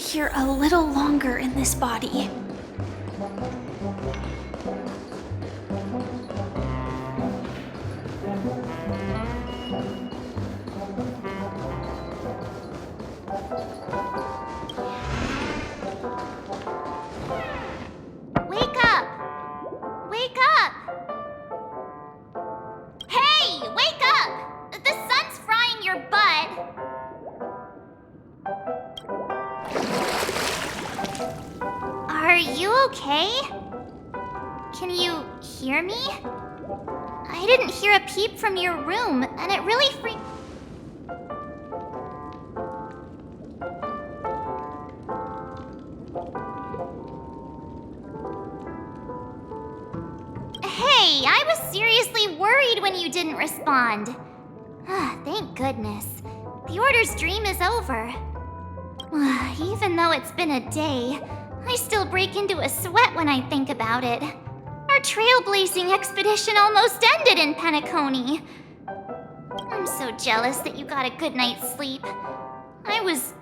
here a little longer in this body. Wake up! Wake up! Hey, wake up! The sun's frying your butt. Are you okay? Can you hear me? I didn't hear a peep from your room, and it really freaked. Hey, I was seriously worried when you didn't respond. Thank goodness. The Order's dream is over. Even though it's been a day, I still break into a sweat when I think about it. Our trailblazing expedition almost ended in Penacony. I'm so jealous that you got a good night's sleep. I was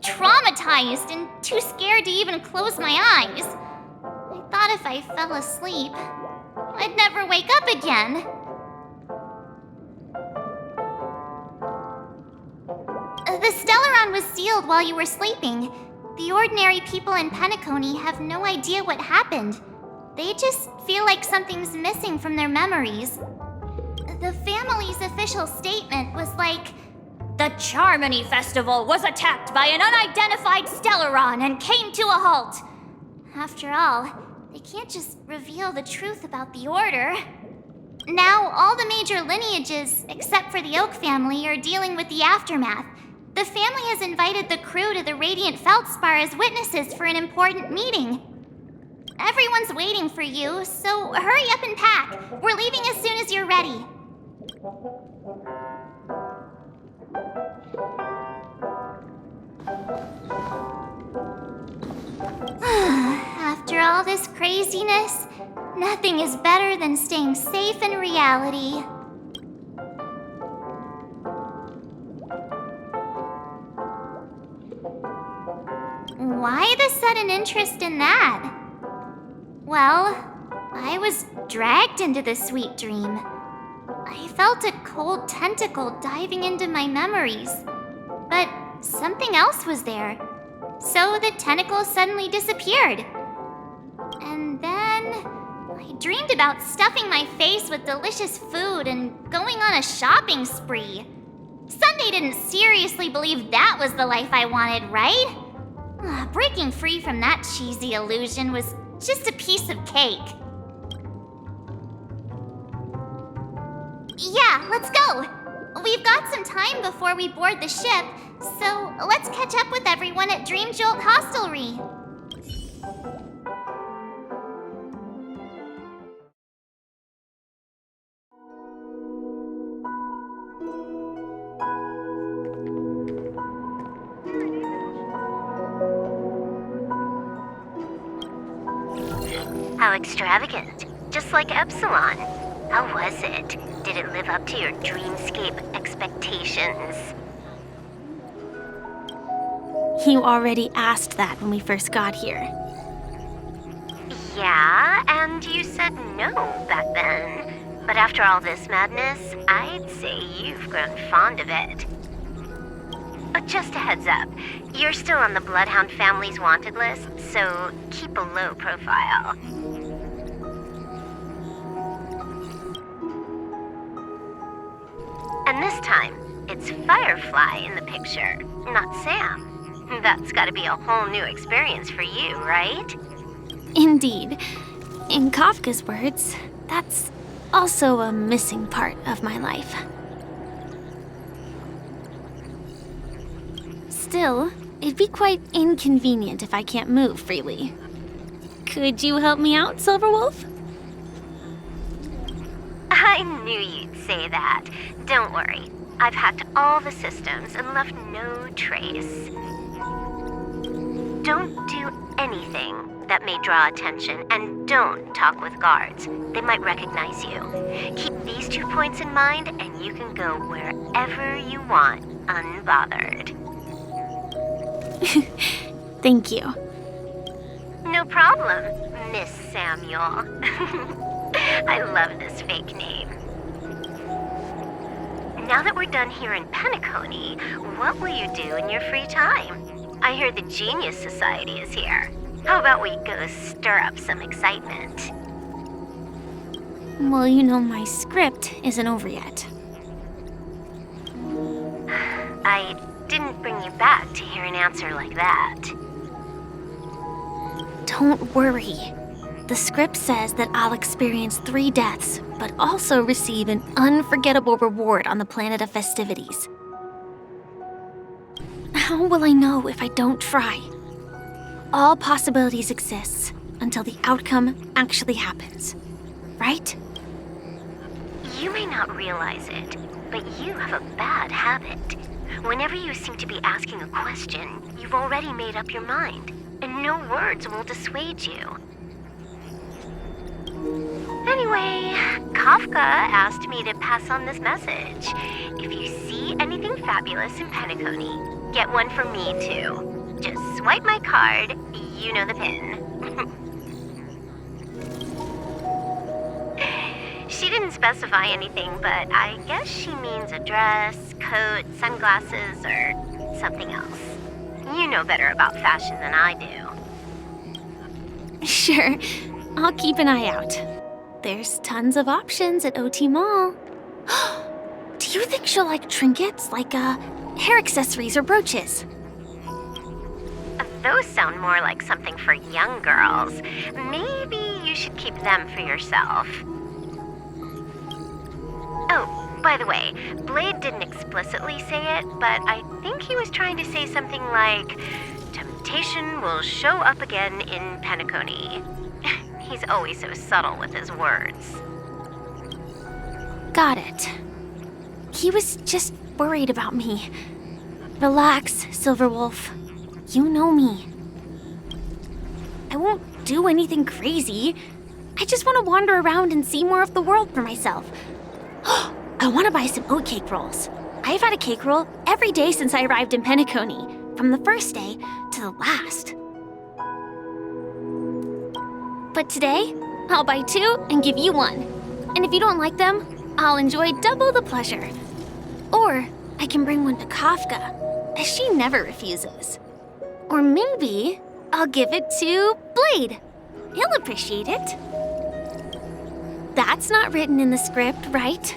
traumatized and too scared to even close my eyes. I thought if I fell asleep, I'd never wake up again. The Stellaron was sealed while you were sleeping. The ordinary people in Penacony have no idea what happened. They just feel like something's missing from their memories. The family's official statement was like, "The Charmony Festival was attacked by an unidentified Stellaron and came to a halt." After all, they can't just reveal the truth about the Order. Now, all the major lineages, except for the Oak family, are dealing with the aftermath. The family has invited the crew to the Radiant Feldspar as witnesses for an important meeting. Everyone's waiting for you, so hurry up and pack. We're leaving as soon as you're ready. After all this craziness, nothing is better than staying safe in reality. Why the sudden interest in that? Well, I was dragged into this sweet dream. I felt a cold tentacle diving into my memories, but something else was there. So the tentacle suddenly disappeared. And then I dreamed about stuffing my face with delicious food and going on a shopping spree. Sunday didn't seriously believe that was the life I wanted, right? Breaking free from that cheesy illusion was just a piece of cake. Yeah, let's go. We've got some time before we board the ship, so let's catch up with everyone at Dream Jolt Hostelry. How extravagant. Just like Epsilon. How was it? Did it live up to your dreamscape expectations? You already asked that when we first got here. Yeah, and you said no back then. But after all this madness, I'd say you've grown fond of it. But just a heads up, you're still on the Bloodhound family's wanted list, so keep a low profile. And this time, it's Firefly in the picture, not Sam. That's gotta be a whole new experience for you, right? Indeed. In Kafka's words, that's also a missing part of my life. Still, it'd be quite inconvenient if I can't move freely. Could you help me out, Silverwolf? I knew you'd say that. Don't worry. I've hacked all the systems and left no trace. Don't do anything that may draw attention, and don't talk with guards. They might recognize you. Keep these 2 points in mind, and you can go wherever you want, unbothered. Thank you. No problem, Miss Samuel. I love this fake name. Now that we're done here in Penacony, what will you do in your free time? I hear the Genius Society is here. How about we go stir up some excitement? Well, you know my script isn't over yet. I didn't bring you back to hear an answer like that. Don't worry. The script says that I'll experience 3 deaths, but also receive an unforgettable reward on the planet of festivities. How will I know if I don't try? All possibilities exist until the outcome actually happens, right? You may not realize it, but you have a bad habit. Whenever you seem to be asking a question, you've already made up your mind, and no words will dissuade you. Anyway, Kafka asked me to pass on this message. If you see anything fabulous in Penacony, get one from me too. Just swipe my card, you know the pin. She didn't specify anything, but I guess she means a dress, coat, sunglasses, or something else. You know better about fashion than I do. Sure, I'll keep an eye out. There's tons of options at OT Mall. Do you think she'll like trinkets, like hair accessories or brooches? Those sound more like something for young girls. Maybe you should keep them for yourself. Oh, by the way, Blade didn't explicitly say it, but I think he was trying to say something like, temptation will show up again in Penacony. He's always so subtle with his words. Got it. He was just worried about me. Relax, Silverwolf. You know me. I won't do anything crazy. I just want to wander around and see more of the world for myself. I want to buy some oatcake rolls. I've had a cake roll every day since I arrived in Penacony, from the first day to the last. But today, I'll buy 2 and give you 1. And if you don't like them, I'll enjoy double the pleasure. Or I can bring one to Kafka, as she never refuses. Or maybe I'll give it to Blade. He'll appreciate it. That's not written in the script, right?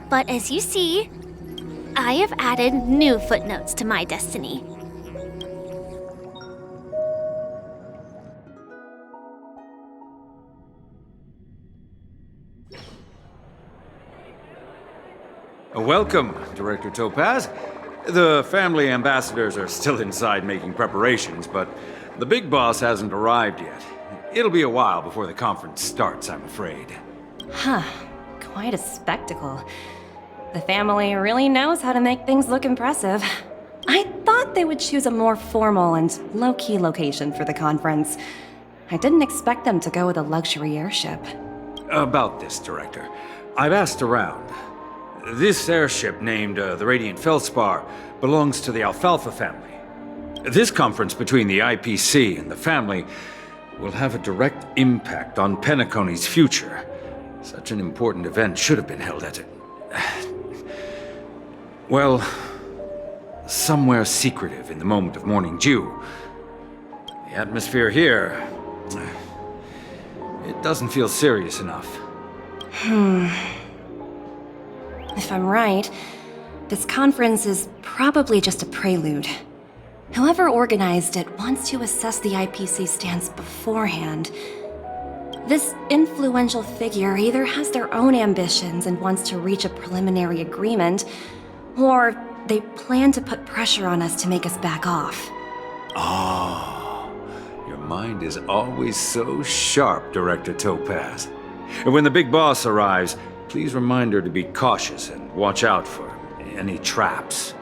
But as you see, I have added new footnotes to my destiny. Welcome, Director Topaz. The family ambassadors are still inside making preparations, but the big boss hasn't arrived yet. It'll be a while before the conference starts, I'm afraid. Huh. Quite a spectacle. The family really knows how to make things look impressive. I thought they would choose a more formal and low-key location for the conference. I didn't expect them to go with a luxury airship. About this, Director. I've asked around. This airship, named the Radiant Feldspar, belongs to the Alfalfa family. This conference between the IPC and the family will have a direct impact on Penacony's future. Such an important event should have been held at well, somewhere secretive in the moment of morning dew. The atmosphere here, it doesn't feel serious enough. If I'm right, this conference is probably just a prelude. Whoever organized it wants to assess the IPC stance beforehand. This influential figure either has their own ambitions and wants to reach a preliminary agreement, or they plan to put pressure on us to make us back off. Oh, your mind is always so sharp, Director Topaz. And when the big boss arrives, please remind her to be cautious and watch out for any traps.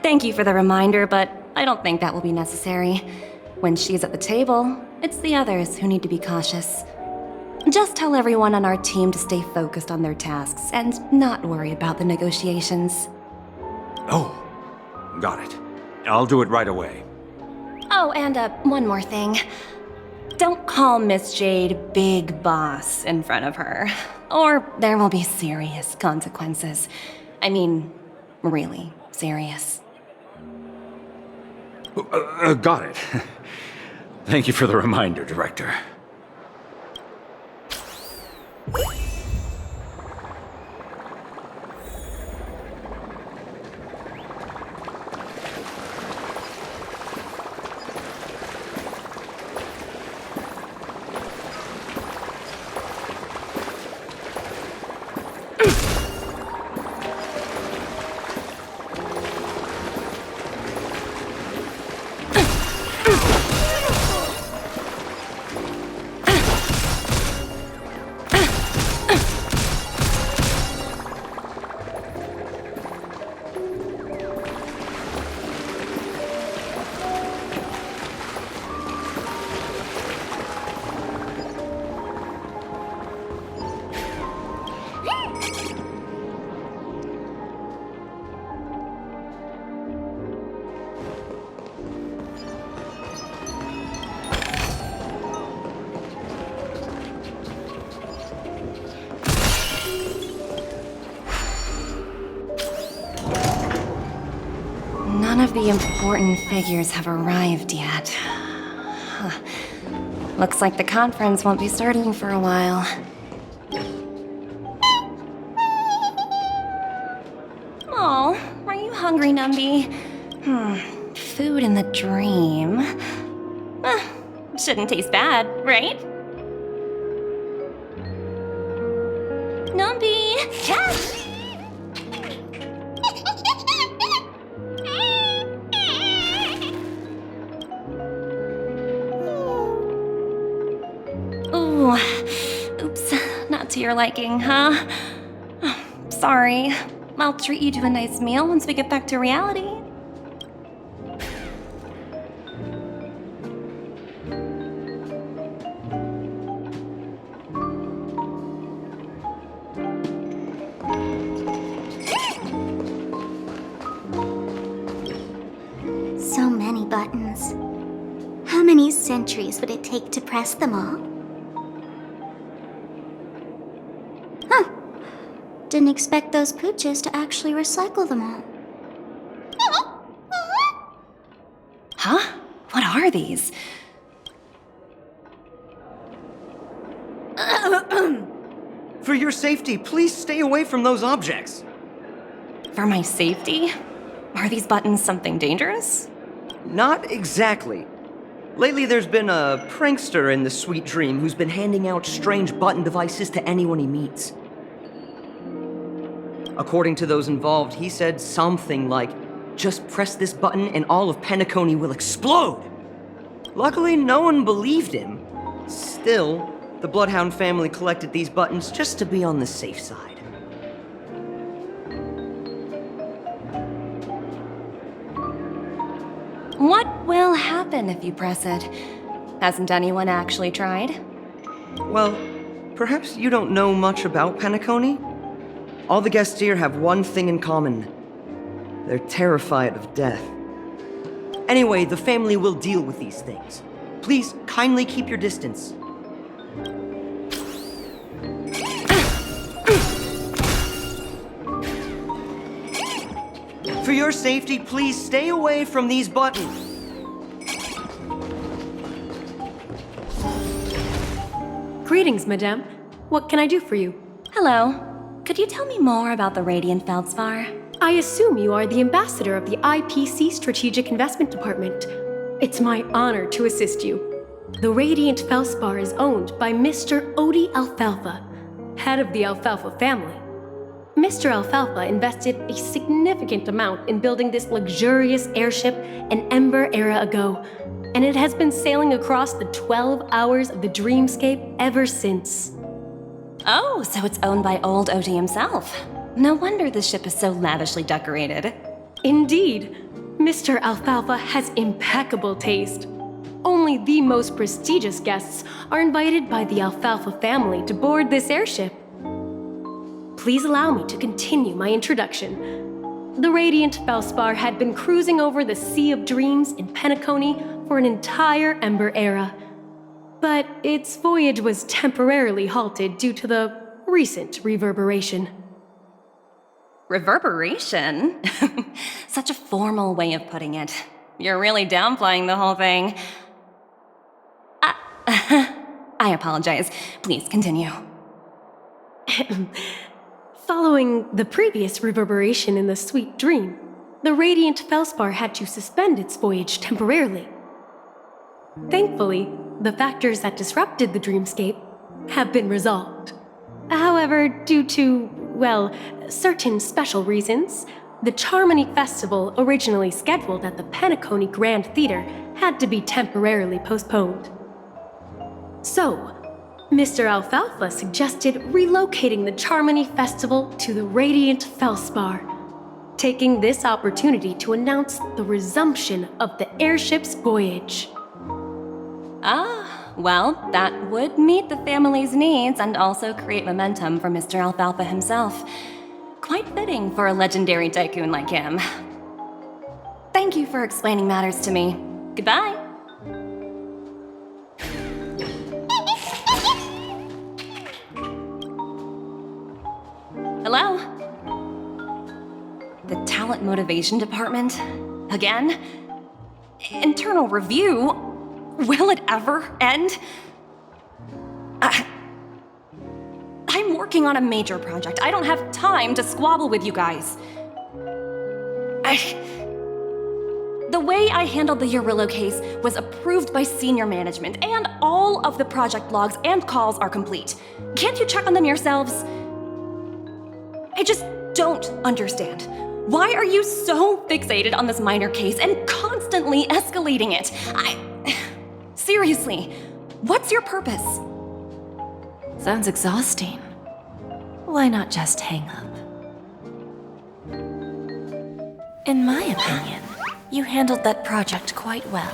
Thank you for the reminder, but I don't think that will be necessary. When she's at the table, it's the others who need to be cautious. Just tell everyone on our team to stay focused on their tasks and not worry about the negotiations. Oh, got it. I'll do it right away. Oh, and one more thing. Don't call Miss Jade Big Boss in front of her, or there will be serious consequences. I mean, really serious. Got it. Thank you for the reminder, Director. None of the important figures have arrived yet. Huh. Looks like the conference won't be starting for a while. Oh, are you hungry, Numby? Food in the dream. Shouldn't taste bad, right? Numby! Catch! Ooh, oops, not to your liking, huh? Sorry. I'll treat you to a nice meal once we get back to reality. So many buttons. How many centuries would it take to press them all? Huh. Didn't expect those pooches to actually recycle them all. Huh? What are these? For your safety, please stay away from those objects. For my safety? Are these buttons something dangerous? Not exactly. Lately, there's been a prankster in the Sweet Dream who's been handing out strange button devices to anyone he meets. According to those involved, he said something like, "Just press this button and all of Penacony will explode!" Luckily, no one believed him. Still, the Bloodhound family collected these buttons just to be on the safe side. What will happen if you press it? Hasn't anyone actually tried? Well, perhaps you don't know much about Penacony? All the guests here have one thing in common. They're terrified of death. Anyway, the family will deal with these things. Please, kindly keep your distance. For your safety, please stay away from these buttons. Greetings, madame. What can I do for you? Hello. Could you tell me more about the Radiant Feldspar? I assume you are the ambassador of the IPC Strategic Investment Department. It's my honor to assist you. The Radiant Feldspar is owned by Mr. Odie Alfalfa, head of the Alfalfa family. Mr. Alfalfa invested a significant amount in building this luxurious airship an Ember era ago, and it has been sailing across the 12 hours of the dreamscape ever since. Oh, so it's owned by old Odie himself. No wonder the ship is so lavishly decorated. Indeed, Mr. Alfalfa has impeccable taste. Only the most prestigious guests are invited by the Alfalfa family to board this airship. Please allow me to continue my introduction. The Radiant Feldspar had been cruising over the Sea of Dreams in Penacony for an entire Ember era. But its voyage was temporarily halted due to the recent reverberation. Reverberation? Such a formal way of putting it. You're really downplaying the whole thing. I apologize. Please continue. Following the previous reverberation in the Sweet Dream, the Radiant Felspar had to suspend its voyage temporarily. Thankfully, the factors that disrupted the dreamscape have been resolved. However, due to, well, certain special reasons, the Charmony Festival, originally scheduled at the Penacony Grand Theater, had to be temporarily postponed. So, Mr. Alfalfa suggested relocating the Charmony Festival to the Radiant Felspar, taking this opportunity to announce the resumption of the airship's voyage. Ah, well, that would meet the family's needs and also create momentum for Mr. Alfalfa himself. Quite fitting for a legendary tycoon like him. Thank you for explaining matters to me. Goodbye. Hello? The Talent Motivation Department? Again? Internal review? Will it ever end? I'm working on a major project. I don't have time to squabble with you guys. The way I handled the Urillo case was approved by senior management, and all of the project logs and calls are complete. Can't you check on them yourselves? I just don't understand. Why are you so fixated on this minor case and constantly escalating it? Seriously, what's your purpose? Sounds exhausting. Why not just hang up? In my opinion, you handled that project quite well.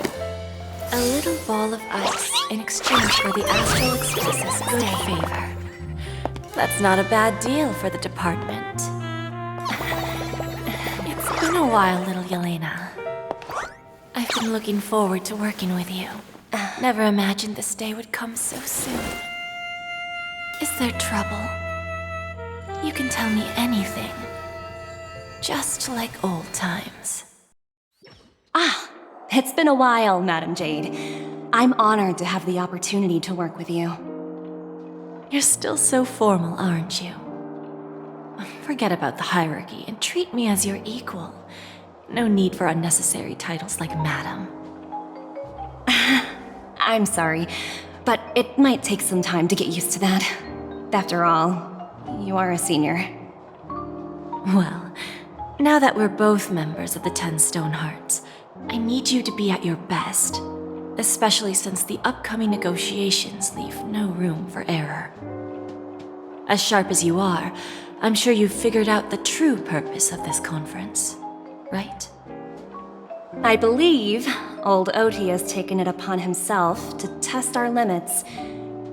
A little ball of ice in exchange for the Astral Express's good favor. That's not a bad deal for the department. It's been a while, little Yelena. I've been looking forward to working with you. Never imagined this day would come so soon. Is there trouble? You can tell me anything. Just like old times. It's been a while, Madam Jade. I'm honored to have the opportunity to work with you. You're still so formal, aren't you? Forget about the hierarchy and treat me as your equal. No need for unnecessary titles like Madam. I'm sorry, but it might take some time to get used to that. After all, you are a senior. Well, now that we're both members of the 10 Stone Hearts, I need you to be at your best, especially since the upcoming negotiations leave no room for error. As sharp as you are, I'm sure you've figured out the true purpose of this conference, right? I believe old Oti has taken it upon himself to test our limits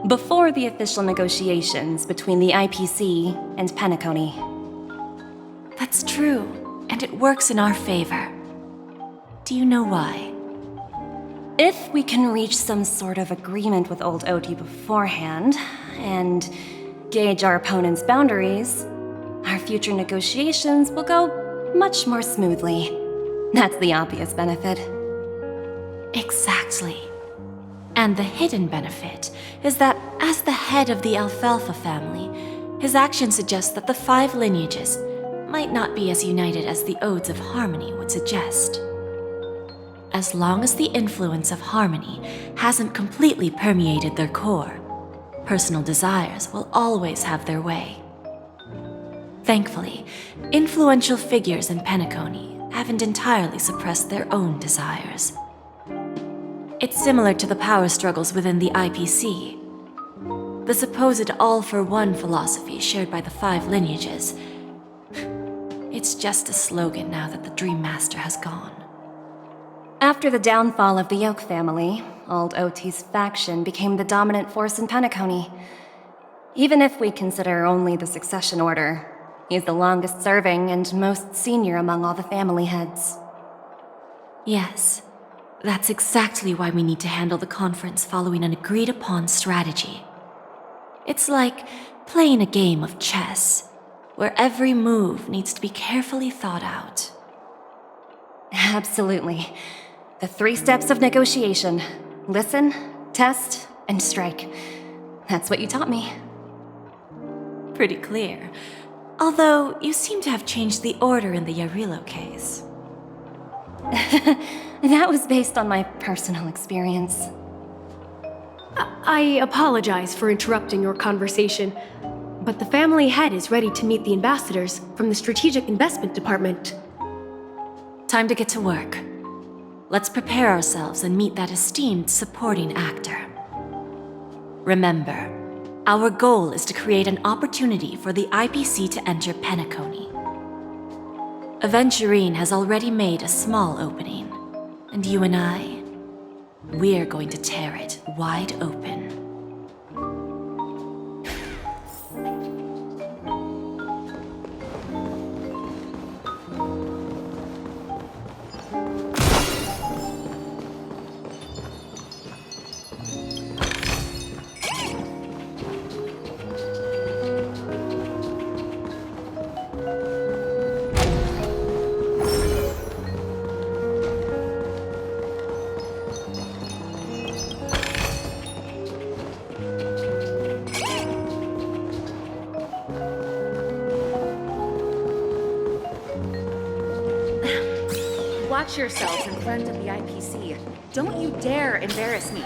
before the official negotiations between the IPC and Penacony. That's true, and it works in our favor. Do you know why? If we can reach some sort of agreement with old Oti beforehand, and gauge our opponent's boundaries, our future negotiations will go much more smoothly. That's the obvious benefit. Exactly. And the hidden benefit is that as the head of the Alfalfa family, his action suggests that the 5 lineages might not be as united as the Odes of Harmony would suggest. As long as the influence of Harmony hasn't completely permeated their core, personal desires will always have their way. Thankfully, influential figures in Penacony haven't entirely suppressed their own desires. It's similar to the power struggles within the IPC. The supposed all-for-one philosophy shared by the 5 lineages. It's just a slogan now that the Dream Master has gone. After the downfall of the Yoke family, old Oti's faction became the dominant force in Penacony. Even if we consider only the succession order, he's the longest serving and most senior among all the family heads. Yes, That's exactly why we need to handle the conference following an agreed-upon strategy. It's like playing a game of chess, where every move needs to be carefully thought out. Absolutely. The 3 steps of negotiation: listen, test, and strike. That's what you taught me. Pretty clear. Although, you seem to have changed the order in the Yarilo case. That was based on my personal experience. I apologize for interrupting your conversation, but the family head is ready to meet the ambassadors from the Strategic Investment Department. Time to get to work. Let's prepare ourselves and meet that esteemed supporting actor. Remember, our goal is to create an opportunity for the IPC to enter Penacony. Aventurine has already made a small opening, and you and I, we're going to tear it wide open. Watch yourselves in front of the IPC. Don't you dare embarrass me.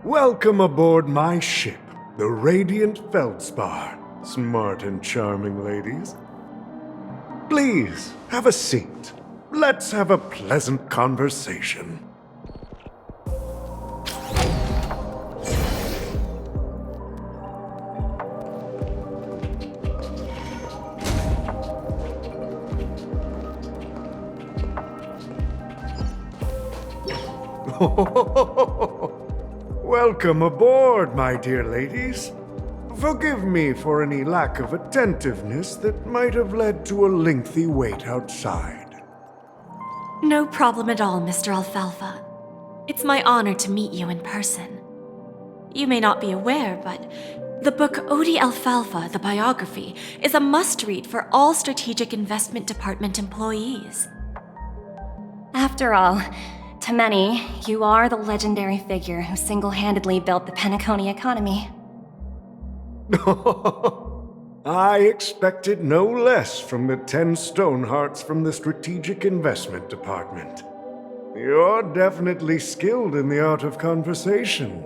Welcome aboard my ship, the Radiant Feldspar. Smart and charming ladies. Please, have a seat. Let's have a pleasant conversation. Welcome aboard, my dear ladies. Forgive me for any lack of attentiveness that might have led to a lengthy wait outside. No problem at all, Mr. Alfalfa. It's my honor to meet you in person. You may not be aware, but the book Odie Alfalfa, the biography, is a must-read for all Strategic Investment Department employees. After all, to many, you are the legendary figure who single-handedly built the Penacony economy. I expected no less from the 10 Stonehearts from the Strategic Investment Department. You're definitely skilled in the art of conversation.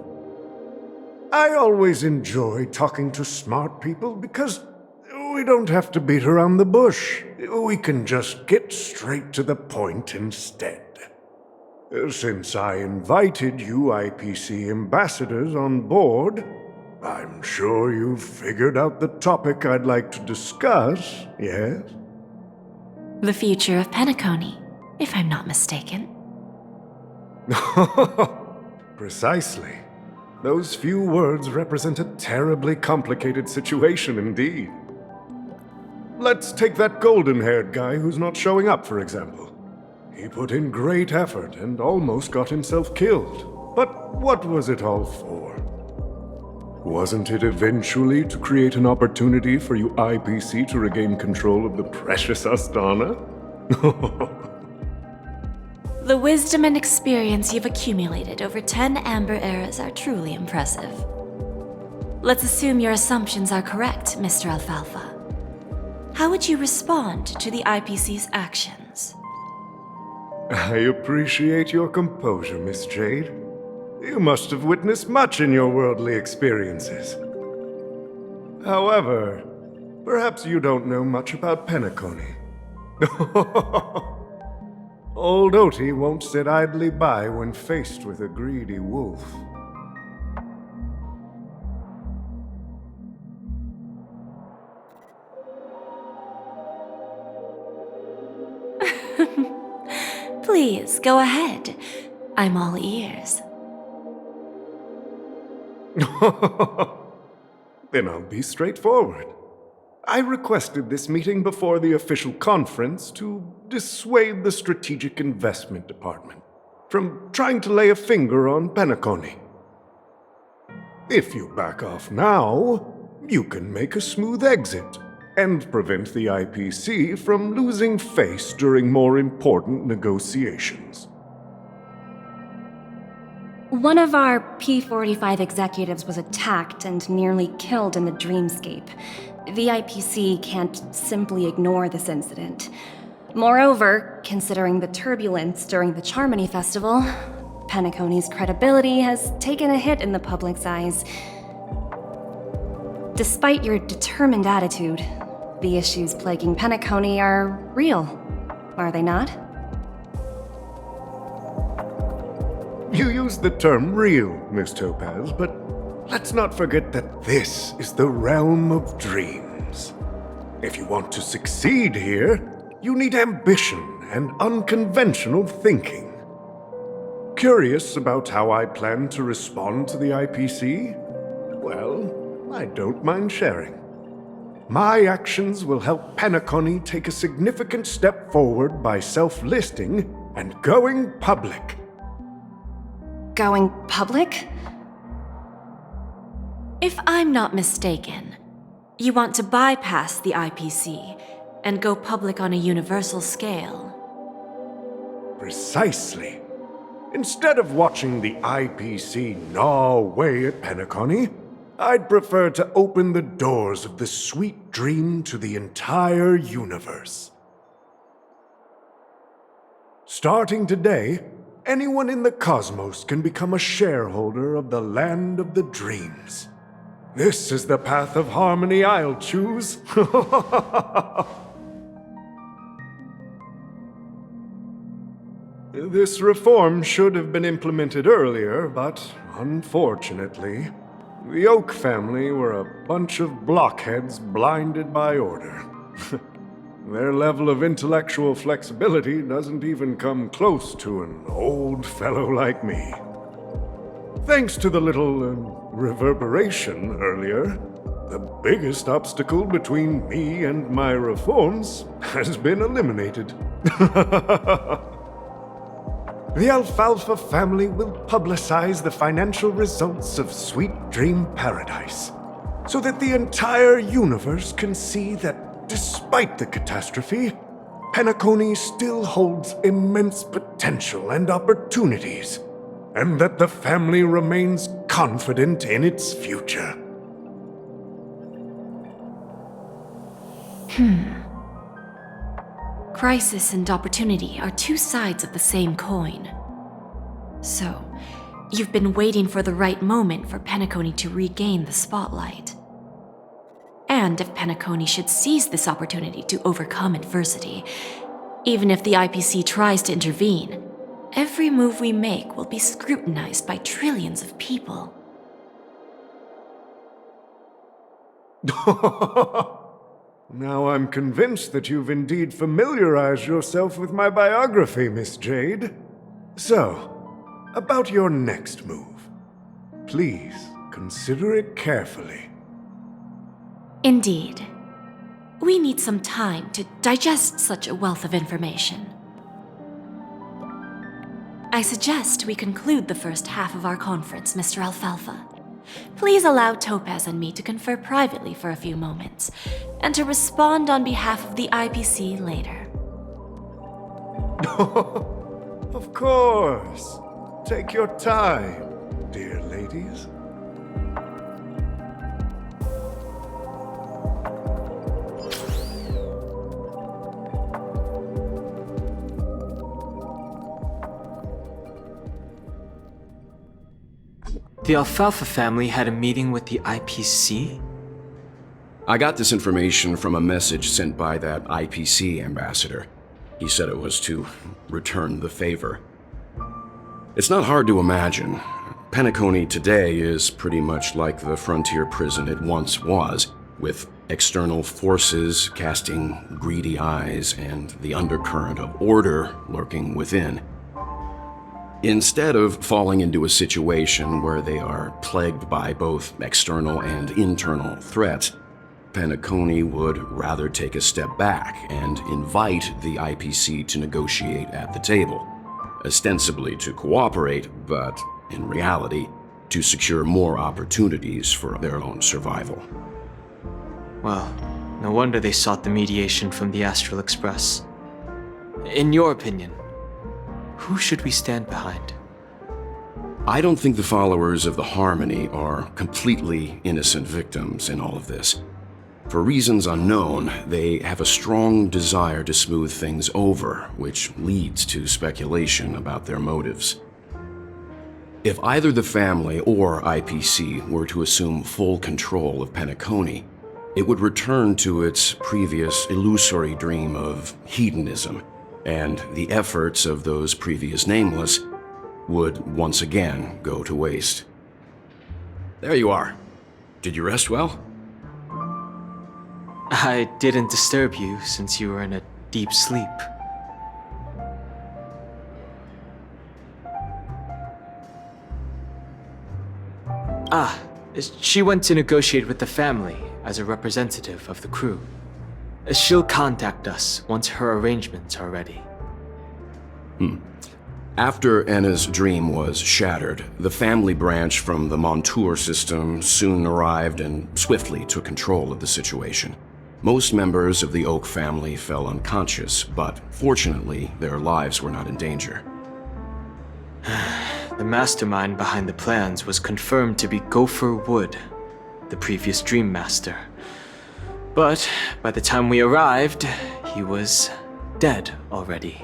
I always enjoy talking to smart people because we don't have to beat around the bush. We can just get straight to the point instead. Since I invited you IPC ambassadors on board, I'm sure you've figured out the topic I'd like to discuss, yes? The future of Penacony, if I'm not mistaken. Precisely. Those few words represent a terribly complicated situation indeed. Let's take that golden-haired guy who's not showing up, for example. He put in great effort and almost got himself killed. But what was it all for? Wasn't it eventually to create an opportunity for you IPC to regain control of the precious Astana? The wisdom and experience you've accumulated over 10 Amber Eras are truly impressive. Let's assume your assumptions are correct, Mr. Alfalfa. How would you respond to the IPC's actions? I appreciate your composure, Miss Jade. You must have witnessed much in your worldly experiences. However, perhaps you don't know much about Penacony. Old Oti won't sit idly by when faced with a greedy wolf. Please, go ahead. I'm all ears. Then I'll be straightforward. I requested this meeting before the official conference to dissuade the Strategic Investment Department from trying to lay a finger on Penacony. If you back off now, you can make a smooth exit and prevent the IPC from losing face during more important negotiations. One of our P-45 executives was attacked and nearly killed in the dreamscape. The IPC can't simply ignore this incident. Moreover, considering the turbulence during the Charmony Festival, Penacony's credibility has taken a hit in the public's eyes. Despite your determined attitude, the issues plaguing Penacony are real, are they not? You used the term real, Miss Topaz, but let's not forget that this is the realm of dreams. If you want to succeed here, you need ambition and unconventional thinking. Curious about how I plan to respond to the IPC? Well, I don't mind sharing. My actions will help Penacony take a significant step forward by self-listing and going public. Going public? If I'm not mistaken, you want to bypass the IPC and go public on a universal scale. Precisely. Instead of watching the IPC gnaw away at Penacony, I'd prefer to open the doors of the sweet dream to the entire universe. Starting today, anyone in the cosmos can become a shareholder of the land of the dreams. This is the path of harmony I'll choose. This reform should have been implemented earlier, but unfortunately, the Oak family were a bunch of blockheads blinded by order. Their level of intellectual flexibility doesn't even come close to an old fellow like me. Thanks to the little reverberation earlier, the biggest obstacle between me and my reforms has been eliminated. The Alfalfa family will publicize the financial results of Sweet Dream Paradise, so that the entire universe can see that despite the catastrophe, Penacony still holds immense potential and opportunities, and that the family remains confident in its future. Crisis and opportunity are two sides of the same coin. So, you've been waiting for the right moment for Penacony to regain the spotlight. And if Penacony should seize this opportunity to overcome adversity, even if the IPC tries to intervene, every move we make will be scrutinized by trillions of people. Now I'm convinced that you've indeed familiarized yourself with my biography, Miss Jade. So, about your next move. Please consider it carefully. Indeed. We need some time to digest such a wealth of information. I suggest we conclude the first half of our conference, Mr. Alfalfa. Please allow Topaz and me to confer privately for a few moments, and to respond on behalf of the IPC later. Of course. Take your time, dear ladies. The Alfalfa family had a meeting with the IPC? I got this information from a message sent by that IPC ambassador. He said it was to return the favor. It's not hard to imagine. Penacony today is pretty much like the frontier prison it once was, with external forces casting greedy eyes and the undercurrent of order lurking within. Instead of falling into a situation where they are plagued by both external and internal threats, Penacony would rather take a step back and invite the IPC to negotiate at the table, ostensibly to cooperate, but in reality, to secure more opportunities for their own survival. Well, no wonder they sought the mediation from the Astral Express. In your opinion, who should we stand behind? I don't think the followers of the Harmony are completely innocent victims in all of this. For reasons unknown, they have a strong desire to smooth things over, which leads to speculation about their motives. If either the family or IPC were to assume full control of Penacony, it would return to its previous illusory dream of hedonism, and the efforts of those previous nameless would once again go to waste. There you are. Did you rest well? I didn't disturb you since you were in a deep sleep. She went to negotiate with the family as a representative of the crew. She'll contact us once her arrangements are ready. After Enna's dream was shattered, the family branch from the Montour system soon arrived and swiftly took control of the situation. Most members of the Oak family fell unconscious, but fortunately, their lives were not in danger. The mastermind behind the plans was confirmed to be Gopher Wood, the previous Dream Master. But by the time we arrived, he was dead already.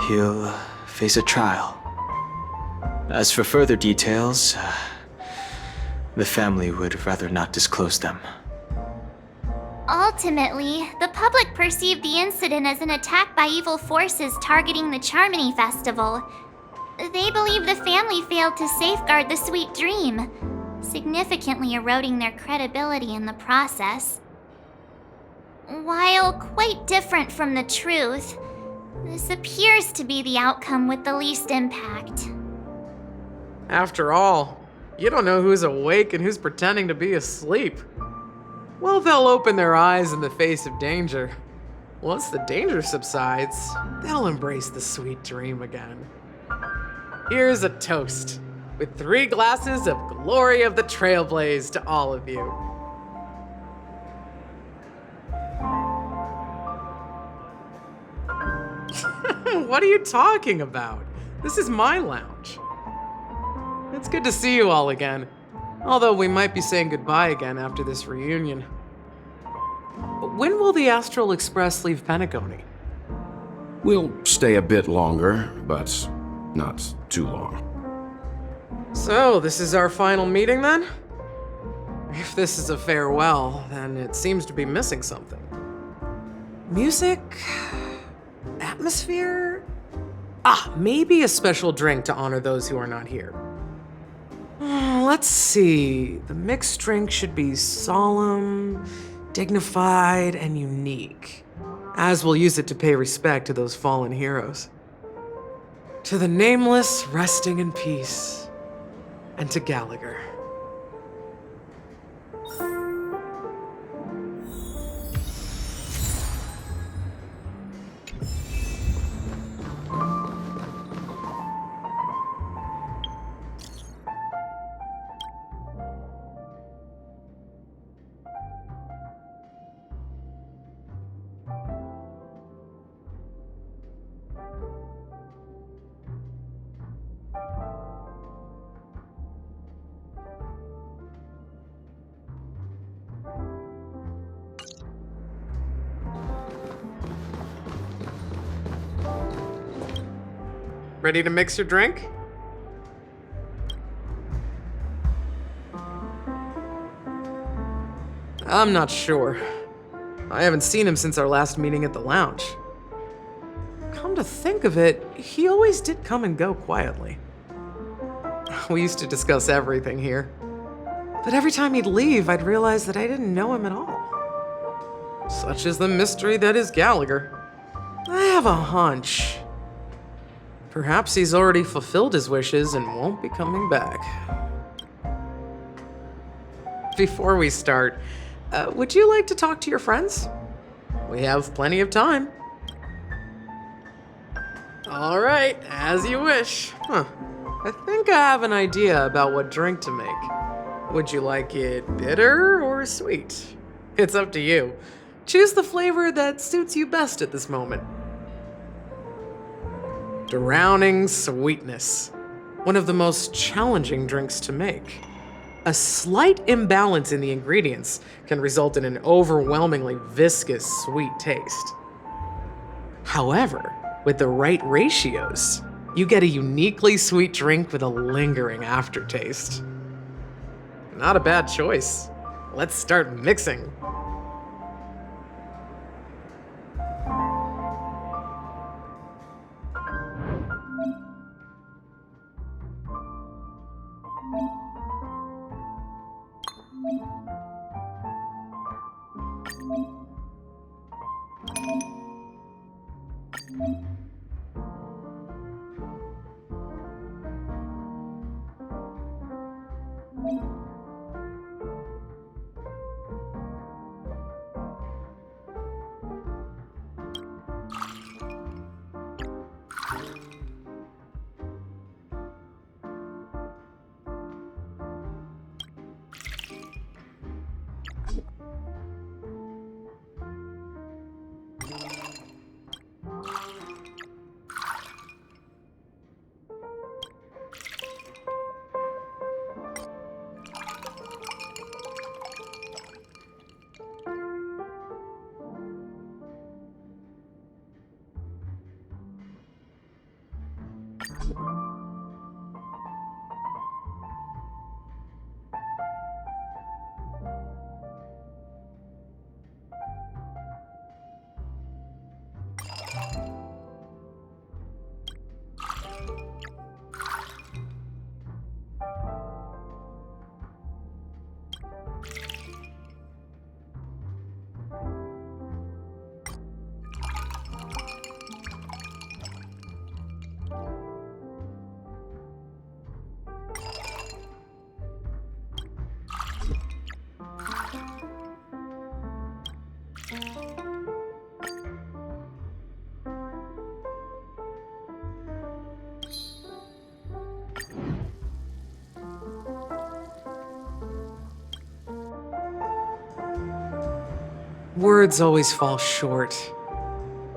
He'll face a trial. As for further details, the family would rather not disclose them. Ultimately, the public perceived the incident as an attack by evil forces targeting the Charmony Festival. They believe the family failed to safeguard the sweet dream, significantly eroding their credibility in the process. While quite different from the truth, this appears to be the outcome with the least impact. After all, you don't know who's awake and who's pretending to be asleep. Well, they'll open their eyes in the face of danger. Once the danger subsides, they'll embrace the sweet dream again. Here's a toast, with 3 glasses of Glory of the Trailblaze to all of you. What are you talking about? This is my lounge. It's good to see you all again. Although we might be saying goodbye again after this reunion. When will the Astral Express leave Penacony? We'll stay a bit longer, but not too long. So, this is our final meeting then? If this is a farewell, then it seems to be missing something. Music? Atmosphere? Maybe a special drink to honor those who are not here. Let's see. The mixed drink should be solemn, dignified, and unique, as we'll use it to pay respect to those fallen heroes. To the nameless resting in peace, and to Gallagher. Ready to mix your drink? I'm not sure. I haven't seen him since our last meeting at the lounge. come to think of it, he always did come and go quietly. We used to discuss everything here. But every time he'd leave, I'd realize that I didn't know him at all. Such is the mystery that is Gallagher. I have a hunch. Perhaps he's already fulfilled his wishes and won't be coming back. Before we start, would you like to talk to your friends? We have plenty of time. All right, as you wish. I think I have an idea about what drink to make. Would you like it bitter or sweet? It's up to you. Choose the flavor that suits you best at this moment. Drowning sweetness. One of the most challenging drinks to make. A slight imbalance in the ingredients can result in an overwhelmingly viscous sweet taste. However, with the right ratios, you get a uniquely sweet drink with a lingering aftertaste. Not a bad choice. Let's start mixing. Words always fall short.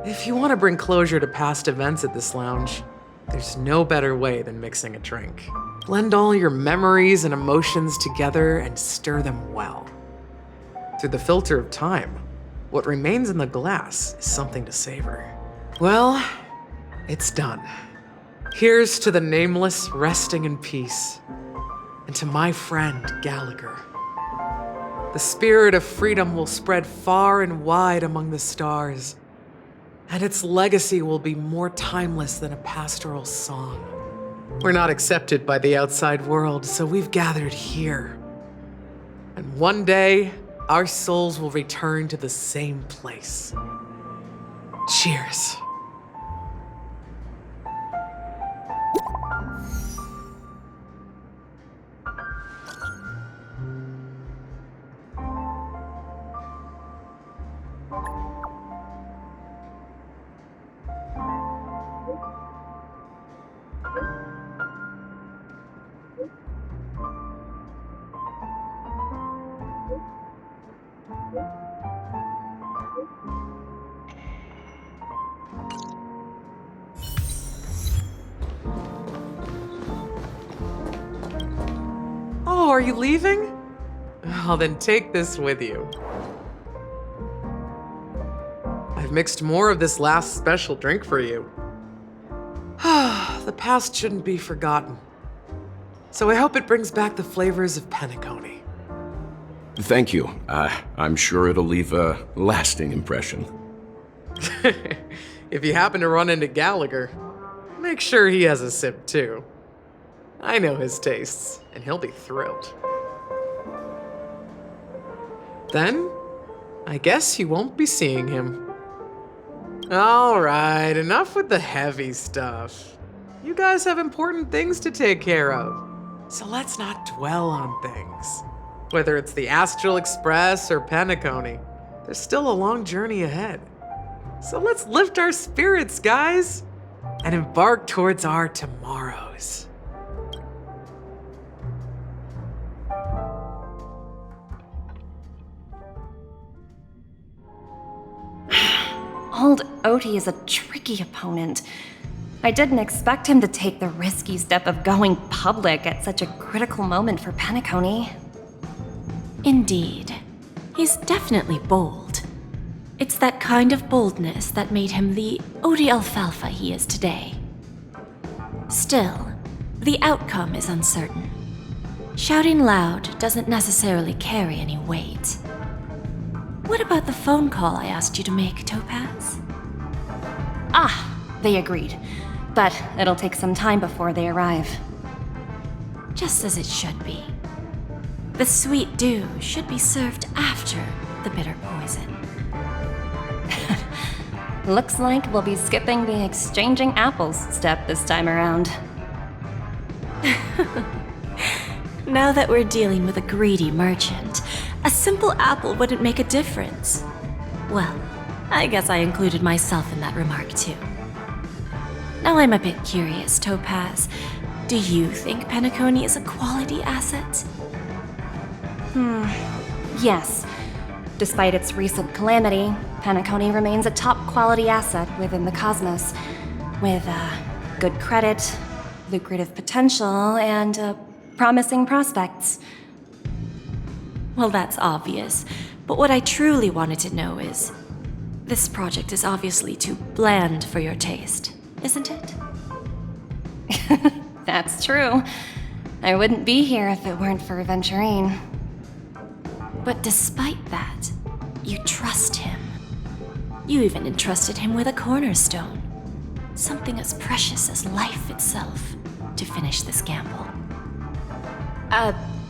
If you want to bring closure to past events at this lounge, there's no better way than mixing a drink. Blend all your memories and emotions together and stir them well. Through the filter of time, what remains in the glass is something to savor. Well, it's done. Here's to the nameless resting in peace, and to my friend Gallagher. The spirit of freedom will spread far and wide among the stars, and its legacy will be more timeless than a pastoral song. We're not accepted by the outside world, so we've gathered here. And one day, our souls will return to the same place. Cheers. Oh, are you leaving? Well, then take this with you. I've mixed more of this last special drink for you. The past shouldn't be forgotten. So I hope it brings back the flavors of Penacony. Thank you. I'm sure it'll leave a lasting impression. If you happen to run into Gallagher, make sure he has a sip too. I know his tastes, and he'll be thrilled. Then, I guess you won't be seeing him. Alright, enough with the heavy stuff. You guys have important things to take care of, so let's not dwell on things. Whether it's the Astral Express or Penacony, there's still a long journey ahead. So let's lift our spirits, guys, and embark towards our tomorrows. Old Odie is a tricky opponent. I didn't expect him to take the risky step of going public at such a critical moment for Penacony. Indeed. He's definitely bold. It's that kind of boldness that made him the Odie Alfalfa he is today. Still, the outcome is uncertain. Shouting loud doesn't necessarily carry any weight. What about the phone call I asked you to make, Topaz? Ah, they agreed. But it'll take some time before they arrive. Just as it should be. The sweet dew should be served after the bitter poison. Looks like we'll be skipping the exchanging apples step this time around. Now that we're dealing with a greedy merchant, a simple apple wouldn't make a difference. Well, I guess I included myself in that remark too. Now I'm a bit curious, Topaz. Do you think Penacony is a quality asset? Yes. Despite its recent calamity, Penacony remains a top-quality asset within the cosmos, with good credit, lucrative potential, and promising prospects. Well, that's obvious, but what I truly wanted to know is, this project is obviously too bland for your taste, isn't it? That's true. I wouldn't be here if it weren't for Venturine. But despite that, you trust him. You even entrusted him with a cornerstone, something as precious as life itself, to finish this gamble.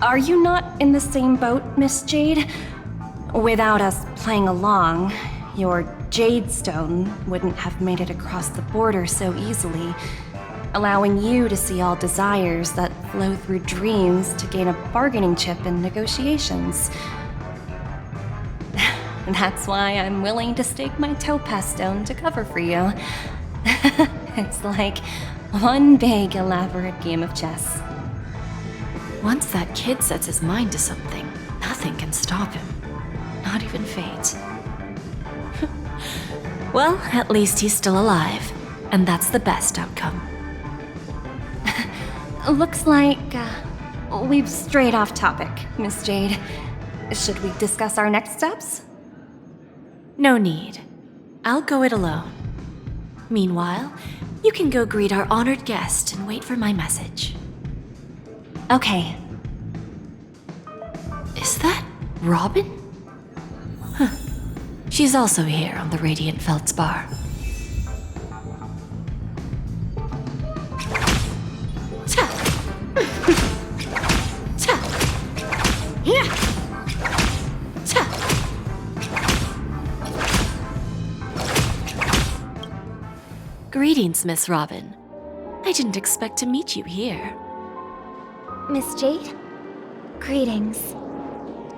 Are you not in the same boat, Miss Jade? Without us playing along, your Jade Stone wouldn't have made it across the border so easily, allowing you to see all desires that flow through dreams to gain a bargaining chip in negotiations. That's why I'm willing to stake my Topaz Stone to cover for you. It's like one big, elaborate game of chess. Once that kid sets his mind to something, nothing can stop him. Not even fate. Well, at least he's still alive, and that's the best outcome. Looks like we've strayed off topic, Miss Jade. Should we discuss our next steps? No need. I'll go it alone. Meanwhile, you can go greet our honored guest and wait for my message. Okay. Is that Robin? Huh. She's also here on the Radiant Feldspar. Greetings, Miss Robin. I didn't expect to meet you here. Miss Jade? Greetings.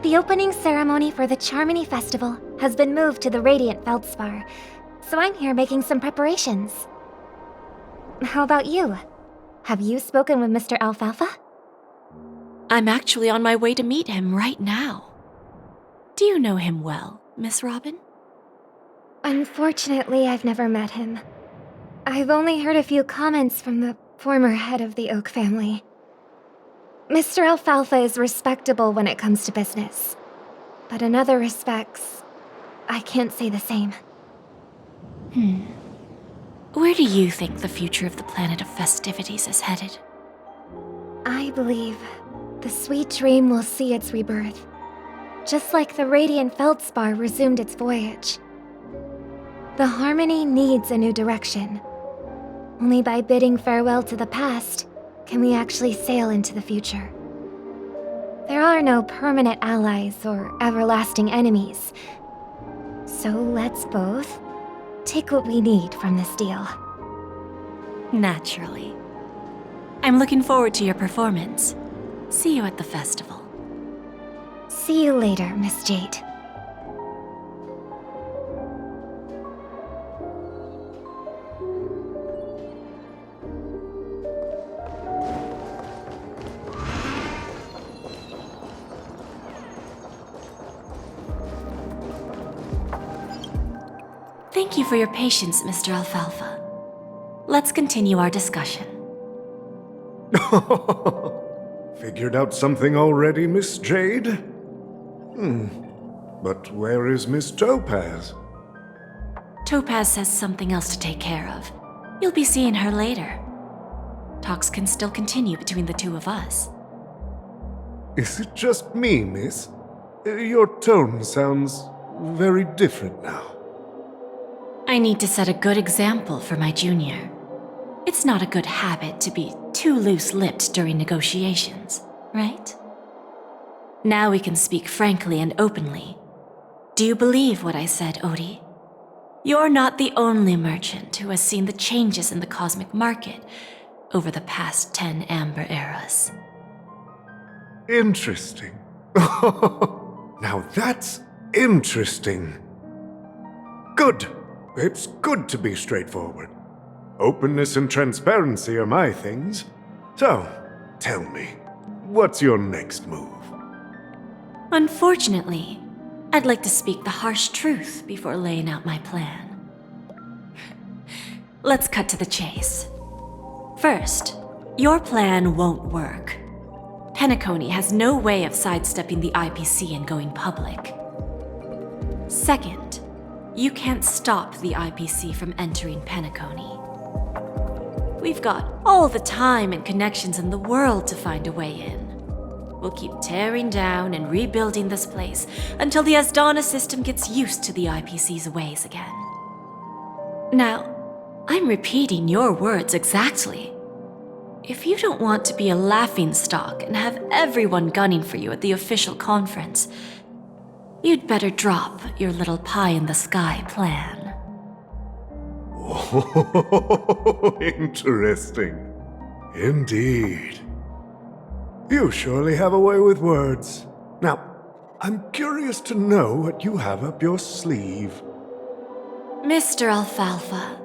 The opening ceremony for the Charmony Festival has been moved to the Radiant Feldspar, so I'm here making some preparations. How about you? Have you spoken with Mr. Alfalfa? I'm actually on my way to meet him right now. Do you know him well, Miss Robin? Unfortunately, I've never met him. I've only heard a few comments from the former head of the Oak family. Mr. Alfalfa is respectable when it comes to business, but in other respects, I can't say the same. Where do you think the future of the planet of festivities is headed? I believe the sweet dream will see its rebirth, just like the Radiant Feldspar resumed its voyage. The Harmony needs a new direction. Only by bidding farewell to the past can we actually sail into the future. There are no permanent allies or everlasting enemies. So let's both take what we need from this deal. Naturally. I'm looking forward to your performance. See you at the festival. See you later, Miss Jade. Thank you for your patience, Mr. Alfalfa. Let's continue our discussion. Figured out something already, Miss Jade? But where is Miss Topaz? Topaz has something else to take care of. You'll be seeing her later. Talks can still continue between the two of us. Is it just me, miss? Your tone sounds very different now. I need to set a good example for my junior. It's not a good habit to be too loose-lipped during negotiations, right? Now we can speak frankly and openly. Do you believe what I said, Odie? You're not the only merchant who has seen the changes in the cosmic market over the past 10 Amber Eras. Interesting. Now that's interesting. Good. It's good to be straightforward. Openness and transparency are my things. So, tell me, what's your next move? Unfortunately, I'd like to speak the harsh truth before laying out my plan. Let's cut to the chase. First, your plan won't work. Penacony has no way of sidestepping the IPC and going public. Second, you can't stop the IPC from entering Penacony. We've got all the time and connections in the world to find a way in. We'll keep tearing down and rebuilding this place until the Asdana system gets used to the IPC's ways again. Now, I'm repeating your words exactly. If you don't want to be a laughingstock and have everyone gunning for you at the official conference, you'd better drop your little pie-in-the-sky plan. Oh, interesting. Indeed. You surely have a way with words. Now, I'm curious to know what you have up your sleeve. Mr. Alfalfa,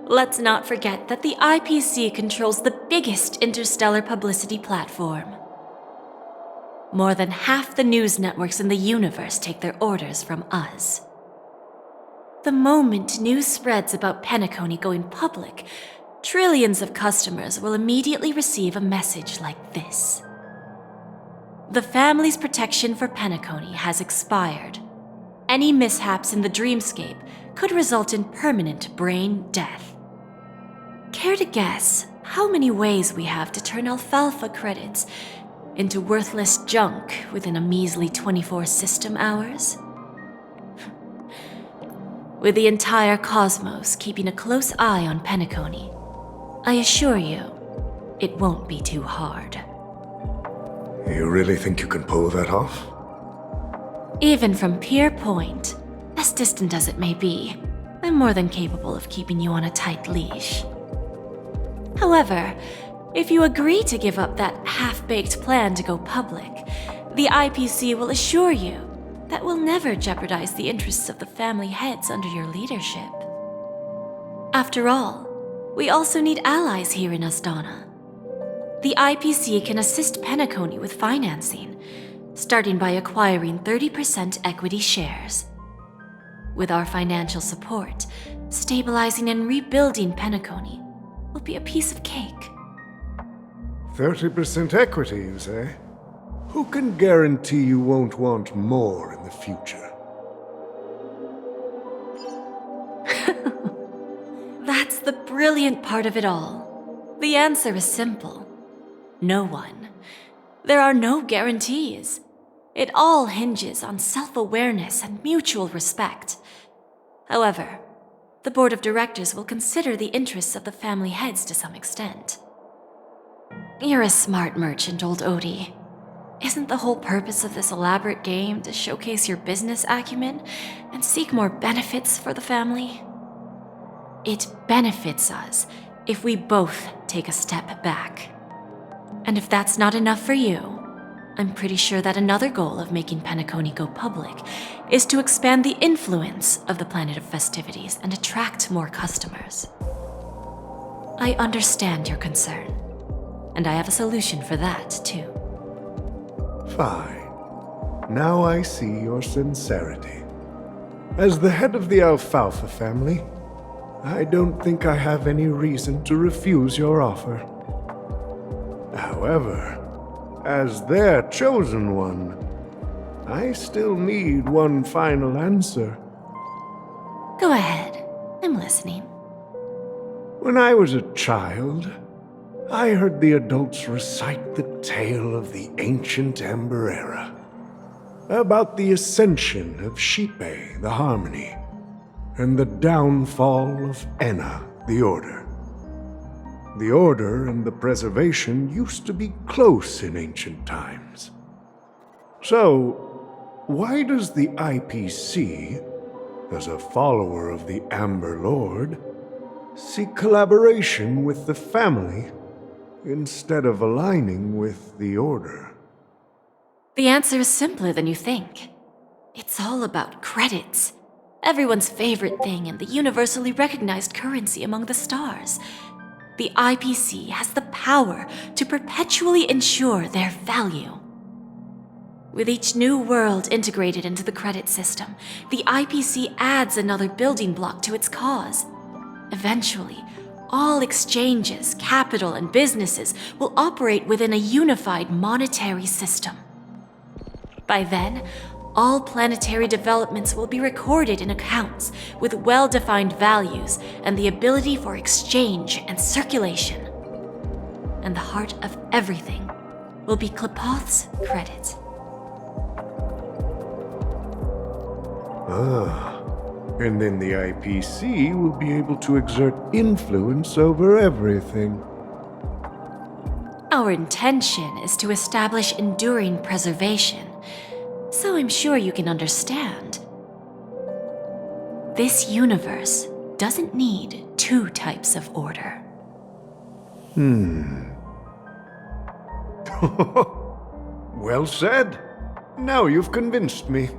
let's not forget that the IPC controls the biggest interstellar publicity platform. More than half the news networks in the universe take their orders from us. The moment news spreads about Penacony going public, trillions of customers will immediately receive a message like this. The family's protection for Penacony has expired. Any mishaps in the dreamscape could result in permanent brain death. Care to guess how many ways we have to turn Alfalfa credits into worthless junk within a measly 24 system hours? With the entire cosmos keeping a close eye on Penacony, I assure you, it won't be too hard. You really think you can pull that off? Even from Pier Point, as distant as it may be, I'm more than capable of keeping you on a tight leash. However, if you agree to give up that half-baked plan to go public, the IPC will assure you that we'll never jeopardize the interests of the family heads under your leadership. After all, we also need allies here in Asdana. The IPC can assist Penacony with financing, starting by acquiring 30% equity shares. With our financial support, stabilizing and rebuilding Penacony will be a piece of cake. 30% equity, you say? Who can guarantee you won't want more in the future? That's the brilliant part of it all. The answer is simple. No one. There are no guarantees. It all hinges on self-awareness and mutual respect. However, the board of directors will consider the interests of the family heads to some extent. You're a smart merchant, old Odie. Isn't the whole purpose of this elaborate game to showcase your business acumen and seek more benefits for the family? It benefits us if we both take a step back. And if that's not enough for you, I'm pretty sure that another goal of making Penacony go public is to expand the influence of the Planet of Festivities and attract more customers. I understand your concern, and I have a solution for that, too. Fine. Now I see your sincerity. As the head of the Alfalfa family, I don't think I have any reason to refuse your offer. However, as their chosen one, I still need one final answer. Go ahead. I'm listening. When I was a child, I heard the adults recite the tale of the ancient Ember Era, about the ascension of Shipe, the Harmony, and the downfall of Enna, the Order. The Order and the Preservation used to be close in ancient times. So, why does the IPC, as a follower of the Amber Lord, seek collaboration with the family instead of aligning with the Order? The answer is simpler than you think. It's all about credits. Everyone's favorite thing and the universally recognized currency among the stars. The IPC has the power to perpetually ensure their value. With each new world integrated into the credit system, the IPC adds another building block to its cause. Eventually, all exchanges, capital, and businesses will operate within a unified monetary system. By then, all planetary developments will be recorded in accounts with well-defined values and the ability for exchange and circulation. And the heart of everything will be Klepoth's credit. And then the IPC will be able to exert influence over everything. Our intention is to establish enduring preservation, so I'm sure you can understand. This universe doesn't need two types of order. Well said. Now you've convinced me.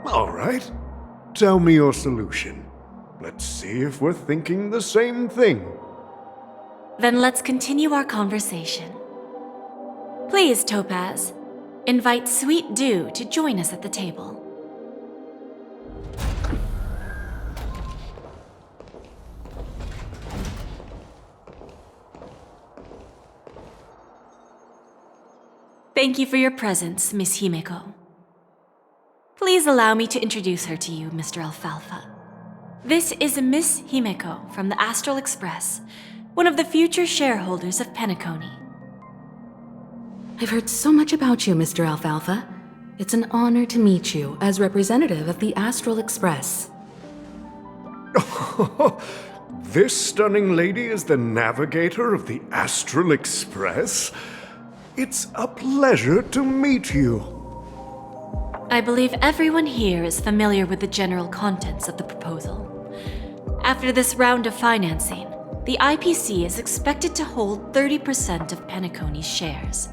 All right. Tell me your solution. Let's see if we're thinking the same thing. Then let's continue our conversation. Please, Topaz, invite Sweet Dew to join us at the table. Thank you for your presence, Miss Himeko. Please allow me to introduce her to you, Mr. Alfalfa. This is Miss Himeko from the Astral Express, one of the future shareholders of Penacony. I've heard so much about you, Mr. Alfalfa. It's an honor to meet you as representative of the Astral Express. This stunning lady is the navigator of the Astral Express? It's a pleasure to meet you. I believe everyone here is familiar with the general contents of the proposal. After this round of financing, the IPC is expected to hold 30% of Penacony's shares.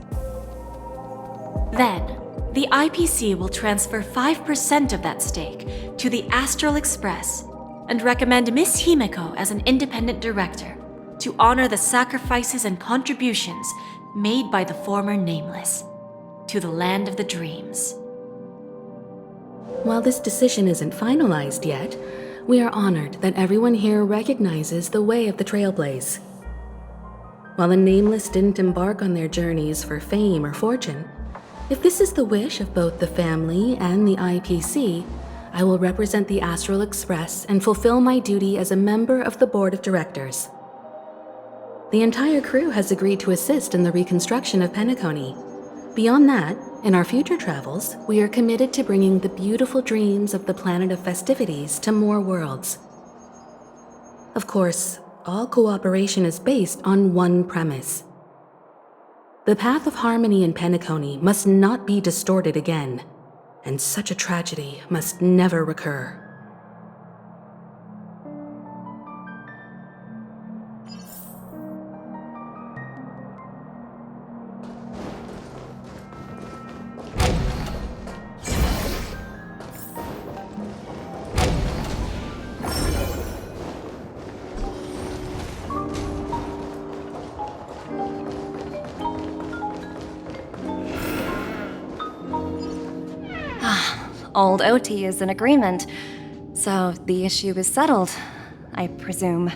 Then, the IPC will transfer 5% of that stake to the Astral Express and recommend Miss Himeko as an independent director to honor the sacrifices and contributions made by the former Nameless to the land of the dreams. While this decision isn't finalized yet, we are honored that everyone here recognizes the way of the Trailblaze. While the Nameless didn't embark on their journeys for fame or fortune, if this is the wish of both the family and the IPC, I will represent the Astral Express and fulfill my duty as a member of the board of directors. The entire crew has agreed to assist in the reconstruction of Penacony. Beyond that, in our future travels, we are committed to bringing the beautiful dreams of the Planet of Festivities to more worlds. Of course, all cooperation is based on one premise. The path of harmony in Penacony must not be distorted again, and such a tragedy must never recur. Old OT is in agreement, so the issue is settled, I presume.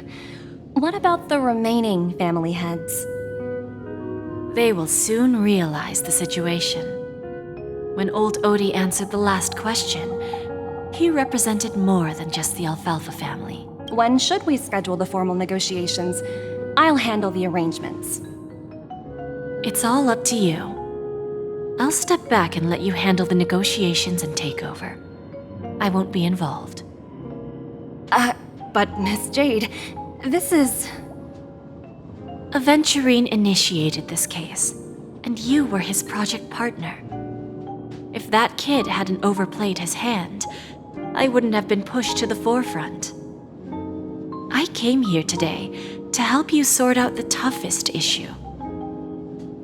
What about the remaining family heads? They will soon realize the situation. When old Odie answered the last question, he represented more than just the Alfalfa family. When should we schedule the formal negotiations? I'll handle the arrangements. It's all up to you. I'll step back and let you handle the negotiations and takeover. I won't be involved. But Miss Jade, this is... Aventurine initiated this case, and you were his project partner. If that kid hadn't overplayed his hand, I wouldn't have been pushed to the forefront. I came here today to help you sort out the toughest issue.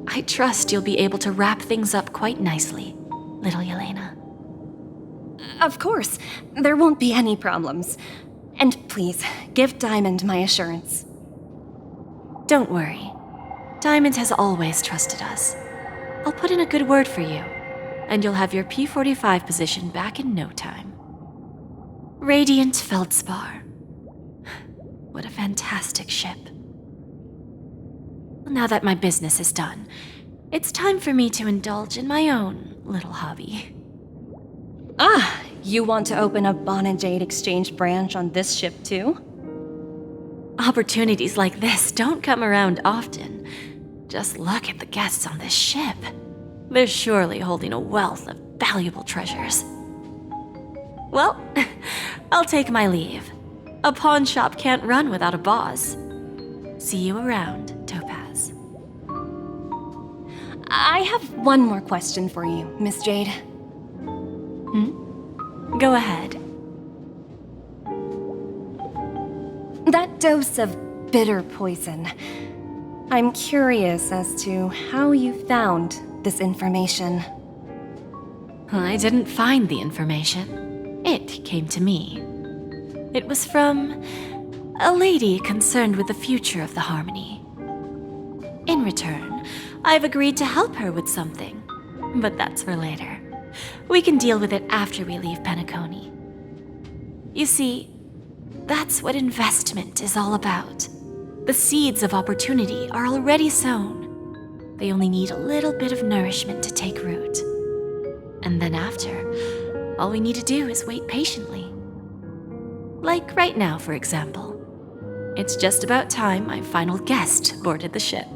I trust you'll be able to wrap things up quite nicely, little Yelena. Of course, there won't be any problems. And please, give Diamond my assurance. Don't worry. Diamond has always trusted us. I'll put in a good word for you, and you'll have your P-45 position back in no time. Radiant Feldspar. What a fantastic ship. Now that my business is done, it's time for me to indulge in my own little hobby. You want to open a Bon and Jade exchange branch on this ship too? Opportunities like this don't come around often. Just look at the guests on this ship. They're surely holding a wealth of valuable treasures. Well, I'll take my leave. A pawn shop can't run without a boss. See you around, Topaz. I have one more question for you, Miss Jade. Go ahead. That dose of bitter poison. I'm curious as to how you found this information. I didn't find the information. It came to me. It was from a lady concerned with the future of the Harmony. In return, I've agreed to help her with something, but that's for later. We can deal with it after we leave Penacony. You see, that's what investment is all about. The seeds of opportunity are already sown. They only need a little bit of nourishment to take root. And then after, all we need to do is wait patiently. Like right now, for example. It's just about time my final guest boarded the ship.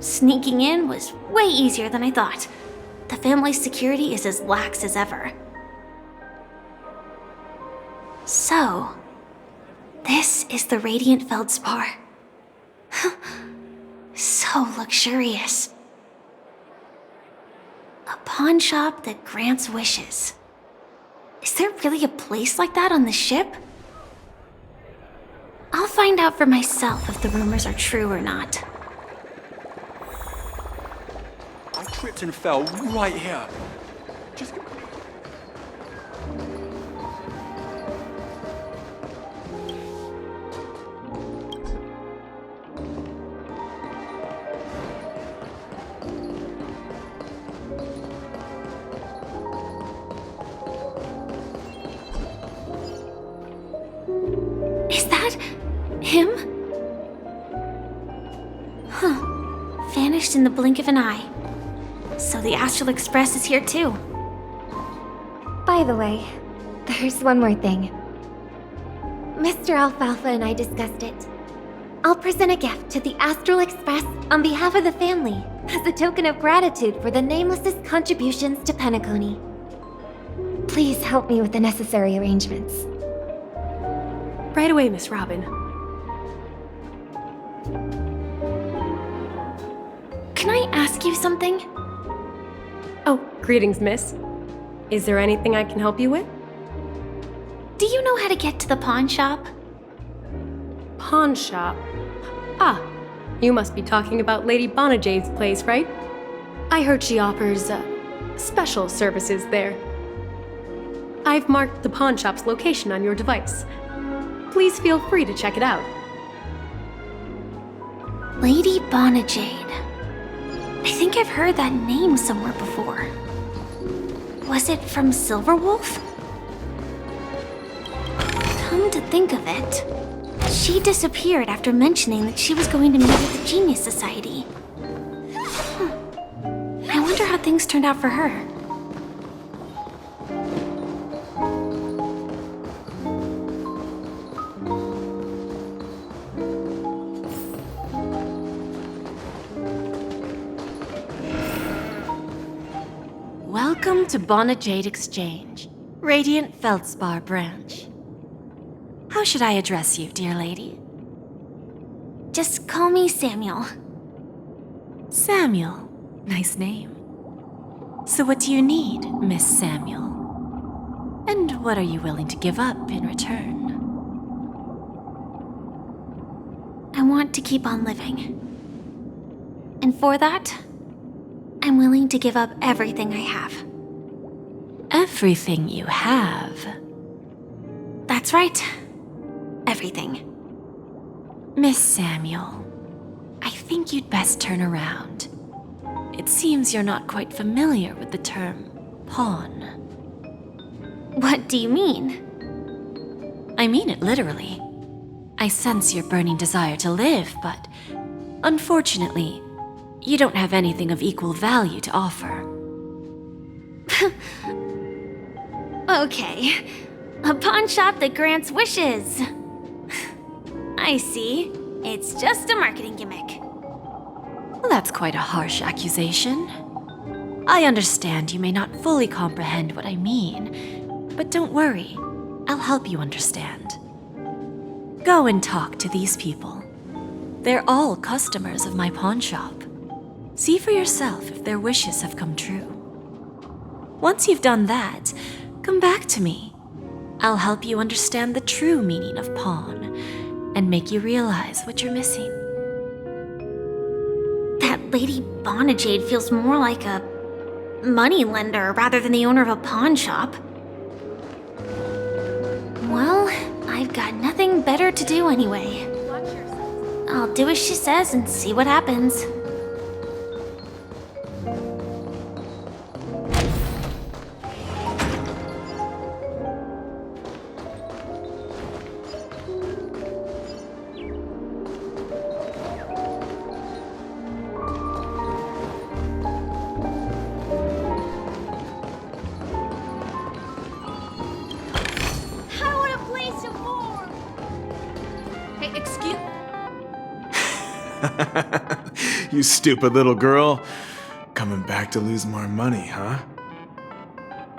Sneaking in was way easier than I thought. The family's security is as lax as ever. So, this is the Radiant Feldspar. So luxurious. A pawn shop that grants wishes. Is there really a place like that on the ship? I'll find out for myself if the rumors are true or not. I tripped and fell right here. Just... Is that him? vanished in the blink of an eye. So the Astral Express is here too. By the way, there's one more thing. Mr. Alfalfa and I discussed it. I'll present a gift to the Astral Express on behalf of the family as a token of gratitude for the Nameless's contributions to Penacony. Please help me with the necessary arrangements. Right away, Miss Robin. Can I ask you something? Oh, greetings, miss. Is there anything I can help you with? Do you know how to get to the pawn shop? Pawn shop? Ah, you must be talking about Lady Bonajade's place, right? I heard she offers, special services there. I've marked the pawn shop's location on your device. Please feel free to check it out. Lady Bonajade. I think I've heard that name somewhere before. Was it from Silverwolf? Come to think of it, she disappeared after mentioning that she was going to meet with the Genius Society. I wonder how things turned out for her. Welcome to Bonajade Exchange, Radiant Feldspar branch. How should I address you, dear lady? Just call me Samuel. Samuel. Nice name. So what do you need, Miss Samuel? And what are you willing to give up in return? I want to keep on living. And for that, I'm willing to give up everything I have. Everything you have? That's right. Everything. Miss Samuel, I think you'd best turn around. It seems you're not quite familiar with the term pawn. What do you mean? I mean it literally. I sense your burning desire to live, but unfortunately, you don't have anything of equal value to offer. Okay. A pawn shop that grants wishes. I see. It's just a marketing gimmick. Well, that's quite a harsh accusation. I understand you may not fully comprehend what I mean, but don't worry. I'll help you understand. Go and talk to these people. They're all customers of my pawn shop. See for yourself if their wishes have come true. Once you've done that, come back to me. I'll help you understand the true meaning of pawn and make you realize what you're missing. That Lady Bonajade feels more like a money lender rather than the owner of a pawn shop. Well, I've got nothing better to do anyway. I'll do as she says and see what happens. You stupid little girl. Coming back to lose more money, huh?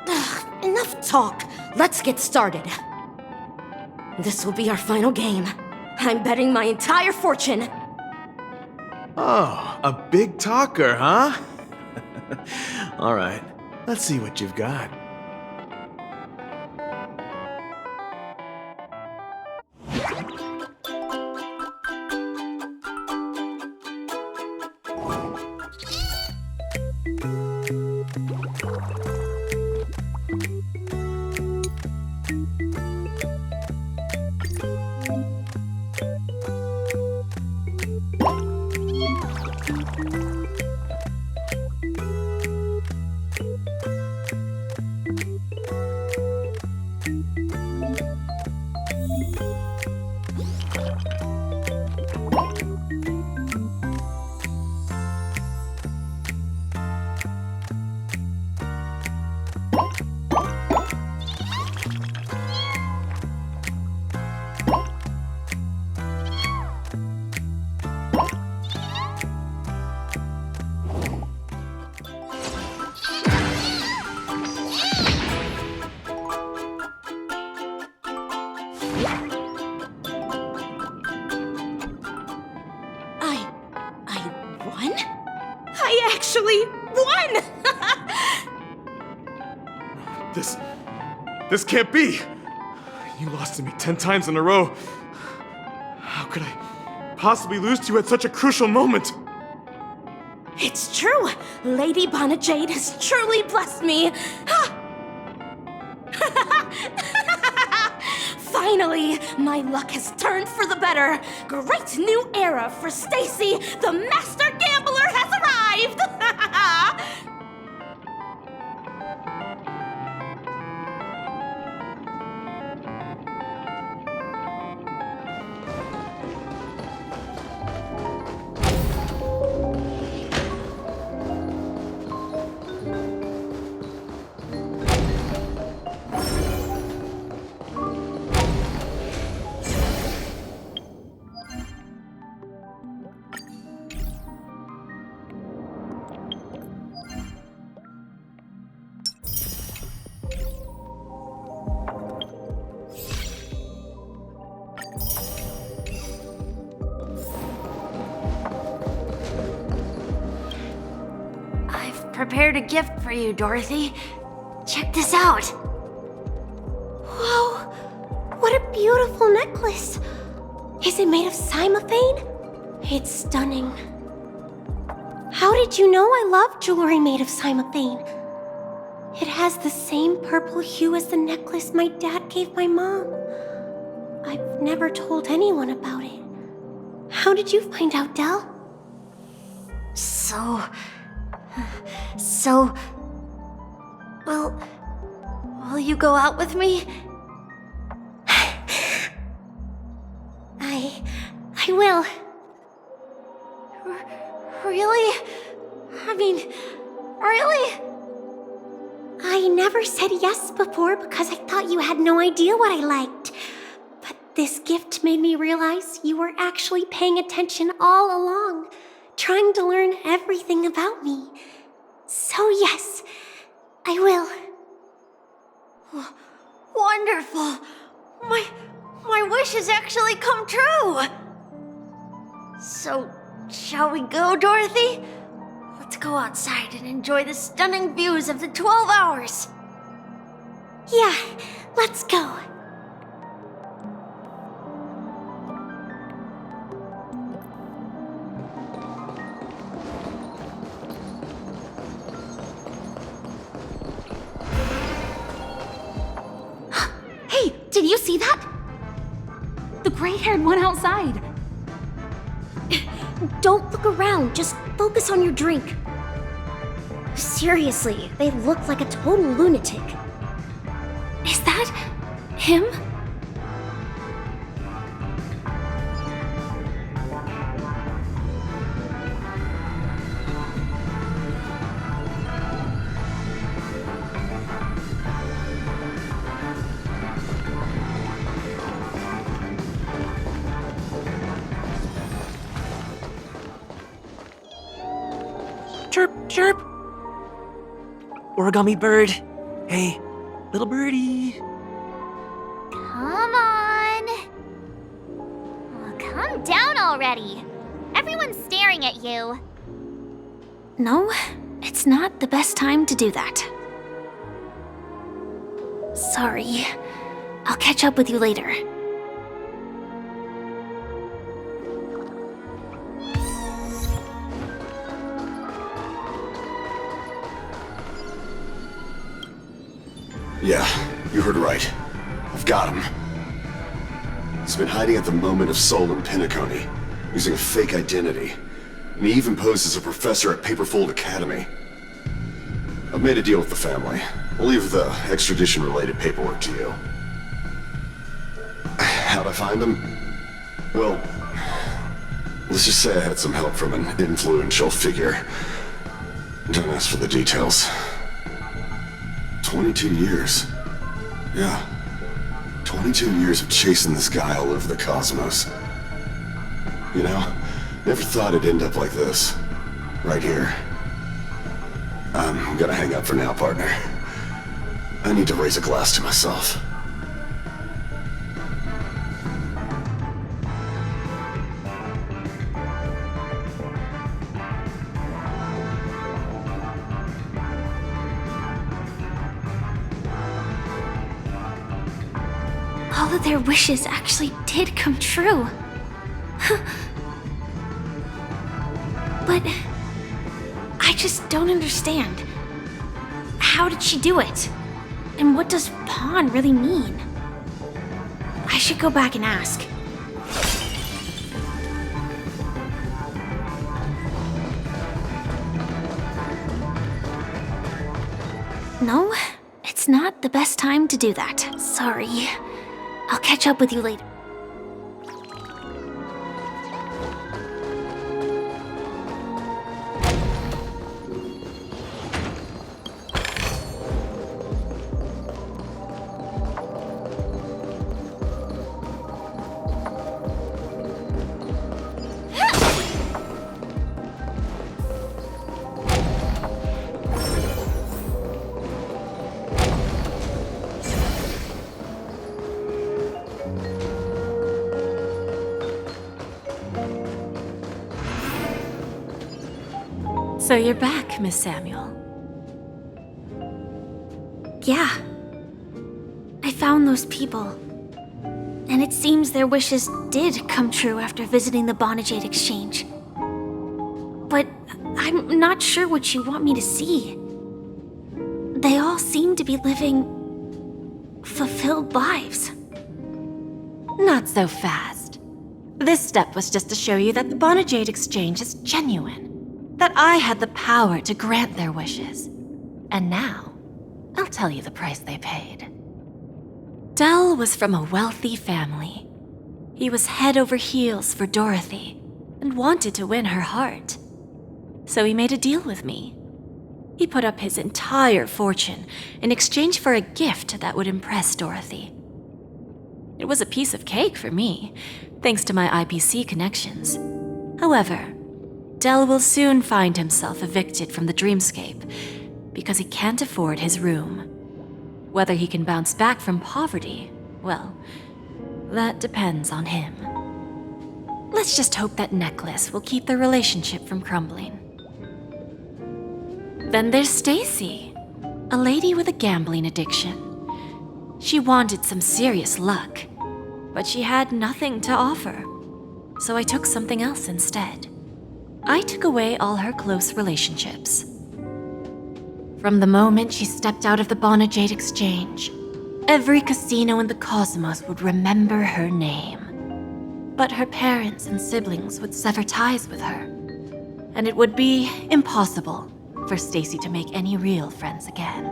Ugh, enough talk. Let's get started. This will be our final game. I'm betting my entire fortune. Oh, a big talker, huh? All right, let's see what you've got. I won? I actually won! This can't be! You lost to me 10 times in a row. How could I possibly lose to you at such a crucial moment? It's true! Lady Bonajade has truly blessed me! Finally, my luck has turned for the better! Great new era for Stacy! The Master Gambler has arrived! Prepared a gift for you, Dorothy. Check this out. Whoa, what a beautiful necklace. Is it made of cymophane? It's stunning. How did you know I love jewelry made of cymophane? It has the same purple hue as the necklace my dad gave my mom. I've never told anyone about it. How did you find out, Del? Well, will you go out with me? I will. Really? I mean, really? I never said yes before because I thought you had no idea what I liked. But this gift made me realize you were actually paying attention all along, trying to learn everything about me. So yes, I will. Wonderful. My wish has actually come true. So, shall we go, Dorothy? Let's go outside and enjoy the stunning views of the 12 hours. Yeah, let's go. Hey, did you see that? The gray-haired one outside. Don't look around, just focus on your drink. Seriously, they look like a total lunatic. Is that him? Chirp, chirp. Origami bird. Hey, little birdie. Come on. Oh, calm down already. Everyone's staring at you. No, it's not the best time to do that. Sorry. I'll catch up with you later. Yeah, you heard right. I've got him. He's been hiding at the Moment of Soul in Pinnaconny, using a fake identity. And he even posed as a professor at Paperfold Academy. I've made a deal with the family. I'll leave the extradition-related paperwork to you. How'd I find him? Well, let's just say I had some help from an influential figure. Don't ask for the details. 22 years. Yeah. 22 years of chasing this guy all over the cosmos. You know, never thought it'd end up like this. Right here. I'm gonna hang up for now, partner. I need to raise a glass to myself. all of their wishes actually did come true. But I just don't understand. How did she do it? And what does pawn really mean? I should go back and ask. No, it's not the best time to do that. Sorry. I'll catch up with you later. So you're back, Miss Samuel. Yeah. I found those people. And it seems their wishes did come true after visiting the Bonajade Exchange. But I'm not sure what you want me to see. They all seem to be living fulfilled lives. Not so fast. This step was just to show you that the Bonajade Exchange is genuine. That I had the power to grant their wishes. And now, I'll tell you the price they paid. Dell was from a wealthy family. He was head over heels for Dorothy and wanted to win her heart. So he made a deal with me. He put up his entire fortune in exchange for a gift that would impress Dorothy. It was a piece of cake for me, thanks to my IPC connections. However, Dell will soon find himself evicted from the dreamscape because he can't afford his room. Whether he can bounce back from poverty, well, that depends on him. Let's just hope that necklace will keep their relationship from crumbling. Then there's Stacy, a lady with a gambling addiction. She wanted some serious luck, but she had nothing to offer, so I took something else instead. I took away all her close relationships. From the moment she stepped out of the Bonajade Exchange, every casino in the cosmos would remember her name. But her parents and siblings would sever ties with her, and it would be impossible for Stacy to make any real friends again.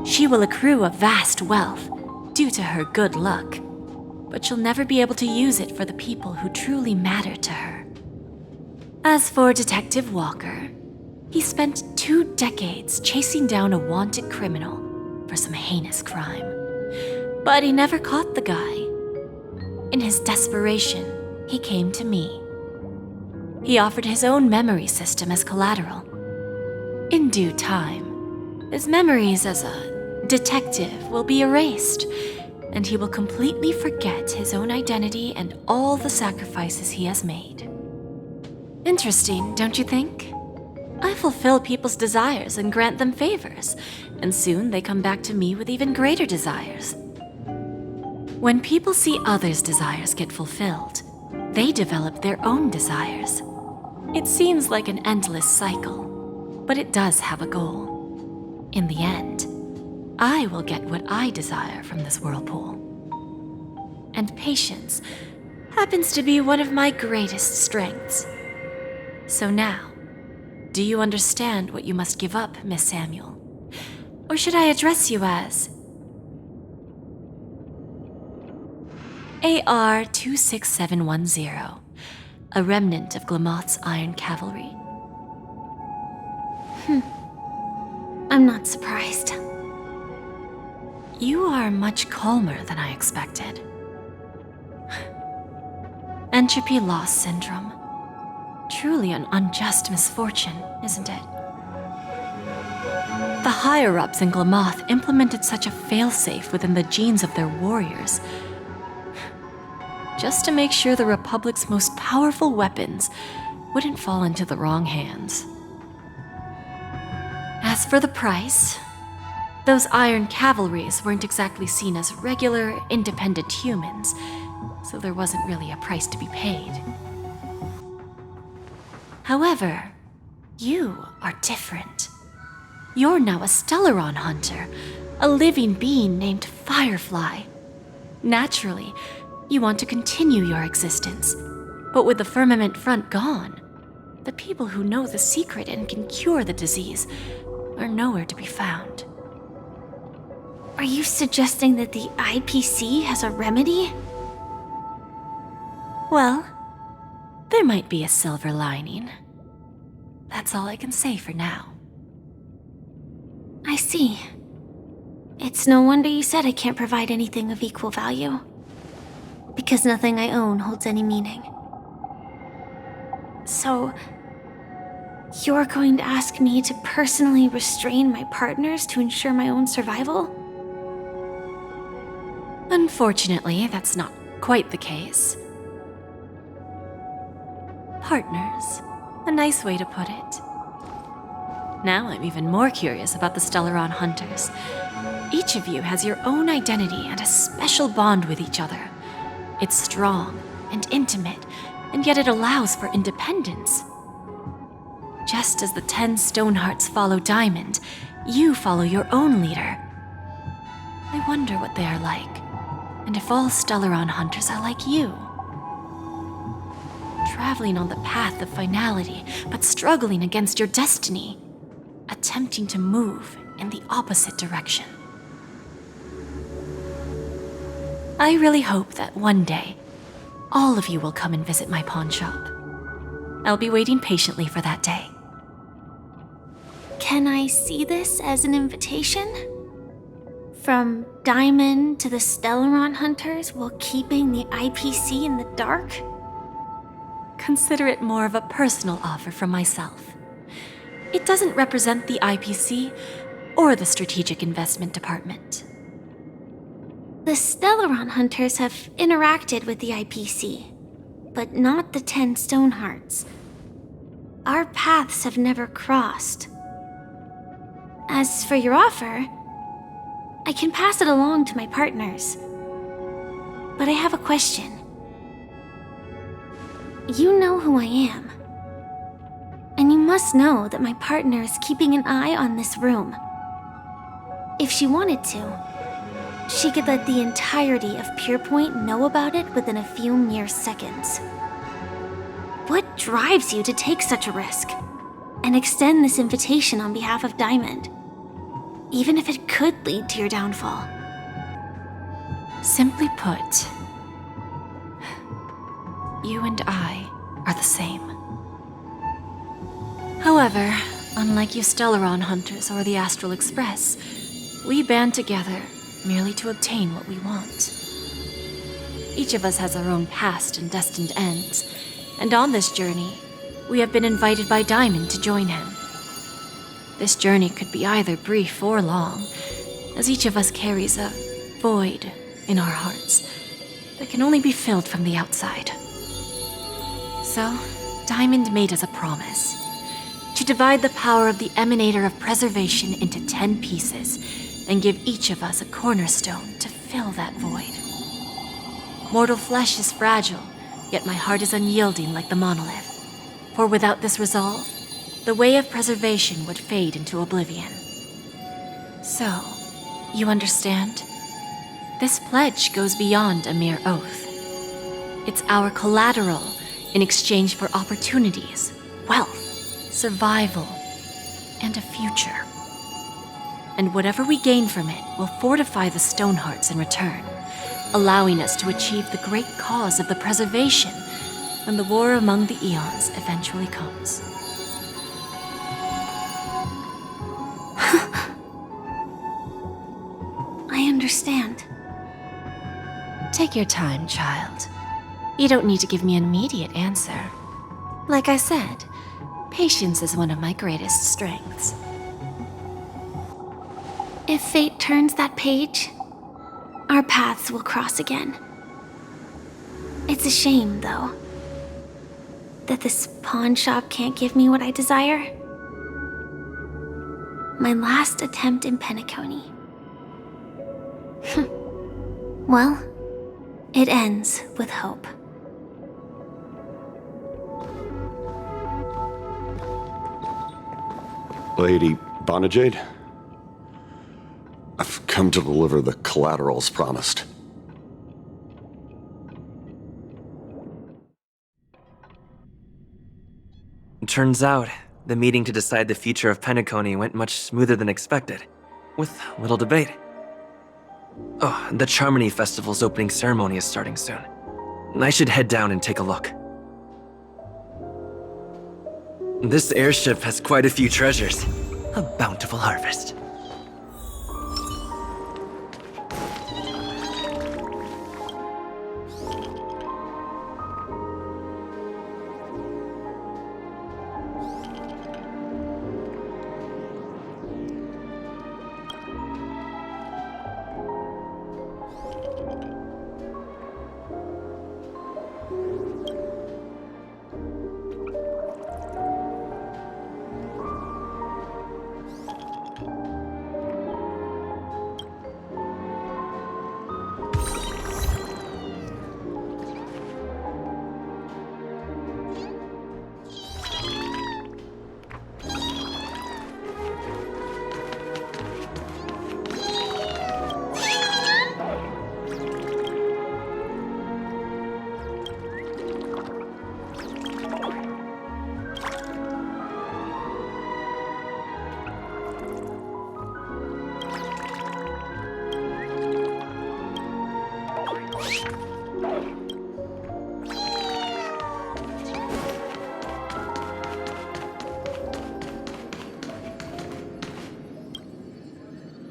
She will accrue a vast wealth due to her good luck, but she'll never be able to use it for the people who truly matter to her. As for Detective Walker, he spent 2 decades chasing down a wanted criminal for some heinous crime. But he never caught the guy. In his desperation, he came to me. He offered his own memory system as collateral. In due time, his memories as a detective will be erased, and he will completely forget his own identity and all the sacrifices he has made. Interesting, don't you think? I fulfill people's desires and grant them favors, and soon they come back to me with even greater desires. When people see others' desires get fulfilled, they develop their own desires. It seems like an endless cycle, but it does have a goal. In the end, I will get what I desire from this whirlpool. And patience happens to be one of my greatest strengths. So now, do you understand what you must give up, Miss Samuel? Or should I address you as AR-26710, a remnant of Glamoth's Iron Cavalry? I'm not surprised. You are much calmer than I expected. Entropy loss syndrome. Truly an unjust misfortune, isn't it? The higher-ups in Glamoth implemented such a failsafe within the genes of their warriors, just to make sure the Republic's most powerful weapons wouldn't fall into the wrong hands. As for the price, Those iron cavalries weren't exactly seen as regular, independent humans, so there wasn't really a price to be paid. However, you are different. You're now a Stellaron hunter, a living being named Firefly. Naturally, you want to continue your existence, but with the firmament front gone, the people who know the secret and can cure the disease are nowhere to be found. Are you suggesting that the IPC has a remedy? Well, there might be a silver lining. That's all I can say for now. I see. It's no wonder you said I can't provide anything of equal value. Because nothing I own holds any meaning. So, you're going to ask me to personally restrain my partners to ensure my own survival? Unfortunately, that's not quite the case. Partners. A nice way to put it. Now I'm even more curious about the Stellaron Hunters. Each of you has your own identity and a special bond with each other. It's strong and intimate, and yet it allows for independence. Just as the 10 Stonehearts follow Diamond, you follow your own leader. I wonder what they are like, and if all Stellaron Hunters are like you. Traveling on the path of finality, but struggling against your destiny. Attempting to move in the opposite direction. I really hope that one day, all of you will come and visit my pawn shop. I'll be waiting patiently for that day. Can I see this as an invitation? From Diamond to the Stellaron Hunters while keeping the IPC in the dark? Consider it more of a personal offer from myself. It doesn't represent the IPC or the Strategic Investment Department. The Stellaron Hunters have interacted with the IPC, but not the 10 Stonehearts. Our paths have never crossed. As for your offer, I can pass it along to my partners. But I have a question. You know who I am. And you must know that my partner is keeping an eye on this room. If she wanted to, she could let the entirety of Pierpoint know about it within a few mere seconds. What drives you to take such a risk and extend this invitation on behalf of Diamond, even if it could lead to your downfall? Simply put, you and I are the same. However, unlike you Stellaron Hunters or the Astral Express, we band together merely to obtain what we want. Each of us has our own past and destined ends, and on this journey, we have been invited by Diamond to join him. This journey could be either brief or long, as each of us carries a void in our hearts that can only be filled from the outside. So, Diamond made us a promise to divide the power of the Emanator of Preservation into 10 pieces and give each of us a cornerstone to fill that void. Mortal flesh is fragile, yet my heart is unyielding like the monolith. For without this resolve, the way of preservation would fade into oblivion. So, you understand? This pledge goes beyond a mere oath. It's our collateral in exchange for opportunities, wealth, survival, and a future. And whatever we gain from it will fortify the Stonehearts in return, allowing us to achieve the great cause of the preservation when the war among the eons eventually comes. I understand. Take your time, child. You don't need to give me an immediate answer. Like I said, patience is one of my greatest strengths. If fate turns that page, our paths will cross again. It's a shame, though, that this pawn shop can't give me what I desire. My last attempt in Penacony Well, it ends with hope. Lady Bonajade? I've come to deliver the collaterals promised. Turns out, the meeting to decide the future of Penacony went much smoother than expected, with little debate. Oh, the Charmony Festival's opening ceremony is starting soon. I should head down and take a look. This airship has quite a few treasures. A bountiful harvest.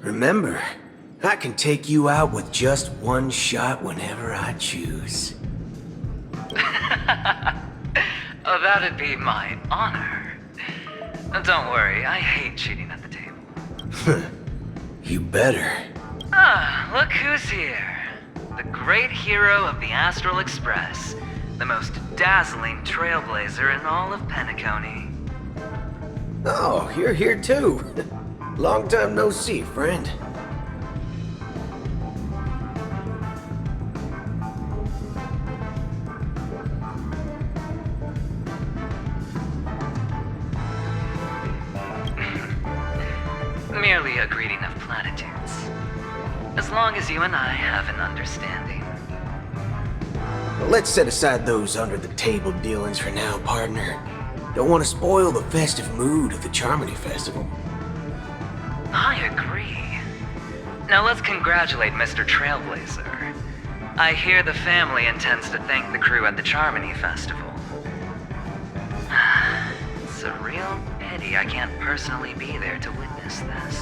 Remember, I can take you out with just one shot whenever I choose. Oh, that'd be my honor. Don't worry, I hate cheating at the table. You better. Ah, look who's here. The great hero of the Astral Express. The most dazzling trailblazer in all of Penacony. Oh, you're here too. Long time no see, friend. Merely a greeting of platitudes. As long as you and I have an understanding. Well, let's set aside those under-the-table dealings for now, partner. Don't want to spoil the festive mood of the Charmony Festival. I agree. Now let's congratulate Mr. Trailblazer. I hear the family intends to thank the crew at the Charmony Festival. It's a real pity I can't personally be there to witness this.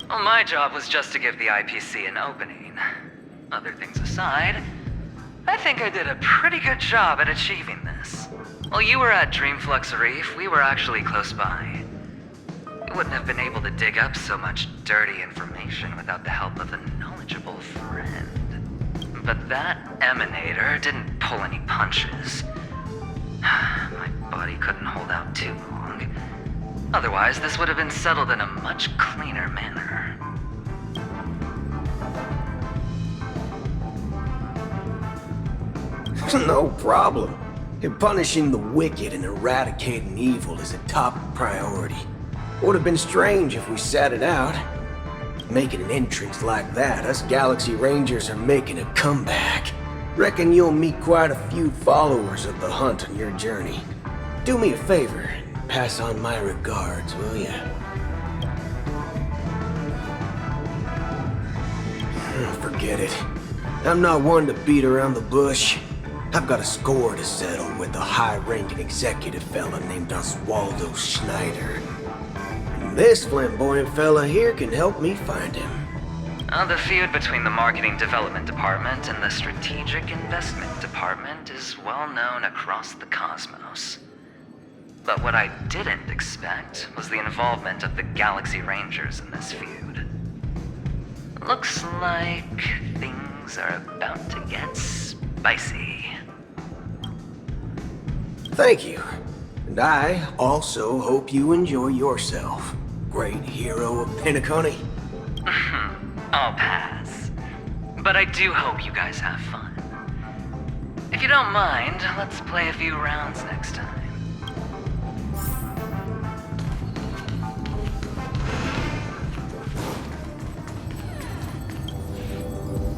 Well, my job was just to give the IPC an opening. Other things aside, I think I did a pretty good job at achieving this. While you were at Dreamflux Reef, we were actually close by. You wouldn't have been able to dig up so much dirty information without the help of a knowledgeable friend. But that emanator didn't pull any punches. My body couldn't hold out too long. Otherwise, this would have been settled in a much cleaner manner. No problem. And punishing the wicked and eradicating evil is a top priority. Would have been strange if we sat it out. Making an entrance like that, us Galaxy Rangers are making a comeback. Reckon you'll meet quite a few followers of the hunt on your journey. Do me a favor and pass on my regards, will ya? Forget it. I'm not one to beat around the bush. I've got a score to settle with a high-ranking executive fella named Oswaldo Schneider. And this flamboyant fella here can help me find him. The feud between the Marketing Development Department and the Strategic Investment Department is well known across the cosmos. But what I didn't expect was the involvement of the Galaxy Rangers in this feud. Looks like things are about to get spicy. Thank you. And I also hope you enjoy yourself, great hero of Penacony. I'll pass. But I do hope you guys have fun. If you don't mind, let's play a few rounds next time.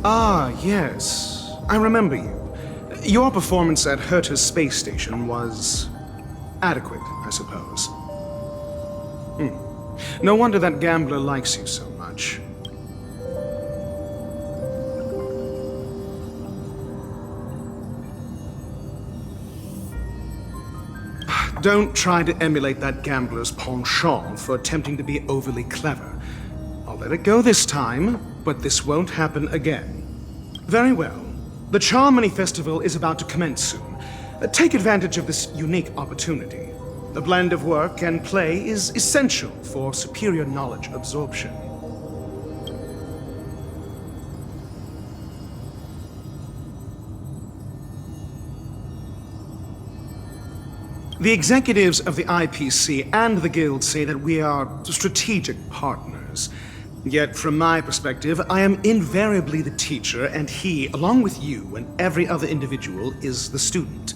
Ah, yes. I remember you. Your performance at Herta's space station was adequate, I suppose. No wonder that gambler likes you so much. Don't try to emulate that gambler's penchant for attempting to be overly clever. I'll let it go this time, but this won't happen again. Very well. The Charmony Festival is about to commence soon. Take advantage of this unique opportunity. The blend of work and play is essential for superior knowledge absorption. The executives of the IPC and the Guild say that we are strategic partners. Yet, from my perspective, I am invariably the teacher, and he, along with you and every other individual, is the student.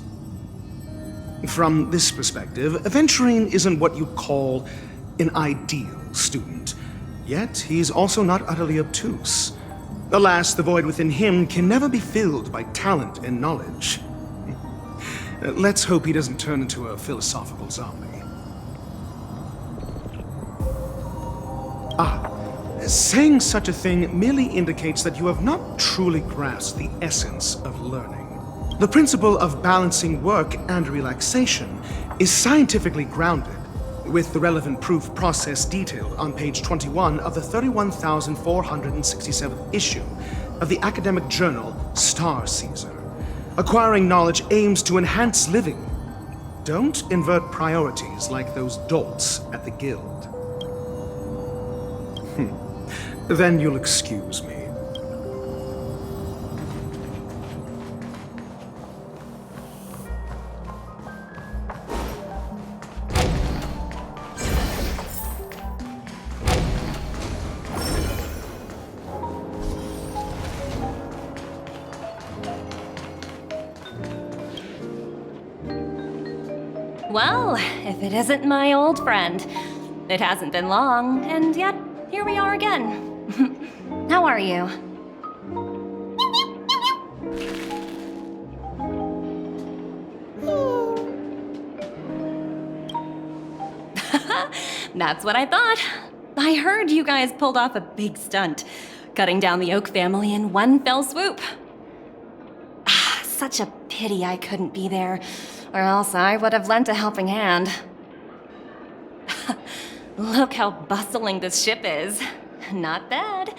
From this perspective, Aventurine isn't what you'd call an ideal student. Yet, he's also not utterly obtuse. Alas, the void within him can never be filled by talent and knowledge. Let's hope he doesn't turn into a philosophical zombie. Saying such a thing merely indicates that you have not truly grasped the essence of learning. The principle of balancing work and relaxation is scientifically grounded, with the relevant proof process detailed on page 21 of the 31,467th issue of the academic journal Star Caesar. Acquiring knowledge aims to enhance living. Don't invert priorities like those dolts at the Guild. Then you'll excuse me. Well, if it isn't my old friend. It hasn't been long, and yet here we are again. How are you? That's what I thought. I heard you guys pulled off a big stunt, cutting down the Oak family in one fell swoop. Such a pity I couldn't be there, or else I would have lent a helping hand. Look how bustling this ship is. Not bad.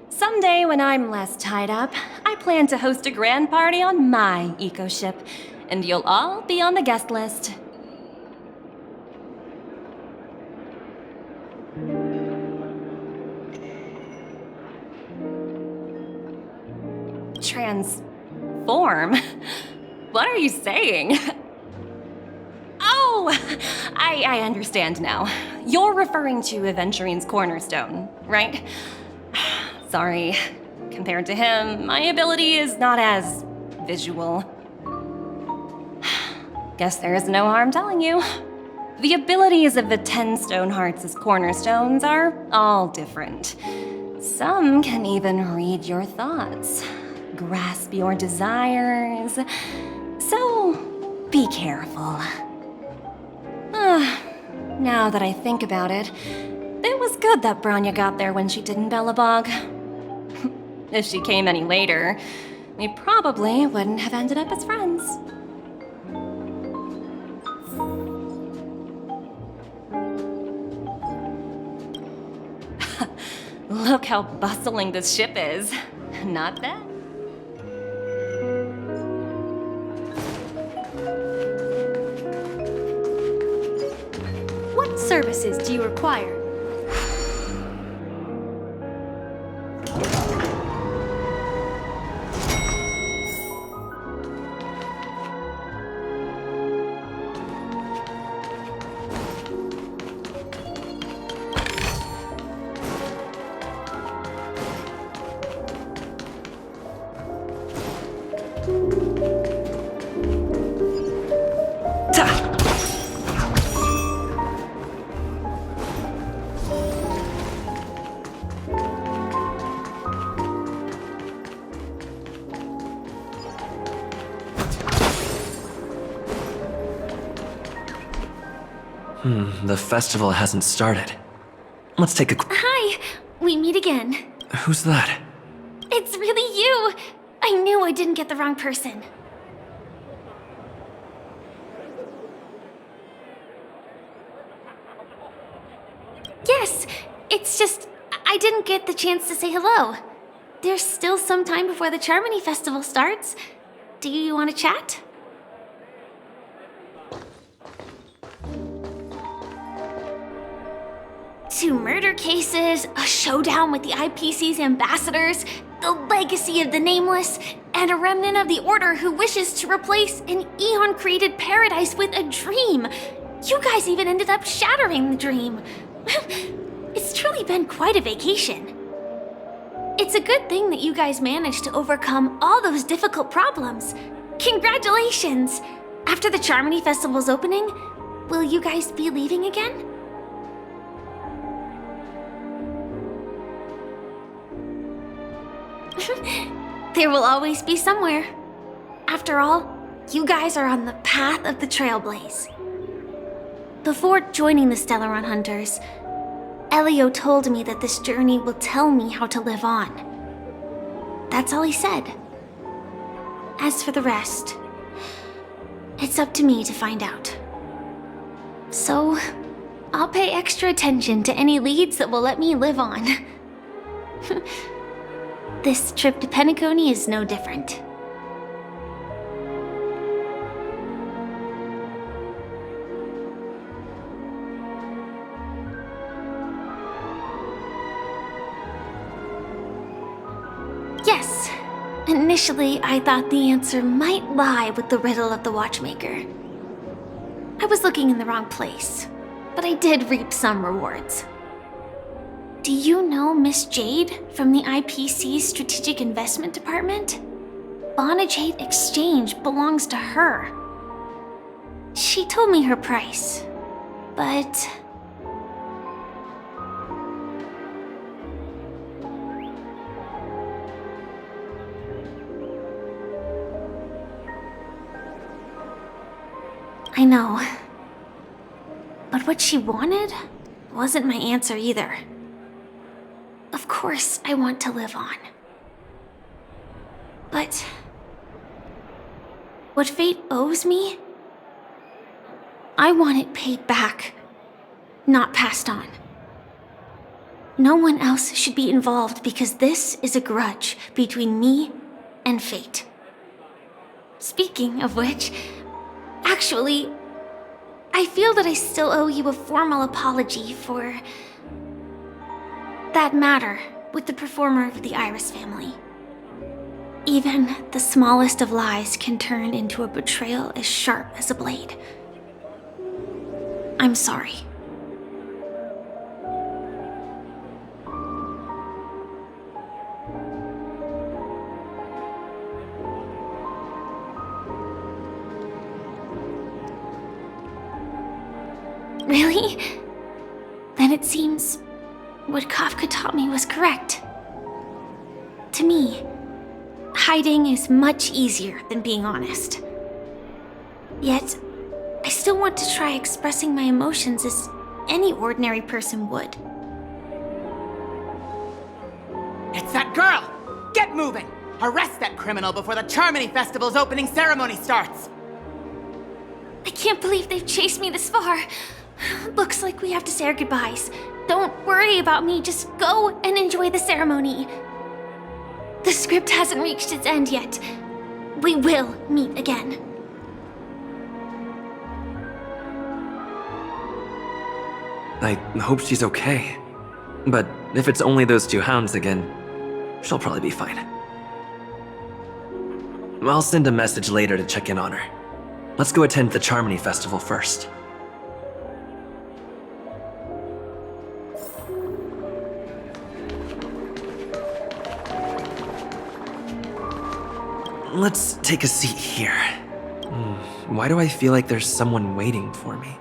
Someday when I'm less tied up, I plan to host a grand party on my eco-ship, and you'll all be on the guest list. Transform? What are you saying? Oh, I understand now. You're referring to Aventurine's cornerstone, right? Sorry. Compared to him, my ability is not as visual. Guess there is no harm telling you. The abilities of the 10 Stonehearts' cornerstones are all different. Some can even read your thoughts, grasp your desires. So, be careful. Now that I think about it, it was good that Branya got there when she did in Bellabog. If she came any later, we probably wouldn't have ended up as friends. Look how bustling this ship is. Not bad. What services do you require? The festival hasn't started. Let's take a... Hi, we meet again. Who's that? It's really you! I knew I didn't get the wrong person. Yes, it's just I didn't get the chance to say hello. There's still some time before the Charmony Festival starts. Do you want to chat? Two murder cases, a showdown with the IPC's ambassadors, the legacy of the Nameless, and a remnant of the Order who wishes to replace an Eon-created paradise with a dream. You guys even ended up shattering the dream. It's truly been quite a vacation. It's a good thing that you guys managed to overcome all those difficult problems. Congratulations! After the Charmony Festival's opening, will you guys be leaving again? There will always be somewhere. After all, you guys are on the path of the Trailblaze. Before joining the Stellaron Hunters, Elio told me that this journey will tell me how to live on. That's all he said. As for the rest, it's up to me to find out. So, I'll pay extra attention to any leads that will let me live on. This trip to Penacony is no different. Yes, initially I thought the answer might lie with the riddle of the Watchmaker. I was looking in the wrong place, but I did reap some rewards. Do you know Miss Jade from the IPC's Strategic Investment Department? Bonajade Exchange belongs to her. She told me her price, but... I know. But what she wanted wasn't my answer either. Of course, I want to live on. But what fate owes me, I want it paid back, not passed on. No one else should be involved because this is a grudge between me and fate. Speaking of which, actually, I feel that I still owe you a formal apology for that matter with the performer of the Iris family. Even the smallest of lies can turn into a betrayal as sharp as a blade. I'm sorry. Really? Then it seems what Kafka taught me was correct. To me, hiding is much easier than being honest. Yet, I still want to try expressing my emotions as any ordinary person would. It's that girl! Get moving! Arrest that criminal before the Charmony Festival's opening ceremony starts! I can't believe they've chased me this far. Looks like we have to say our goodbyes. Don't worry about me, just go and enjoy the ceremony. The script hasn't reached its end yet. We will meet again. I hope she's okay. But if it's only those two hounds again, she'll probably be fine. I'll send a message later to check in on her. Let's go attend the Charmony Festival first. Let's take a seat here. Why do I feel like there's someone waiting for me?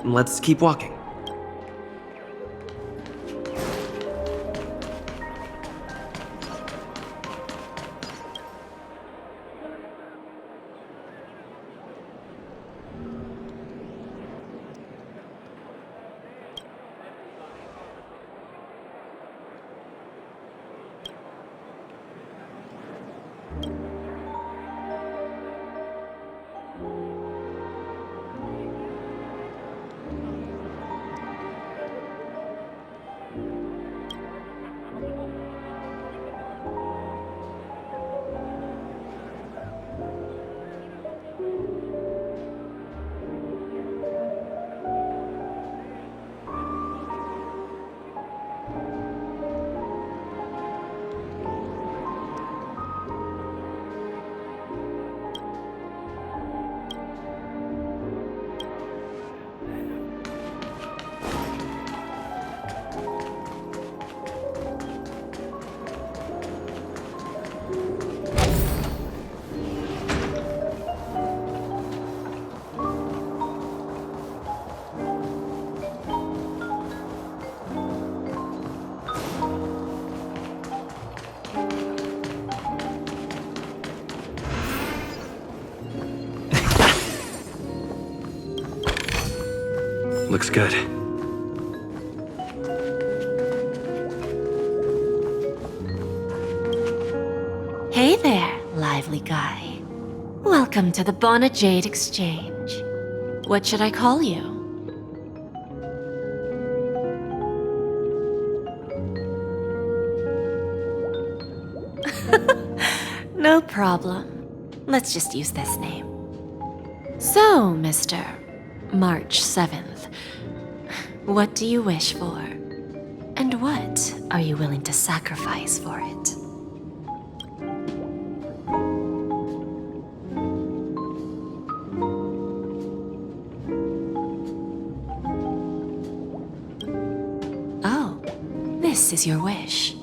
Let's keep walking. Looks good. Hey there, lively guy. Welcome to the Bona Jade Exchange. What should I call you? No problem. Let's just use this name. So, Mr. March 7th, what do you wish for? And what are you willing to sacrifice for it? Oh, this is your wish.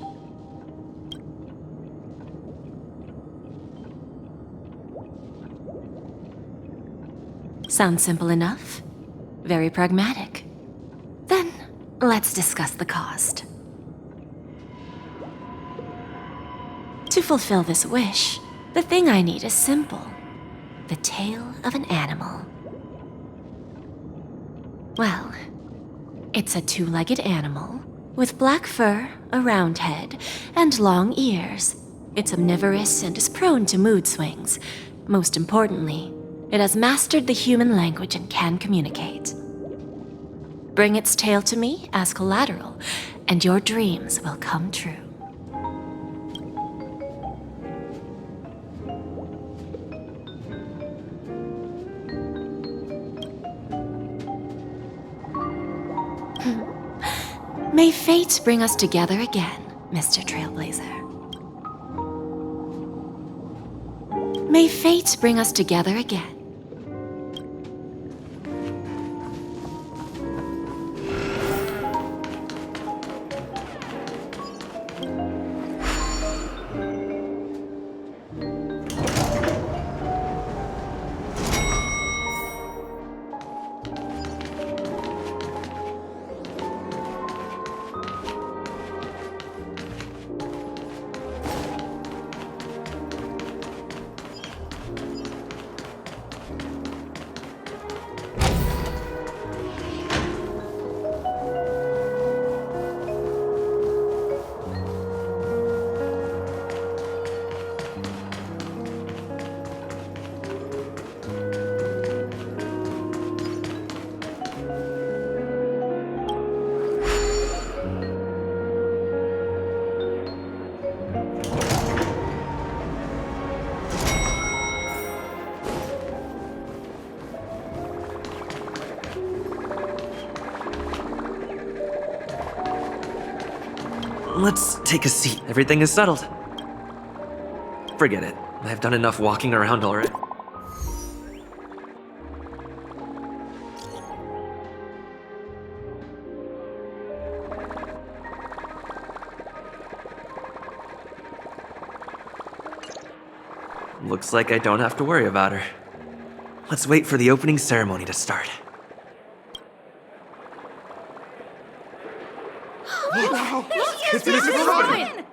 Sounds simple enough. Very pragmatic. Then, let's discuss the cost. To fulfill this wish, the thing I need is simple. The tail of an animal. Well, it's a two-legged animal with black fur, a round head, and long ears. It's omnivorous and is prone to mood swings. Most importantly, it has mastered the human language and can communicate. Bring its tail to me as collateral, and your dreams will come true. May fate bring us together again, Mr. Trailblazer. May fate bring us together again. Let's take a seat. Everything is settled. Forget it. I've done enough walking around already. Looks like I don't have to worry about her. Let's wait for the opening ceremony to start. Wow! It's Miss Miss Robin!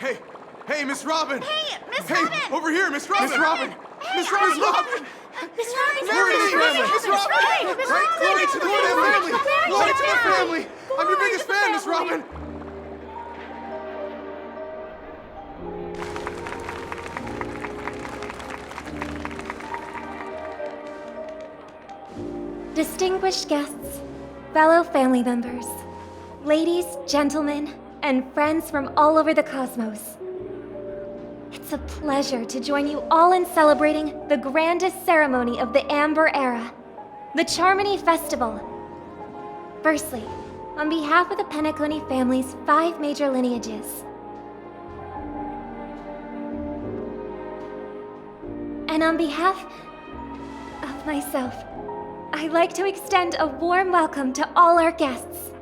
Hey, Miss Robin! Hey, Miss Hey, Robin! over here, Miss Robin! Miss Robin! Miss Robin! Miss Robin! Mary to the family! Miss Robin! Glory to the family! Glory to the family! I'm your biggest fan, Miss Robin! Distinguished guests, fellow family members, ladies, gentlemen, and friends from all over the cosmos. It's a pleasure to join you all in celebrating the grandest ceremony of the Amber Era, the Charmony Festival. Firstly, on behalf of the Penacony family's 5 major lineages, and on behalf of myself, I'd like to extend a warm welcome to all our guests.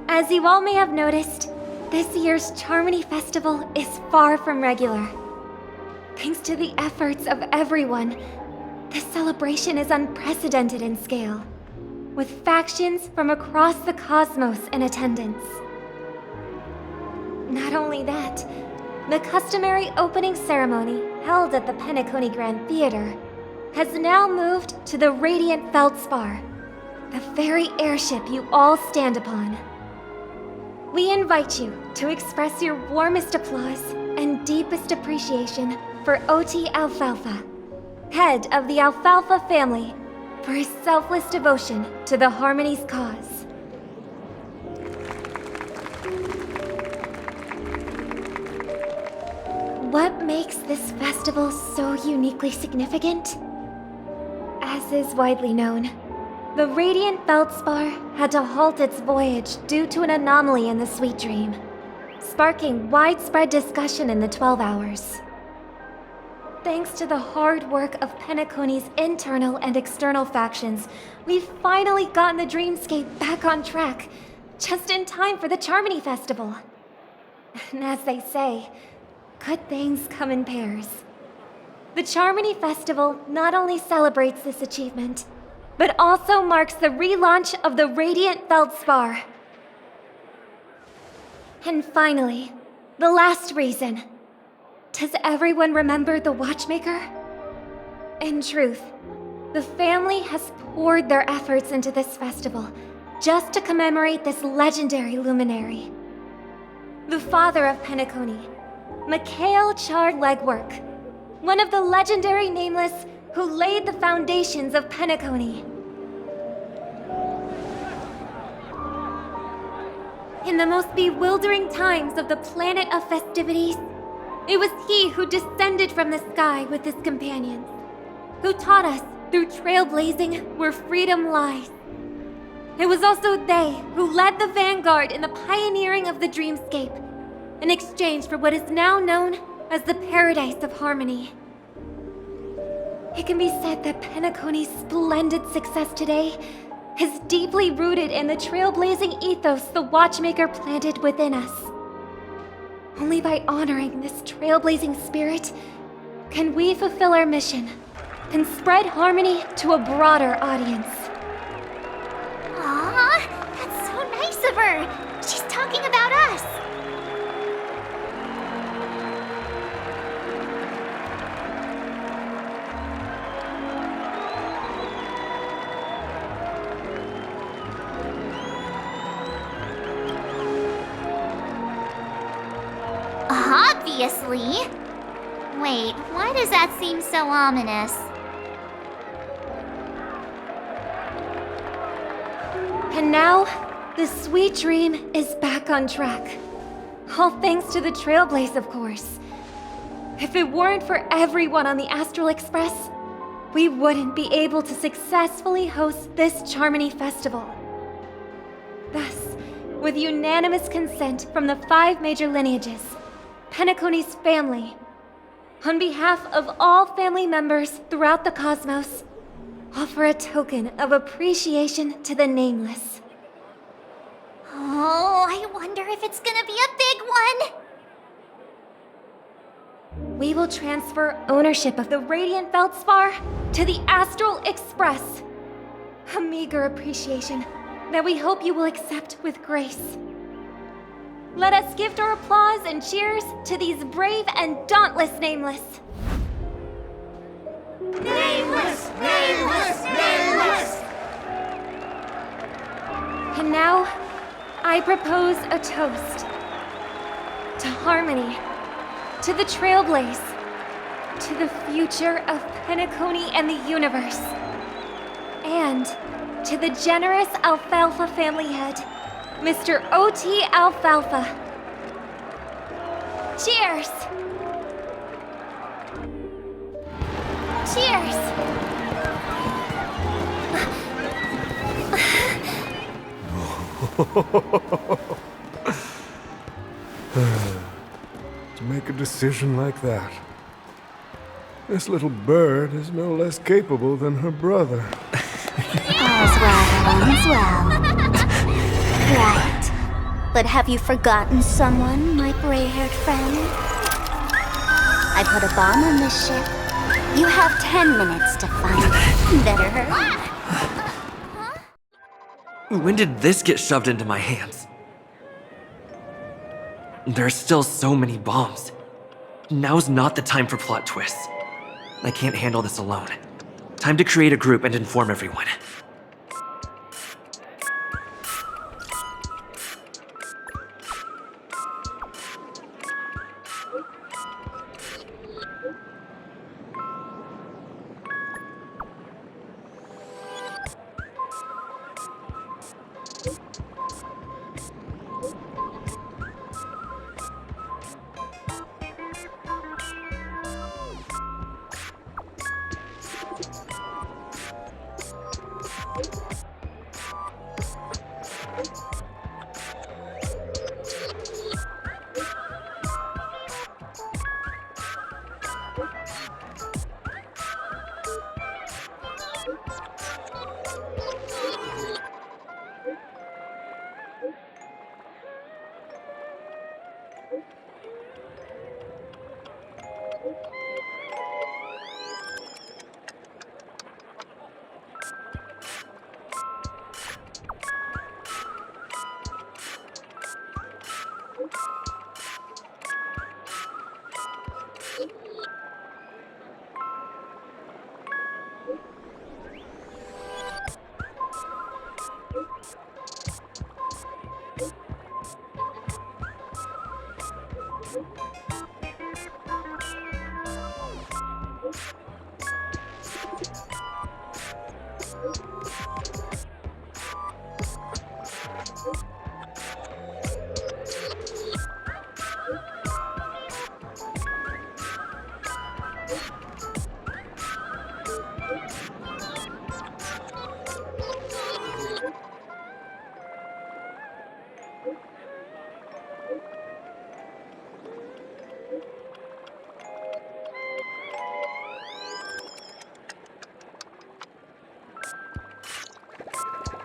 As you all may have noticed, this year's Charmony Festival is far from regular. Thanks to the efforts of everyone, this celebration is unprecedented in scale, with factions from across the cosmos in attendance. Not only that, the customary opening ceremony held at the Penacony Grand Theater has now moved to the Radiant Feldspar, the very airship you all stand upon. We invite you to express your warmest applause and deepest appreciation for OT Alfalfa, head of the Alfalfa family, for his selfless devotion to the Harmony's cause. What makes this festival so uniquely significant? As is widely known, the Radiant Feldspar had to halt its voyage due to an anomaly in the Sweet Dream, sparking widespread discussion in the 12 Hours. Thanks to the hard work of Penacony's internal and external factions, we've finally gotten the Dreamscape back on track, just in time for the Charmony Festival. And as they say, good things come in pairs. The Charmony Festival not only celebrates this achievement, but also marks the relaunch of the Radiant Feldspar. And finally, the last reason. Does everyone remember the Watchmaker? In truth, the family has poured their efforts into this festival just to commemorate this legendary luminary. The father of Penacony, Mikhail Chard Legwork, one of the legendary Nameless who laid the foundations of Penacony. In the most bewildering times of the planet of festivities, it was he who descended from the sky with his companions, who taught us through trailblazing where freedom lies. It was also they who led the vanguard in the pioneering of the Dreamscape, in exchange for what is now known as the Paradise of Harmony. It can be said that Penacony's splendid success today is deeply rooted in the trailblazing ethos the Watchmaker planted within us. Only by honoring this trailblazing spirit can we fulfill our mission and spread harmony to a broader audience. Aw, that's so nice of her. She's talking about us. Obviously. Wait, why does that seem so ominous? And now, the Sweet Dream is back on track. All thanks to the Trailblaze, of course. If it weren't for everyone on the Astral Express, we wouldn't be able to successfully host this Charmony Festival. Thus, with unanimous consent from the 5 major lineages, Penacony's family, on behalf of all family members throughout the cosmos, offer a token of appreciation to the Nameless. Oh, I wonder if it's gonna be a big one! We will transfer ownership of the Radiant Feldspar to the Astral Express. A meager appreciation that we hope you will accept with grace. Let us gift our applause and cheers to these brave and dauntless Nameless. Nameless! Nameless! Nameless! And now, I propose a toast. To harmony, to the Trailblaze, to the future of Penacony and the universe, and to the generous Alfalfa family head, Mr. O.T. Alfalfa. Cheers! Cheers! To make a decision like that. This little bird is no less capable than her brother. All's well that ends well. Right. But have you forgotten someone, my gray-haired friend? I put a bomb on this ship. You have 10 minutes to find it. Better hurry. When did this get shoved into my hands? There are still so many bombs. Now's not the time for plot twists. I can't handle this alone. Time to create a group and inform everyone.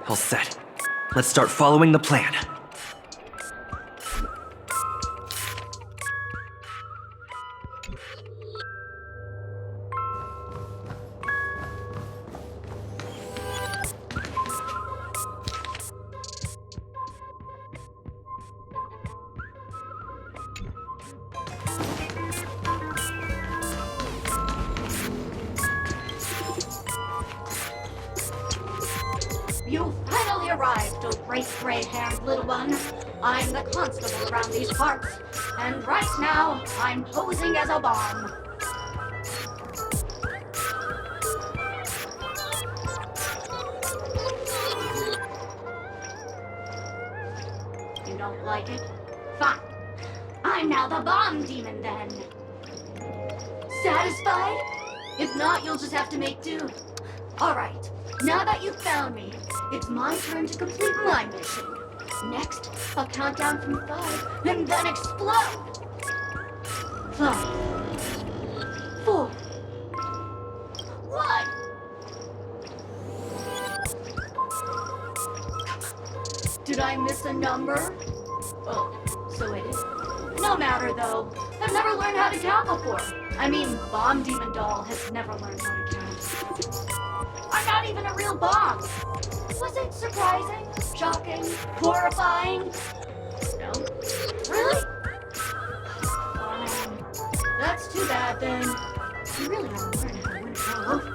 All set. Let's start following the plan. You finally arrived, oh great gray-haired little one. I'm the constable around these parts, and right now, I'm posing as a bomb. You don't like it? Fine. I'm now the bomb demon then. Satisfied? If not, you'll just have to make do. Alright. Now that you've found me, it's my turn to complete my mission. Next, I'll count down from 5 and then explode! 5, 4, 1. Did I miss a number? Oh, so I did. No matter though. I've never learned how to count before. I mean, Bomb Demon Doll has never learned how to count. I'm not even a real bomb. Was it surprising? Shocking? Horrifying? No. Really? Fine. That's too bad then. You really haven't learned how to win a love.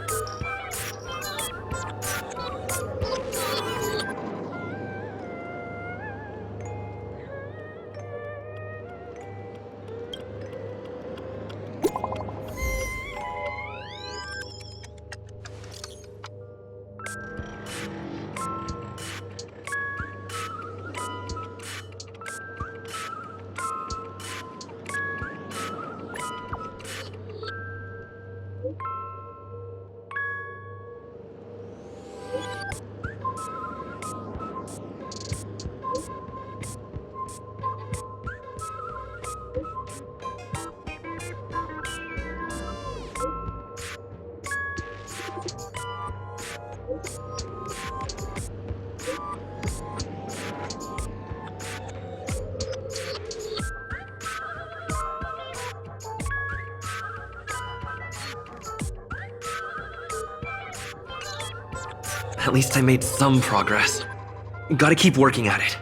At least I made some progress. Gotta keep working at it.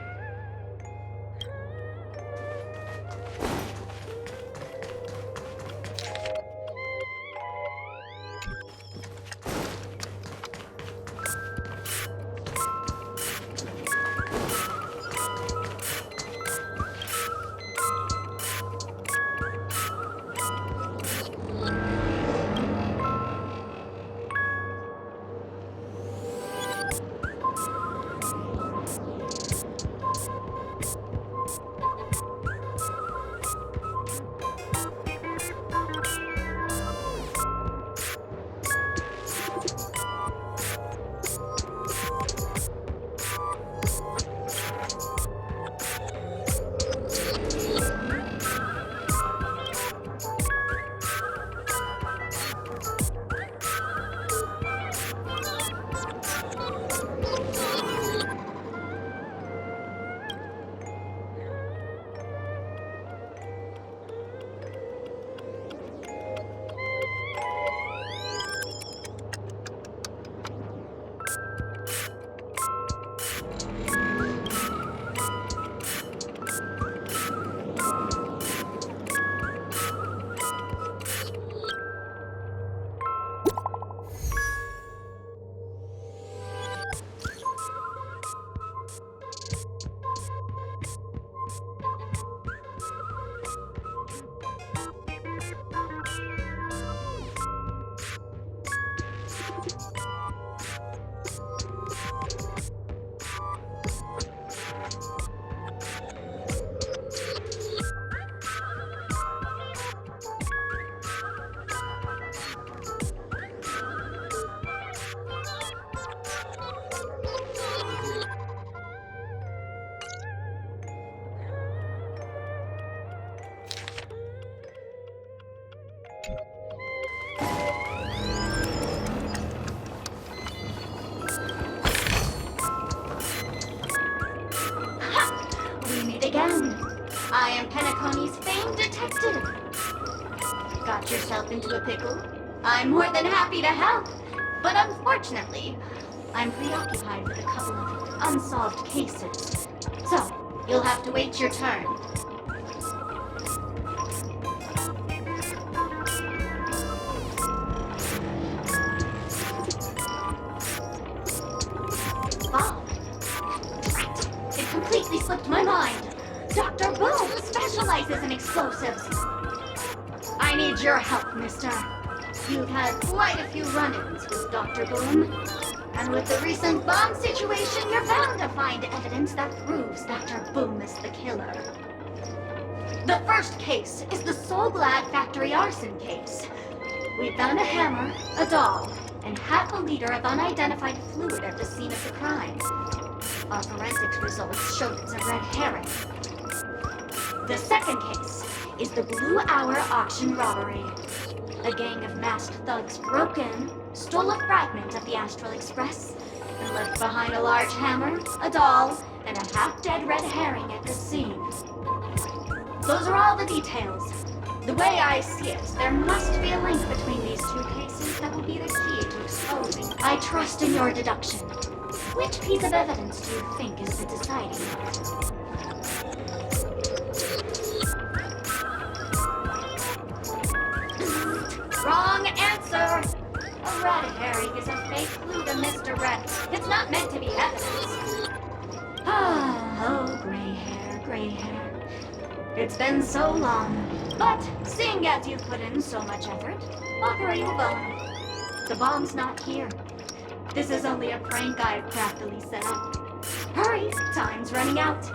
I am Penacony's famed detective. Got yourself into a pickle? I'm more than happy to help. But unfortunately, I'm preoccupied with a couple of unsolved cases. So, you'll have to wait your turn. Oh, drat. It completely slipped my mind. Dr. Boom specializes in explosives. I need your help, mister. You've had quite a few run-ins with Dr. Boom. And with the recent bomb situation, you're bound to find evidence that proves Dr. Boom is the killer. The first case is the Soul Glad factory arson case. We found a hammer, a doll, and half a liter of unidentified fluid at the scene of the crime. Our forensics results showed it's a red herring. The second case is the Blue Hour auction robbery. A gang of masked thugs broke in, stole a fragment of the Astral Express, and left behind a large hammer, a doll, and a half-dead red herring at the scene. Those are all the details. The way I see it, there must be a link between these two cases that will be the key to exposing. I trust in your deduction. Which piece of evidence do you think is the deciding factor? Wrong answer! A red herring is a fake clue to misdirect. It's not meant to be evidence. Oh, gray hair, gray hair. It's been so long. But, seeing as you've put in so much effort, I'll throw you a bone. The bomb's not here. This is only a prank I've craftily set up. Hurry, time's running out.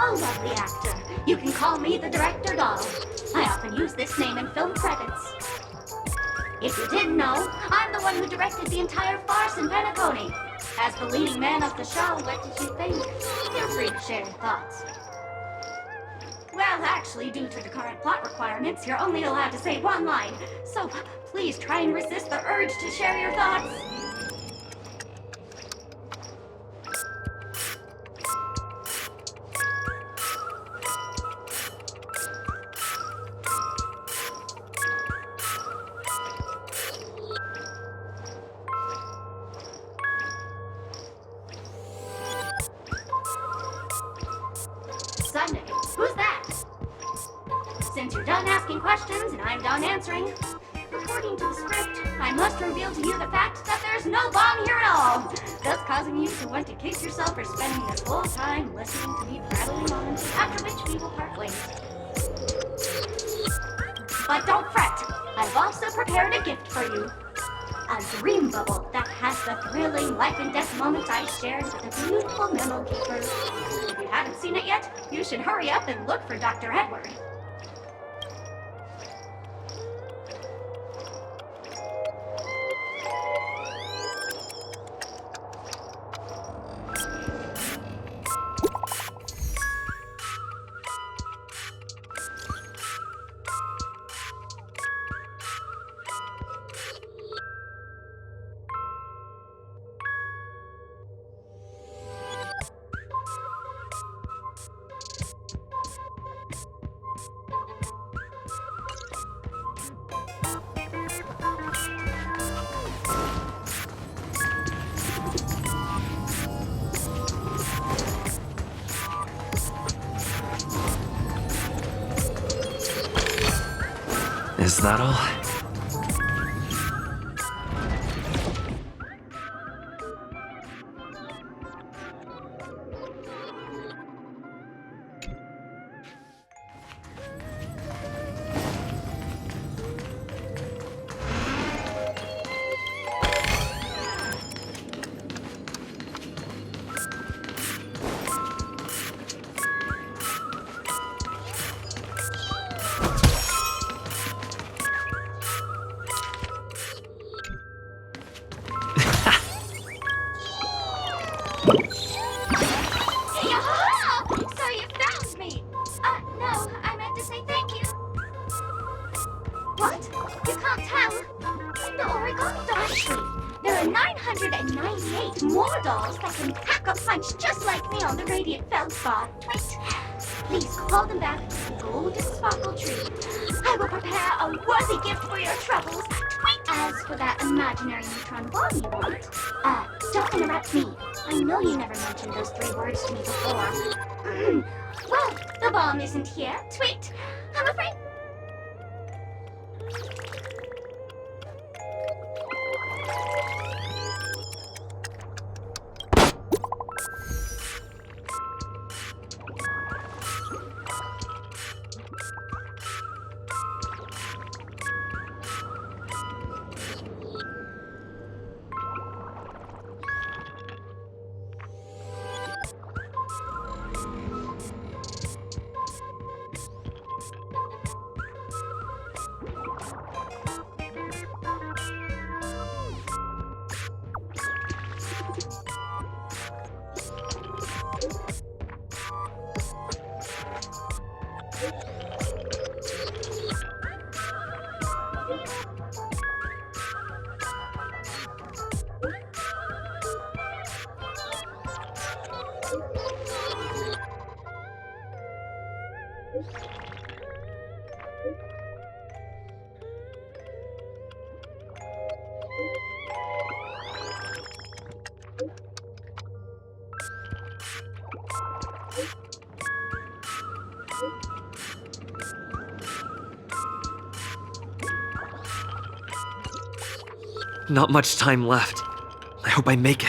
Lovely actor. You can call me the director doll. I often use this name in film credits. If you didn't know, I'm the one who directed the entire farce in Penacony. As the leading man of the show, what did you think? Feel free to share your thoughts. Well, actually, due to the current plot requirements, you're only allowed to say one line. So please try and resist the urge to share your thoughts. Sunday. Who's that? Since you're done asking questions and I'm done answering, according to the script, I must reveal to you the fact that there's no bomb here at all, thus causing you to want to kick yourself for spending this whole time listening to me prattling on, after which we will part ways. But don't fret, I've also prepared a gift for you. A dream bubble that has the thrilling life and death moments I shared with a beautiful memo keeper. If you haven't seen it yet, you should hurry up and look for Dr. Edward. Is that all? Actually, there are 998 more dolls that can pack a punch just like me on the Radiant Feldspar. Tweet. Please call them back to the Golden Sparkle Tree. I will prepare a worthy gift for your troubles. Tweet. As for that imaginary neutron bomb you want, don't interrupt me. I know you never mentioned those 3 words to me before. Well, the bomb isn't here. Tweet. I'm afraid. Not much time left. I hope I make it.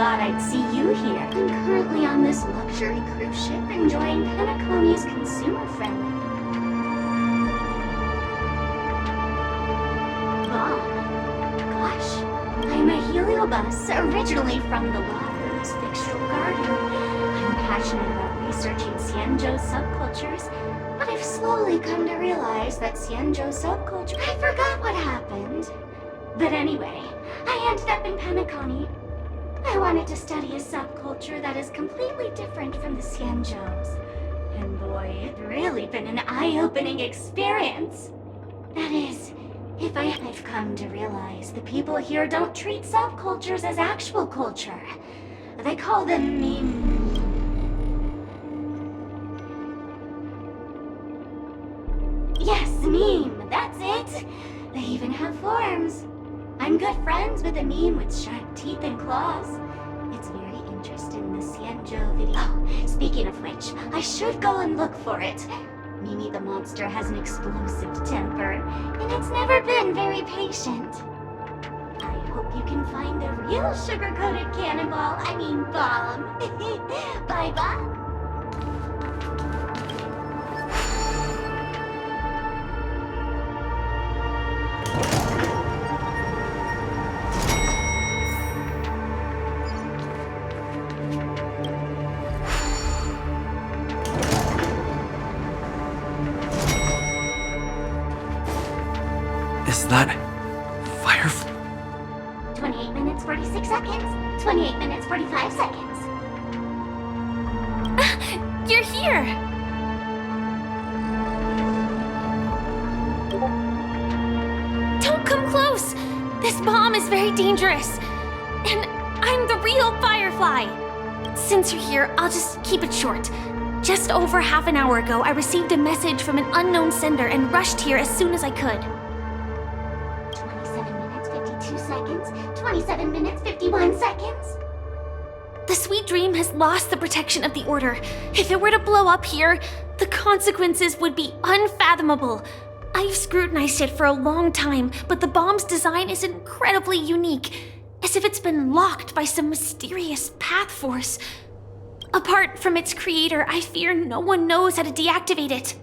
I'd see you here. I'm currently on this luxury cruise ship enjoying Penacony's consumer-friendly bomb. Gosh, I'm a heliobus, originally from the Law's fictional garden. I'm passionate about researching Xianzhou subcultures, but I've slowly come to realize that Xianzhou subculture... I forgot what happened. But anyway, I ended up in Penacony. I wanted to study a subculture that is completely different from the Xianzhous. And boy, it's really been an eye-opening experience. That is, if I've come to realize the people here don't treat subcultures as actual culture. They call them meme. Yes, meme, that's it. They even have forms. I'm good friends with a meme with sharp teeth and claws. It's very interested in the Xianzhou video. Oh, speaking of which, I should go and look for it. Mimi the monster has an explosive temper, and it's never been very patient. I hope you can find the real sugar-coated cannonball, I mean bomb. Bye-bye. Is that... Firefly? 28 minutes, 46 seconds. 28 minutes, 45 seconds. You're here! Don't come close! This bomb is very dangerous. And I'm the real Firefly. Since you're here, I'll just keep it short. Just over half an hour ago, I received a message from an unknown sender and rushed here as soon as I could. 27 minutes, 52 seconds. 27 minutes, 51 seconds. The Sweet Dream has lost the protection of the Order. If it were to blow up here, the consequences would be unfathomable. I've scrutinized it for a long time, but the bomb's design is incredibly unique, as if it's been locked by some mysterious path force. Apart from its creator, I fear no one knows how to deactivate it.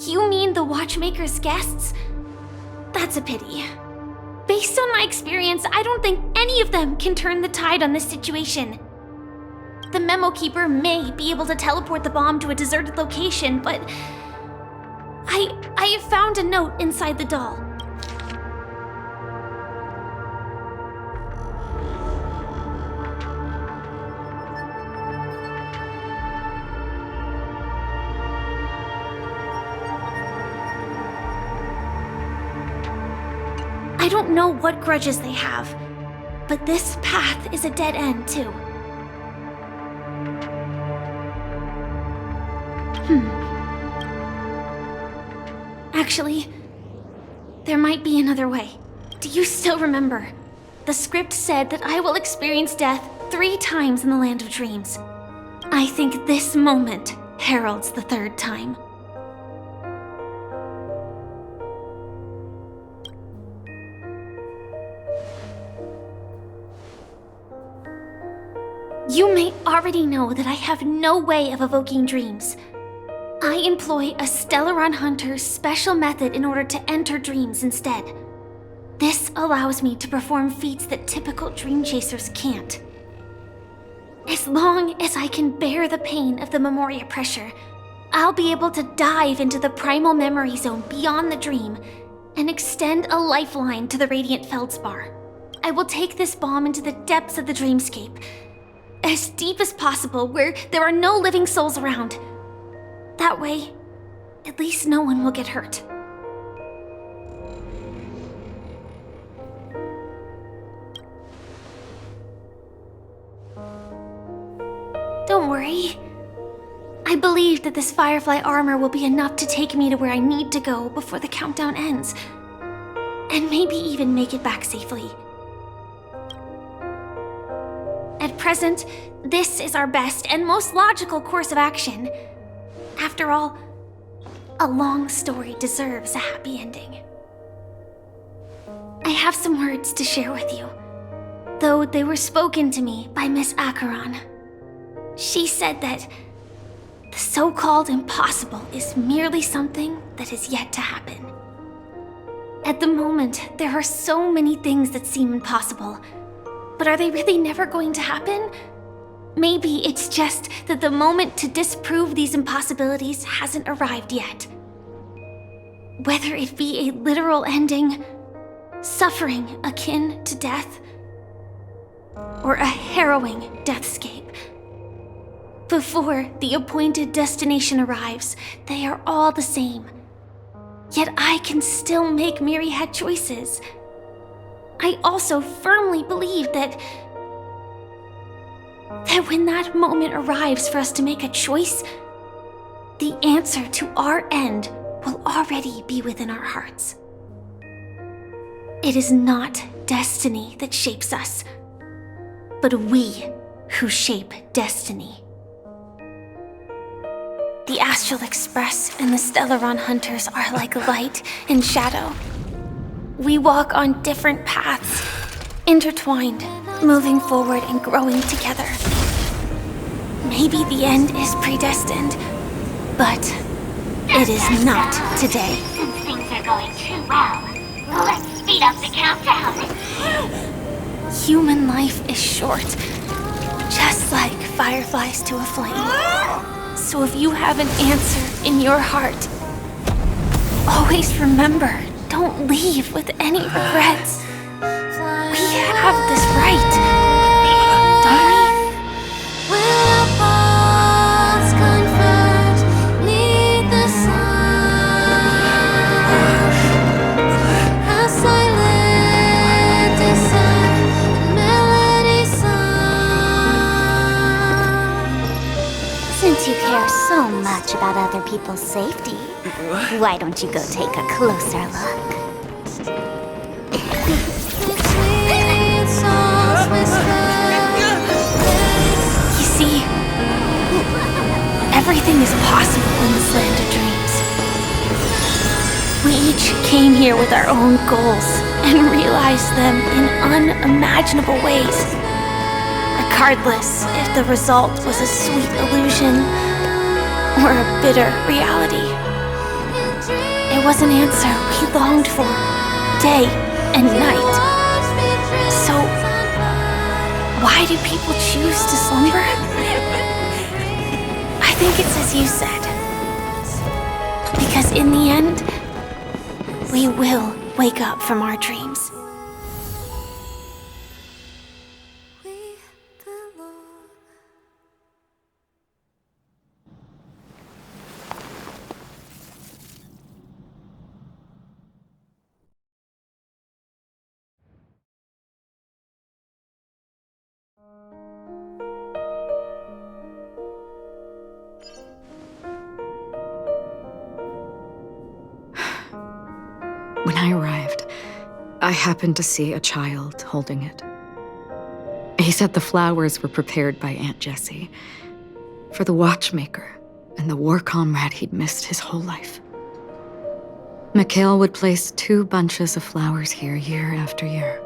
You mean the Watchmaker's guests? That's a pity. Based on my experience, I don't think any of them can turn the tide on this situation. The Memo Keeper may be able to teleport the bomb to a deserted location, but I have found a note inside the doll. I don't know what grudges they have, but this path is a dead end, too. Actually, there might be another way. Do you still remember? The script said that I will experience death 3 times in the Land of Dreams. I think this moment heralds the 3rd time. You may already know that I have no way of evoking dreams. I employ a Stellaron Hunter's special method in order to enter dreams instead. This allows me to perform feats that typical dream chasers can't. As long as I can bear the pain of the Memoria pressure, I'll be able to dive into the primal memory zone beyond the dream and extend a lifeline to the Radiant Feldspar. I will take this bomb into the depths of the dreamscape, as deep as possible, where there are no living souls around. That way, at least no one will get hurt. Don't worry. I believe that this Firefly armor will be enough to take me to where I need to go before the countdown ends, and maybe even make it back safely. At present, this is our best and most logical course of action. After all, a long story deserves a happy ending. I have some words to share with you, though they were spoken to me by Miss Acheron. She said that the so-called impossible is merely something that is yet to happen. At the moment, there are so many things that seem impossible, but are they really never going to happen? Maybe it's just that the moment to disprove these impossibilities hasn't arrived yet. Whether it be a literal ending, suffering akin to death, or a harrowing deathscape. Before the appointed destination arrives, they are all the same. Yet I can still make myriad choices. I also firmly believe that when that moment arrives for us to make a choice, the answer to our end will already be within our hearts. It is not destiny that shapes us, but we who shape destiny. The Astral Express and the Stellaron Hunters are like light and shadow. We walk on different paths, intertwined, moving forward and growing together. Maybe the end is predestined, but it is not today. Since things are going too well, let's speed up the countdown. Human life is short, just like fireflies to a flame. So if you have an answer in your heart, always remember, don't leave with any regrets. We have this right, don't we? so much about other people's safety. Why don't you go take a closer look? You see, everything is possible in this land of dreams. We each came here with our own goals and realized them in unimaginable ways. Regardless if the result was a sweet illusion or a bitter reality. It was an answer we longed for, day and night. So, why do people choose to slumber? I think it's as you said. Because in the end, we will wake up from our dreams. When I arrived, I happened to see a child holding it. He said the flowers were prepared by Aunt Jessie for the watchmaker and the war comrade he'd missed his whole life. Mikhail would place 2 bunches of flowers here year after year.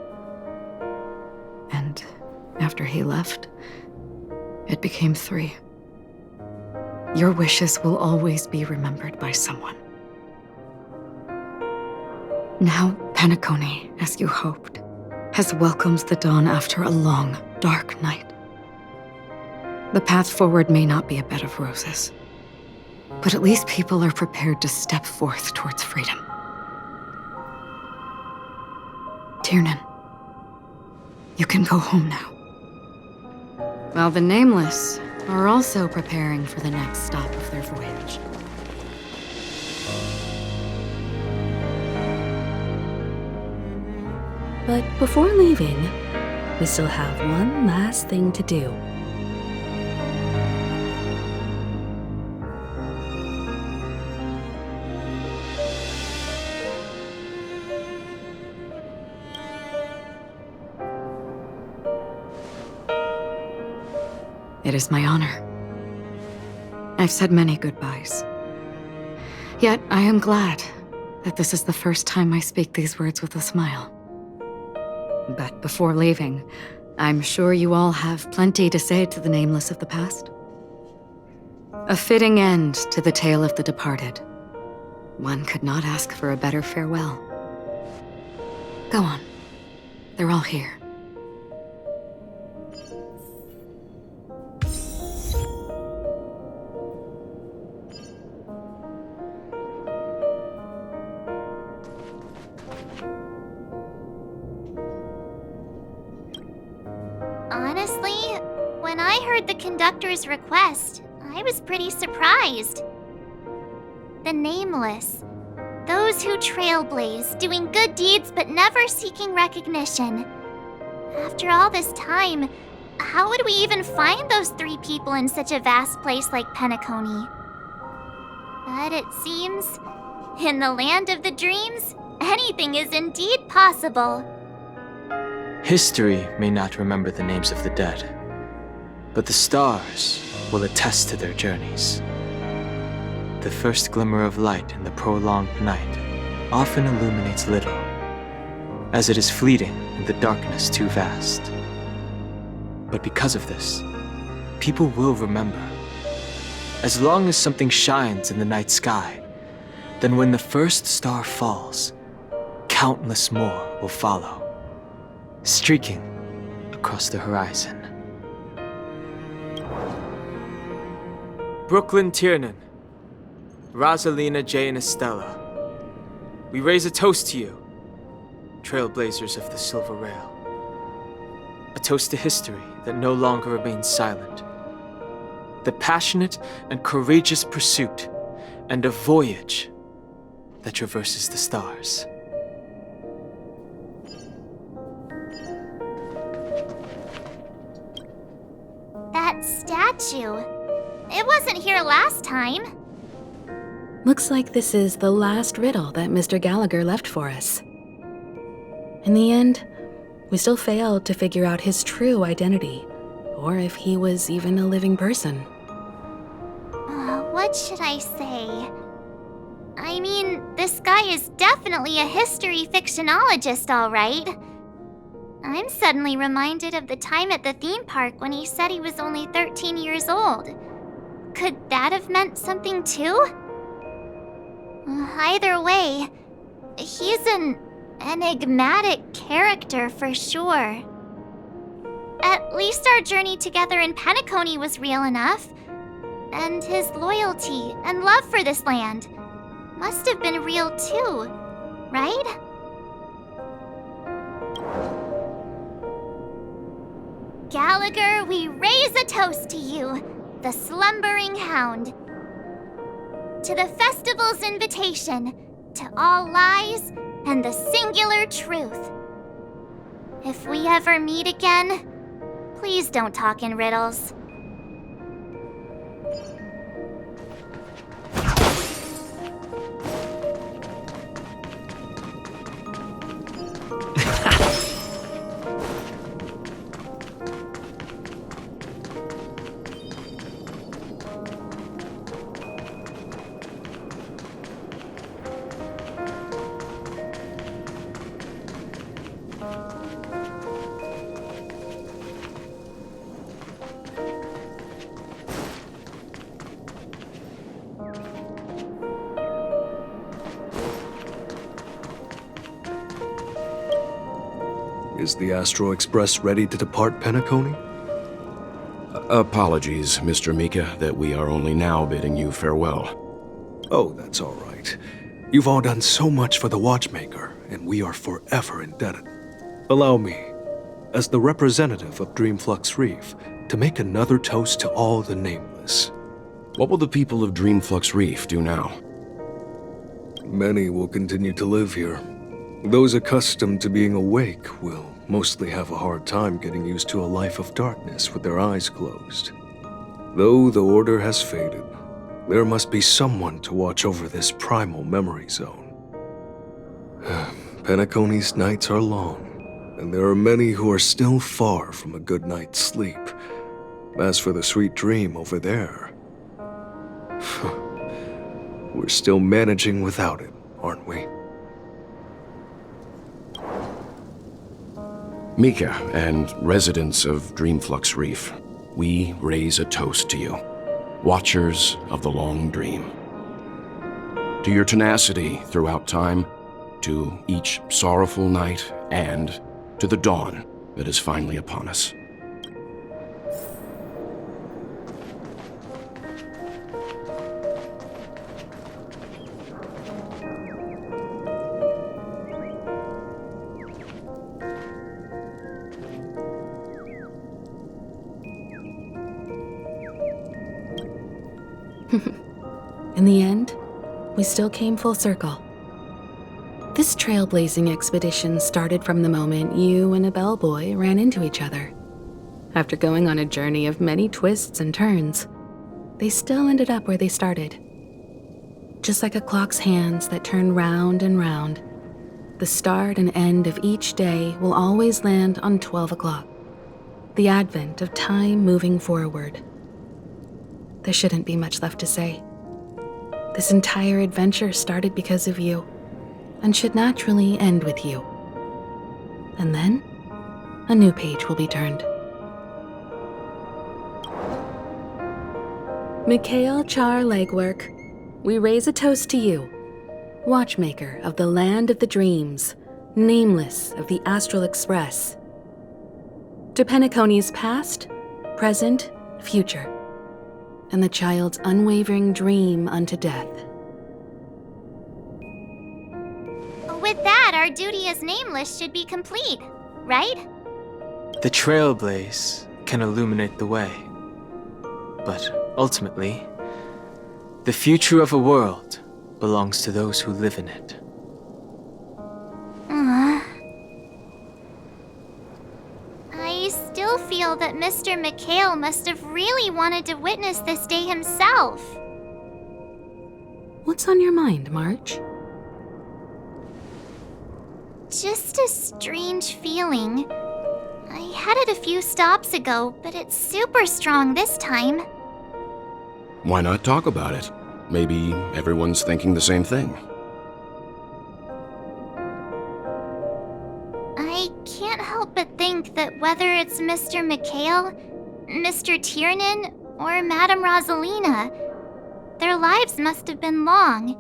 And after he left, it became 3. Your wishes will always be remembered by someone. Now, Penacony, as you hoped, has welcomed the dawn after a long, dark night. The path forward may not be a bed of roses, but at least people are prepared to step forth towards freedom. Tiernan, you can go home now. While the Nameless are also preparing for the next stop of their voyage. But before leaving, we still have one last thing to do. It is my honor. I've said many goodbyes. Yet I am glad that this is the first time I speak these words with a smile. But before leaving, I'm sure you all have plenty to say to the Nameless of the past. A fitting end to the tale of the departed. One could not ask for a better farewell. Go on. They're all here. Honestly, when I heard the conductor's request, I was pretty surprised. The Nameless. Those who trailblaze, doing good deeds but never seeking recognition. After all this time, how would we even find those 3 people in such a vast place like Penacony? But it seems, in the land of the dreams, anything is indeed possible. History may not remember the names of the dead, but the stars will attest to their journeys. The first glimmer of light in the prolonged night often illuminates little, as it is fleeting in the darkness too vast. But because of this, people will remember. As long as something shines in the night sky, then when the first star falls, countless more will follow, streaking across the horizon. Brooklyn Tiernan, Rosalina, Jay, and Estella. We raise a toast to you, trailblazers of the Silver Rail. A toast to history that no longer remains silent. The passionate and courageous pursuit, and a voyage that traverses the stars. That statue. It wasn't here last time. Looks like this is the last riddle that Mr. Gallagher left for us. In the end, we still failed to figure out his true identity, or if he was even a living person. What should I say? I mean, this guy is definitely a history fictionologist, all right. I'm suddenly reminded of the time at the theme park when he said he was only 13 years old. Could that have meant something too? Either way, he's an enigmatic character for sure. At least our journey together in Penacony was real enough. And his loyalty and love for this land must have been real too, right? Gallagher, we raise a toast to you, the slumbering hound. To the festival's invitation, to all lies and the singular truth. If we ever meet again, please don't talk in riddles. Is the Astro Express ready to depart Penacony? Apologies, Mr. Mika, that we are only now bidding you farewell. Oh, that's all right. You've all done so much for the Watchmaker, and we are forever indebted. Allow me, as the representative of Dreamflux Reef, to make another toast to all the nameless. What will the people of Dreamflux Reef do now? Many will continue to live here. Those accustomed to being awake will mostly have a hard time getting used to a life of darkness with their eyes closed. Though the order has faded, there must be someone to watch over this primal memory zone. Penacony's nights are long, and there are many who are still far from a good night's sleep. As for the sweet dream over there, we're still managing without it, aren't we? Mika and residents of Dreamflux Reef, we raise a toast to you, watchers of the long dream. To your tenacity throughout time, to each sorrowful night, and to the dawn that is finally upon us. In the end, we still came full circle. This trailblazing expedition started from the moment you and a bellboy ran into each other. After going on a journey of many twists and turns, they still ended up where they started. Just like a clock's hands that turn round and round, the start and end of each day will always land on 12 o'clock, the advent of time moving forward. There shouldn't be much left to say. This entire adventure started because of you, and should naturally end with you. And then, a new page will be turned. Mikhail Char Legwork, we raise a toast to you, watchmaker of the land of the dreams, nameless of the Astral Express. To Penacony's past, present, future, and the child's unwavering dream unto death. With that, our duty as nameless should be complete, right? The trailblaze can illuminate the way. But ultimately, the future of a world belongs to those who live in it. I still feel that Mr. Mikhail Mikhail must have really wanted to witness this day himself. What's on your mind, March? Just a strange feeling. I had it a few stops ago, but it's super strong this time. Why not talk about it? Maybe everyone's thinking the same thing. I can't help but think that whether it's Mr. Mikhail, Mr. Tiernan, or Madame Rosalina, their lives must have been long,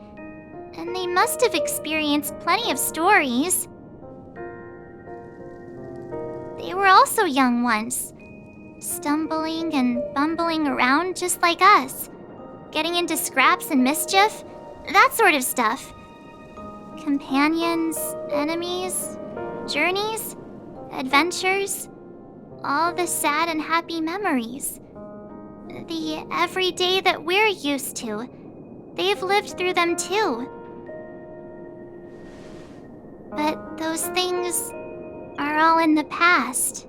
and they must have experienced plenty of stories. They were also young once, stumbling and bumbling around just like us, getting into scraps and mischief, that sort of stuff. Companions, enemies, journeys, adventures, all the sad and happy memories. The everyday that we're used to, they've lived through them too. But those things are all in the past.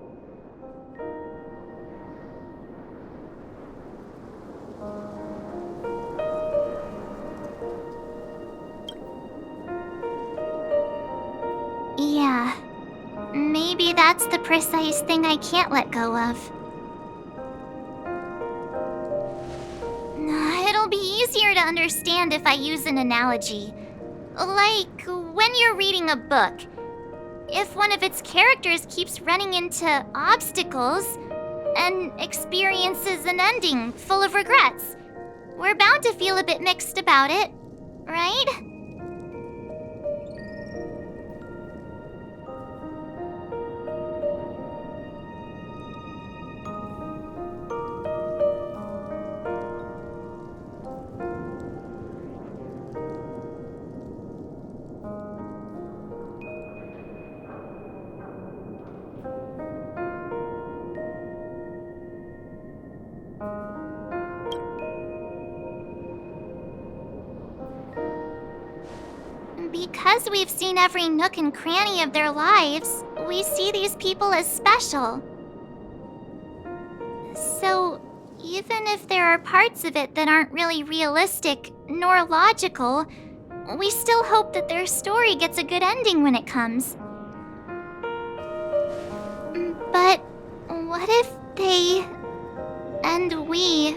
Yeah, maybe that's the precise thing I can't let go of. It'll be easier to understand if I use an analogy. Like when you're reading a book. If one of its characters keeps running into obstacles and experiences an ending full of regrets, we're bound to feel a bit mixed about it, right? Because we've seen every nook and cranny of their lives, we see these people as special. So, even if there are parts of it that aren't really realistic nor logical, we still hope that their story gets a good ending when it comes. But what if they and we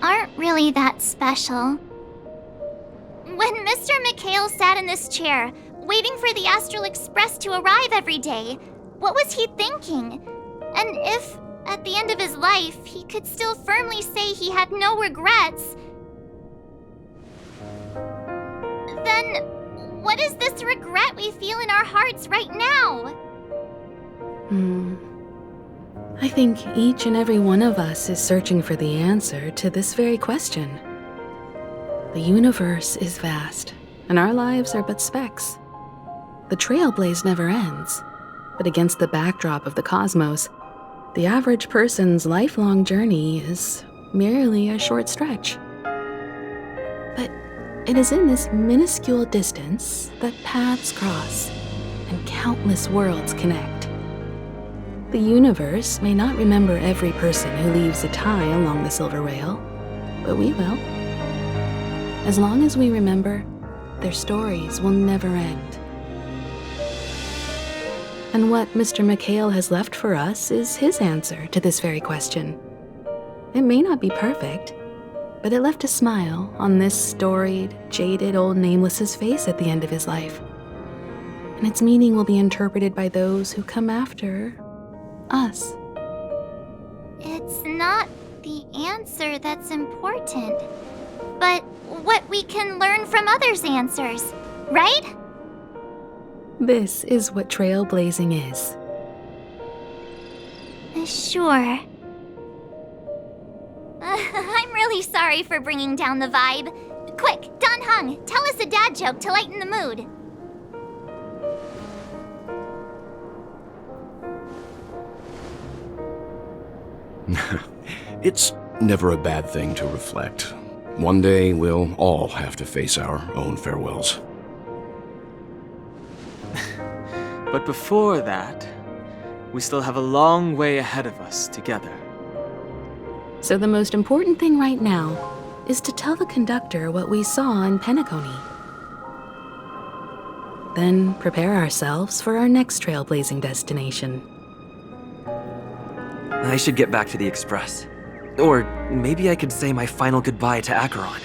aren't really that special? When Mr. Mikhail sat in this chair, waiting for the Astral Express to arrive every day, what was he thinking? And if, at the end of his life, he could still firmly say he had no regrets, then what is this regret we feel in our hearts right now? I think each and every one of us is searching for the answer to this very question. The universe is vast, and our lives are but specks. The trailblaze never ends, but against the backdrop of the cosmos, the average person's lifelong journey is merely a short stretch. But it is in this minuscule distance that paths cross and countless worlds connect. The universe may not remember every person who leaves a tie along the silver rail, but we will. As long as we remember, their stories will never end. And what Mr. Mikhail has left for us is his answer to this very question. It may not be perfect, but it left a smile on this storied, jaded old Nameless's face at the end of his life. And its meaning will be interpreted by those who come after us. It's not the answer that's important, but what we can learn from others' answers, right? This is what trailblazing is. Sure. I'm really sorry for bringing down the vibe. Quick, Don Hung, tell us a dad joke to lighten the mood. It's never a bad thing to reflect. One day, we'll all have to face our own farewells. But before that, we still have a long way ahead of us together. So the most important thing right now is to tell the conductor what we saw in Penacony. Then prepare ourselves for our next trailblazing destination. I should get back to the Express. Or maybe I could say my final goodbye to Acheron.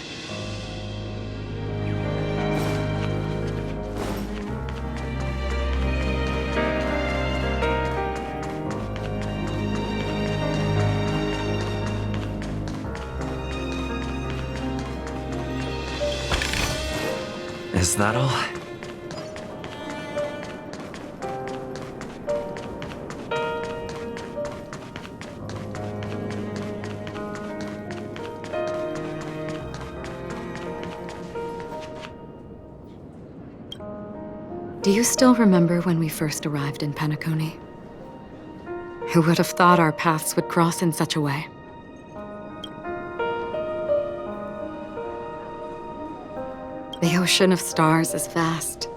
Is that all? Do you still remember when we first arrived in Penacony? Who would have thought our paths would cross in such a way? The ocean of stars is vast.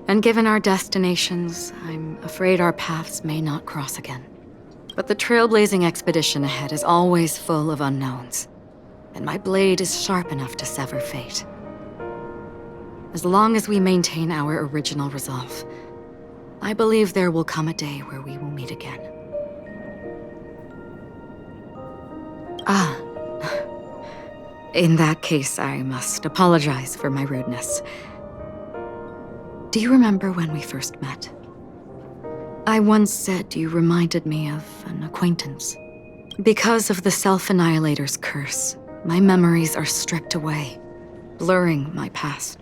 And given our destinations, I'm afraid our paths may not cross again. But the trailblazing expedition ahead is always full of unknowns. And my blade is sharp enough to sever fate. As long as we maintain our original resolve, I believe there will come a day where we will meet again. In that case, I must apologize for my rudeness. Do you remember when we first met? I once said you reminded me of an acquaintance. Because of the Self-Annihilator's curse, my memories are stripped away, blurring my past.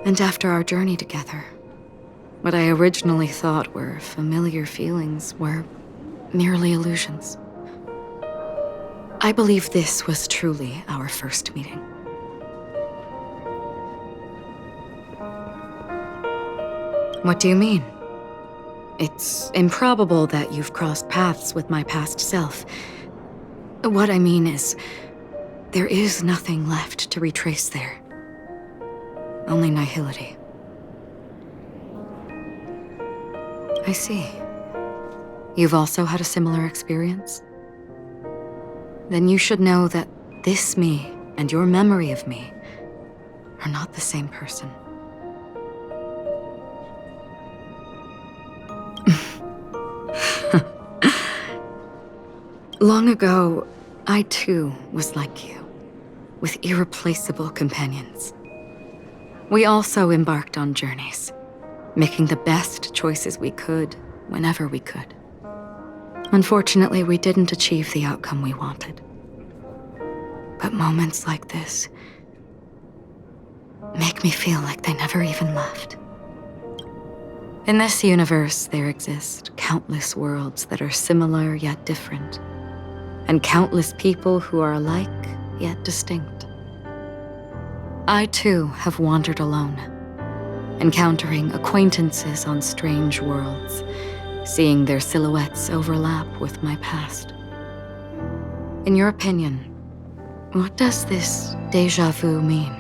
And after our journey together, what I originally thought were familiar feelings were merely illusions. I believe this was truly our first meeting. What do you mean? It's improbable that you've crossed paths with my past self. What I mean is, there is nothing left to retrace there. Only nihility. I see. You've also had a similar experience? Then you should know that this me and your memory of me are not the same person. Long ago, I too was like you, with irreplaceable companions. We also embarked on journeys, making the best choices we could, whenever we could. Unfortunately, we didn't achieve the outcome we wanted. But moments like this make me feel like they never even left. In this universe, there exist countless worlds that are similar yet different, and countless people who are alike yet distinct. I too have wandered alone, encountering acquaintances on strange worlds, seeing their silhouettes overlap with my past. In your opinion, what does this déjà vu mean?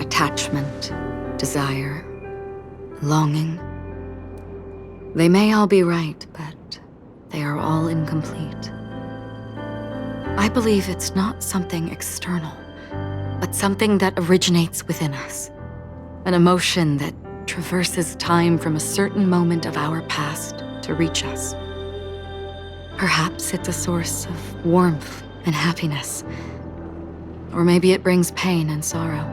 Attachment, desire, longing. They may all be right, but they are all incomplete. I believe it's not something external, but something that originates within us. An emotion that traverses time from a certain moment of our past to reach us. Perhaps it's a source of warmth and happiness, or maybe it brings pain and sorrow.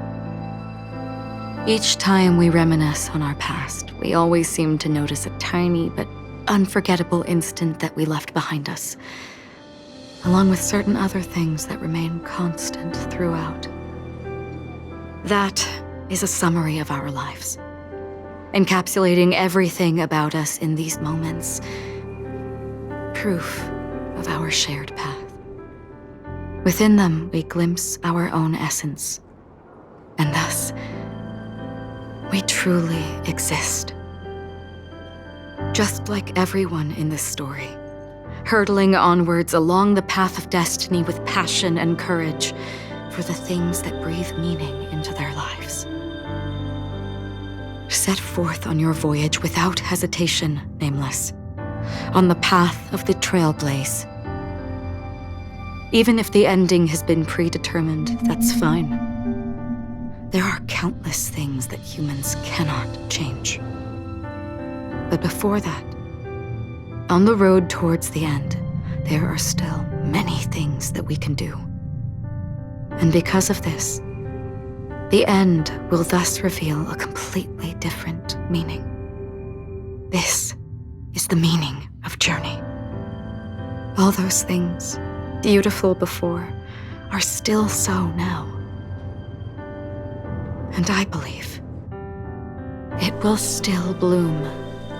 Each time we reminisce on our past, we always seem to notice a tiny but unforgettable instant that we left behind us, along with certain other things that remain constant throughout. That is a summary of our lives, encapsulating everything about us in these moments, proof of our shared path. Within them, we glimpse our own essence, and thus, we truly exist. Just like everyone in this story, hurtling onwards along the path of destiny with passion and courage for the things that breathe meaning into their lives. Set forth on your voyage without hesitation, Nameless, on the path of the Trailblaze. Even if the ending has been predetermined, that's fine. There are countless things that humans cannot change. But before that, on the road towards the end, there are still many things that we can do. And because of this, the end will thus reveal a completely different meaning. This is the meaning of journey. All those things, beautiful before, are still so now. And I believe it will still bloom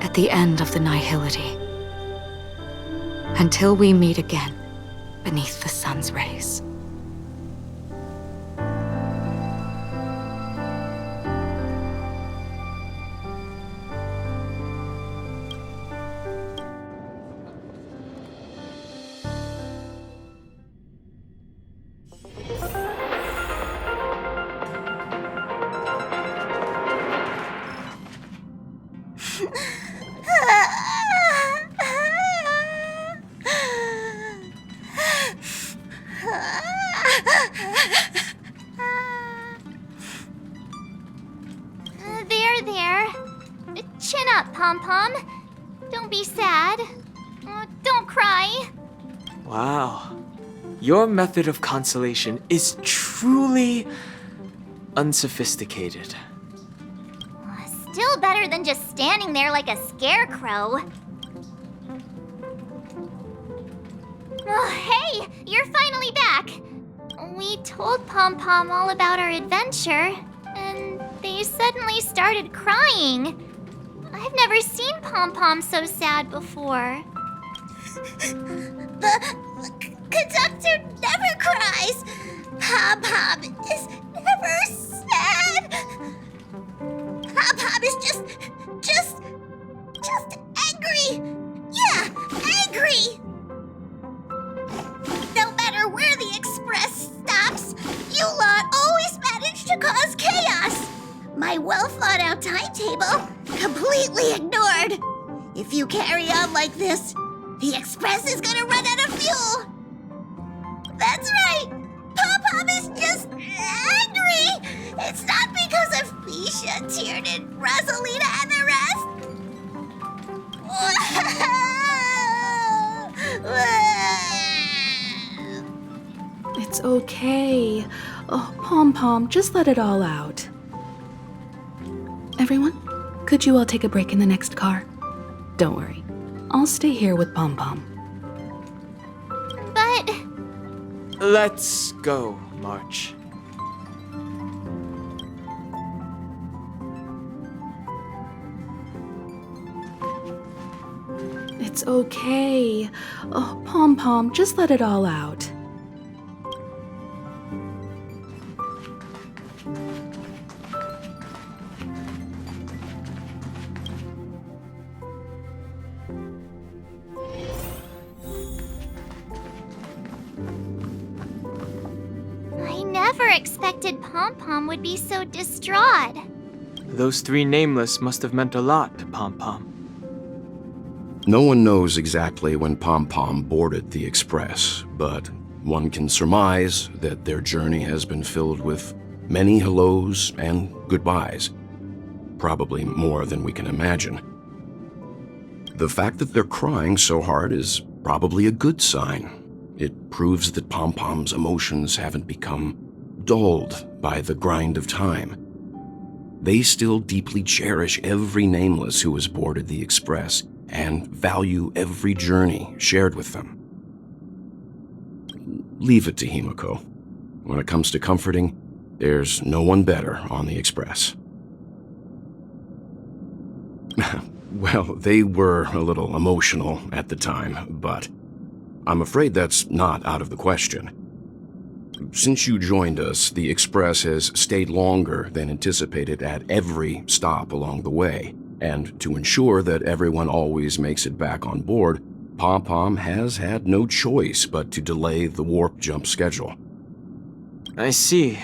at the end of the nihility, until we meet again beneath the sun's rays. There. Chin up, Pom-Pom. Don't be sad. Don't cry. Wow. Your method of consolation is truly unsophisticated. Still better than just standing there like a scarecrow. Oh, hey, you're finally back. We told Pom-Pom all about our adventure, and they suddenly started crying. I've never seen Pom-Pom so sad before. The conductor never cries. Pom-Pom is never sad. Pom-Pom is just angry. Yeah, angry. No matter where the express stops, you lot always manage to cause chaos. My well-thought-out timetable completely ignored. If you carry on like this, the express is gonna run out of fuel. That's right. Pom-Pom is just angry. It's not because of Misha, Tiernan, Rosalina, and the rest. It's okay. Oh, Pom-Pom, just let it all out. Everyone, could you all take a break in the next car? Don't worry. I'll stay here with Pom-Pom. But... Let's go, March. It's okay. Oh, Pom-Pom, just let it all out. I never expected Pom-Pom would be so distraught. Those three nameless must have meant a lot to Pom-Pom. No one knows exactly when Pom-Pom boarded the Express, but one can surmise that their journey has been filled with many hellos and goodbyes. Probably more than we can imagine. The fact that they're crying so hard is probably a good sign. It proves that Pom-Pom's emotions haven't become dulled by the grind of time. They still deeply cherish every nameless who has boarded the Express and value every journey shared with them. Leave it to Himiko. When it comes to comforting, there's no one better on the Express. Well, they were a little emotional at the time, but I'm afraid that's not out of the question. Since you joined us, the Express has stayed longer than anticipated at every stop along the way, And to ensure that everyone always makes it back on board, Pom-Pom has had no choice but to delay the warp jump schedule. I see.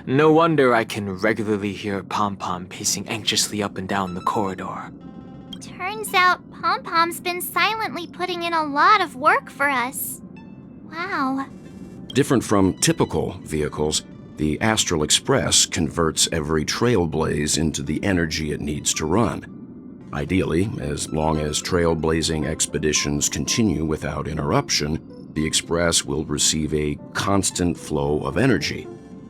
No wonder I can regularly hear Pom-Pom pacing anxiously up and down the corridor. Turns out Pom-Pom's been silently putting in a lot of work for us. Wow. Different from typical vehicles, the Astral Express converts every trailblaze into the energy it needs to run. Ideally, as long as trailblazing expeditions continue without interruption, the Express will receive a constant flow of energy,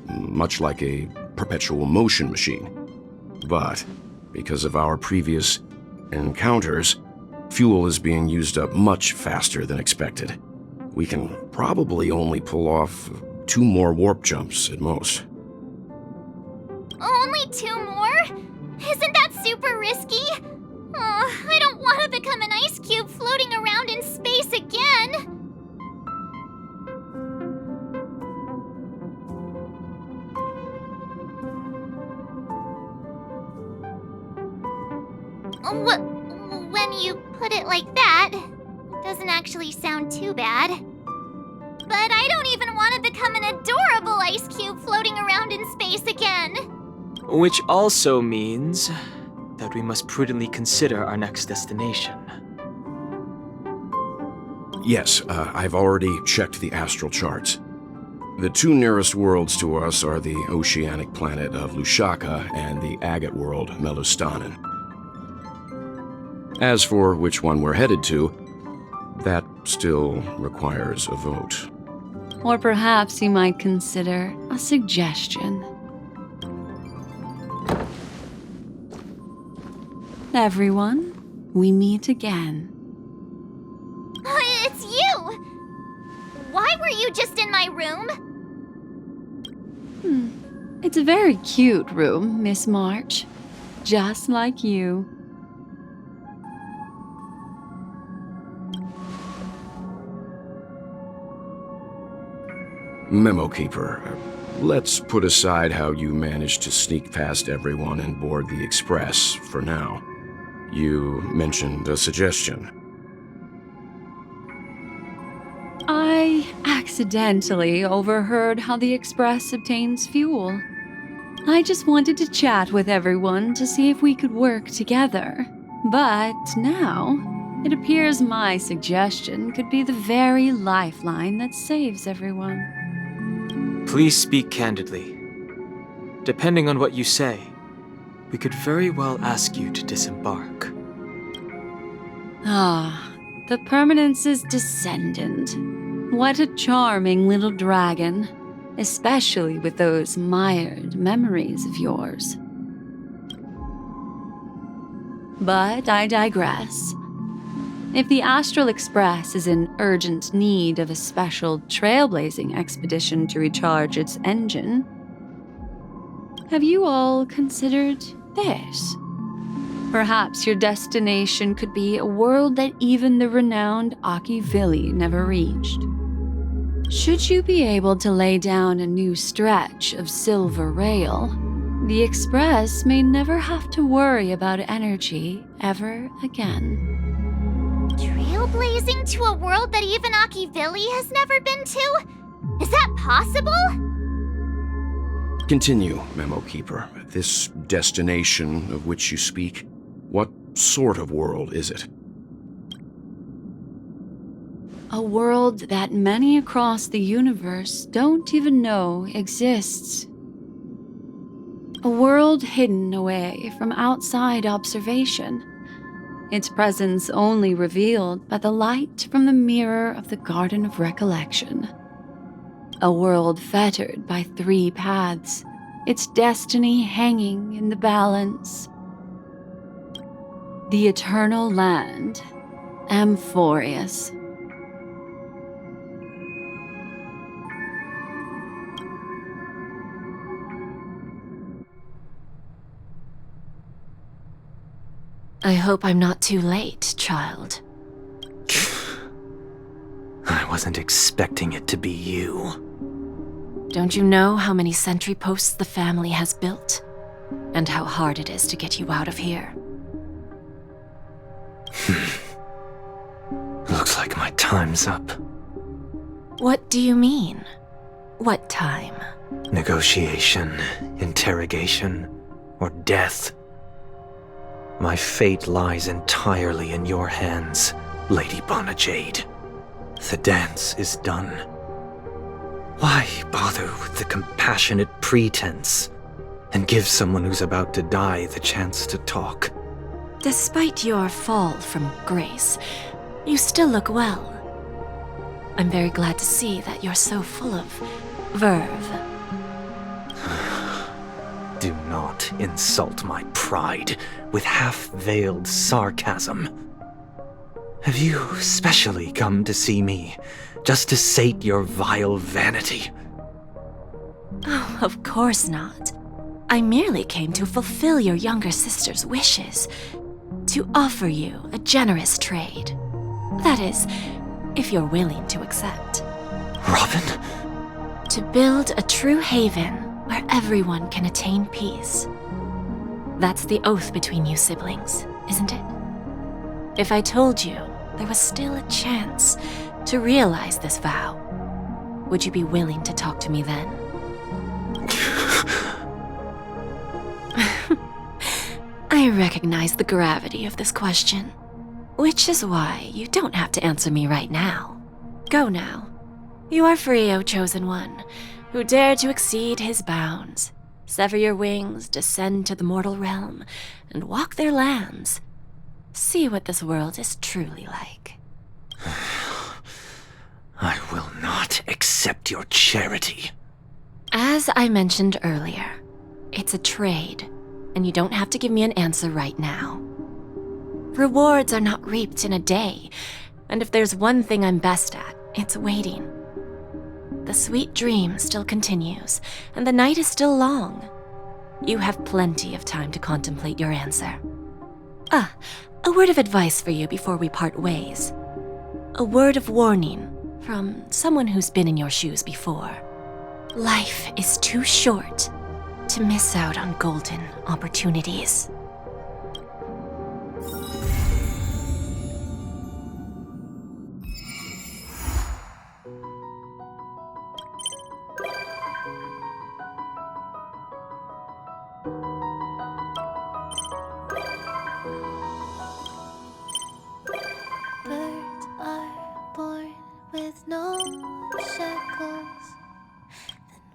much like a perpetual motion machine. But because of our previous encounters, fuel is being used up much faster than expected. We can probably only pull off 2 more warp jumps at most. Only 2 more? Isn't that super risky? Oh, I don't want to become an ice cube floating around in space again. When you put it like that, it doesn't actually sound too bad. But I don't even want to become an adorable ice cube floating around in space again. Which also means that we must prudently consider our next destination. Yes, I've already checked the astral charts. The 2 nearest worlds to us are the oceanic planet of Lushaka and the agate world Melustanen. As for which one we're headed to, that still requires a vote. Or perhaps you might consider a suggestion. Everyone, we meet again. It's you! Why were you just in my room? It's a very cute room, Miss March. Just like you. Memo Keeper, let's put aside how you managed to sneak past everyone and board the Express for now. You mentioned a suggestion. I accidentally overheard how the Express obtains fuel. I just wanted to chat with everyone to see if we could work together. But now, it appears my suggestion could be the very lifeline that saves everyone. Please speak candidly. Depending on what you say, we could very well ask you to disembark. The Permanence's descendant. What a charming little dragon, especially with those mired memories of yours. But I digress. If the Astral Express is in urgent need of a special trailblazing expedition to recharge its engine, have you all considered this? Perhaps your destination could be a world that even the renowned Akivili never reached. Should you be able to lay down a new stretch of silver rail, the Express may never have to worry about energy ever again. Trailblazing to a world that even Akivili has never been to? Is that possible? Continue, Memo Keeper. This destination of which you speak, what sort of world is it? A world that many across the universe don't even know exists. A world hidden away from outside observation. Its presence only revealed by the light from the mirror of the Garden of Recollection. A world fettered by 3 paths, its destiny hanging in the balance. The Eternal Land, Amphorius. I hope I'm not too late, child. I wasn't expecting it to be you. Don't you know how many sentry posts the family has built? and how hard it is to get you out of here. Looks like my time's up. What do you mean? What time? Negotiation, interrogation, or death. My fate lies entirely in your hands, Lady Bonajade. The dance is done. Why bother with the compassionate pretense and give someone who's about to die the chance to talk? Despite your fall from grace, you still look well. I'm very glad to see that you're so full of verve. Do not insult my pride with half-veiled sarcasm. Have you specially come to see me just to sate your vile vanity? Oh, of course not. I merely came to fulfill your younger sister's wishes, to offer you a generous trade. That is, if you're willing to accept. Robin? To build a true haven where everyone can attain peace. That's the oath between you siblings, isn't it? If I told you there was still a chance to realize this vow, would you be willing to talk to me then? I recognize the gravity of this question, which is why you don't have to answer me right now. Go now. You are free, O Chosen One, who dare to exceed his bounds, sever your wings, descend to the mortal realm, and walk their lands. See what this world is truly like. I will not accept your charity. As I mentioned earlier, it's a trade, and you don't have to give me an answer right now. Rewards are not reaped in a day, and if there's one thing I'm best at, it's waiting. The sweet dream still continues, and the night is still long. You have plenty of time to contemplate your answer. A word of advice for you before we part ways. A word of warning from someone who's been in your shoes before. Life is too short to miss out on golden opportunities. Birds are born with no shackles.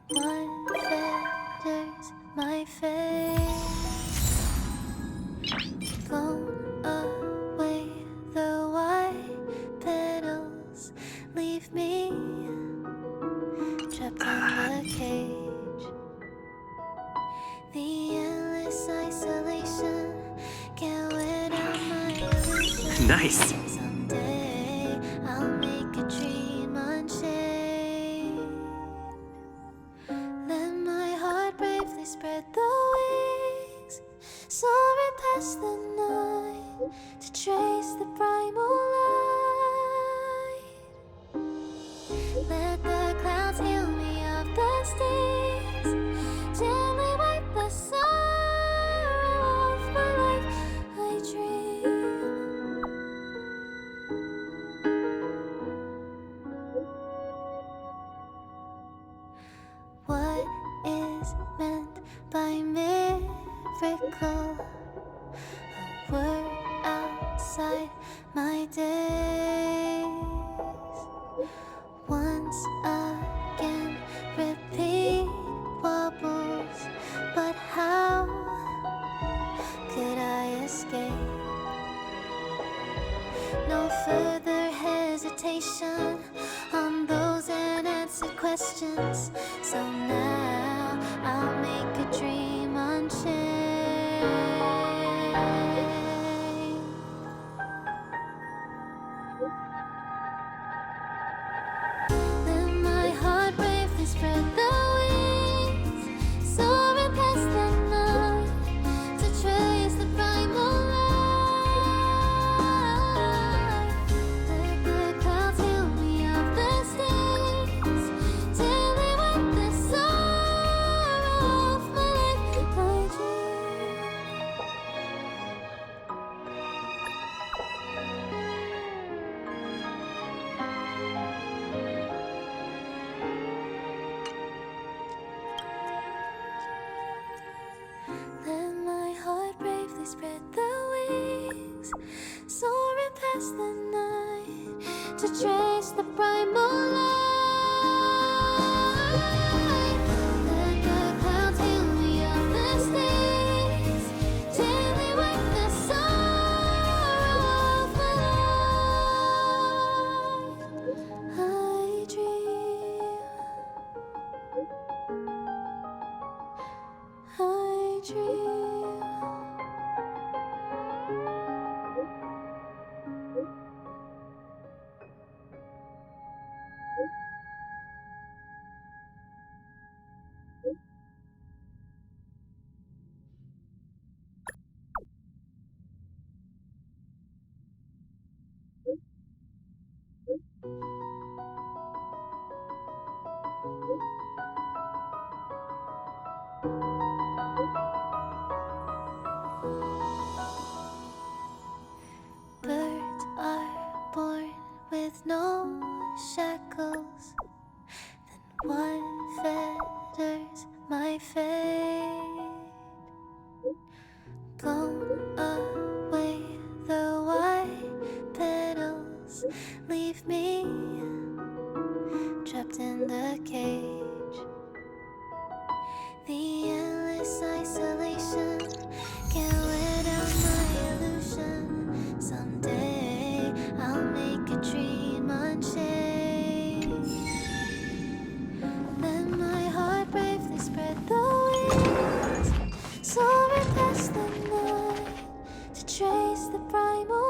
Then one feathers my face. Blown away the white petals, leave me trapped in the cage. The endless isolation can't win out my illusion. Nice. Someday I'll make a dream unchained. Let my heart bravely spread the wings, soaring past the night to trace the primal light. Let the clouds heal me of the stings, gently wipe the sorrow off my life. I dream. What is meant by miracle? A word outside my days. Once again, repeat wobbles. But how could I escape? No further hesitation on those unanswered questions. So now I'll make a dream unchained. Let my heart bravely spread the wings, soaring past the night to trace the primal light. Let the clouds heal me of the stings, till they wipe the sorrow off my life. I dream. wings, soaring past the night to trace the primal light. Let the clouds heal me of the stains, till they wipe the sorrow off my life. I dream, I dream. Birds are born with no shackles, then what fetters my fate? Blown away, the white petals leave me trapped in the cage. The endless isolation can't wear down my illusion. Someday I'll make a dream unchained. Let my heart bravely spread the wings, soaring past the night to trace the primal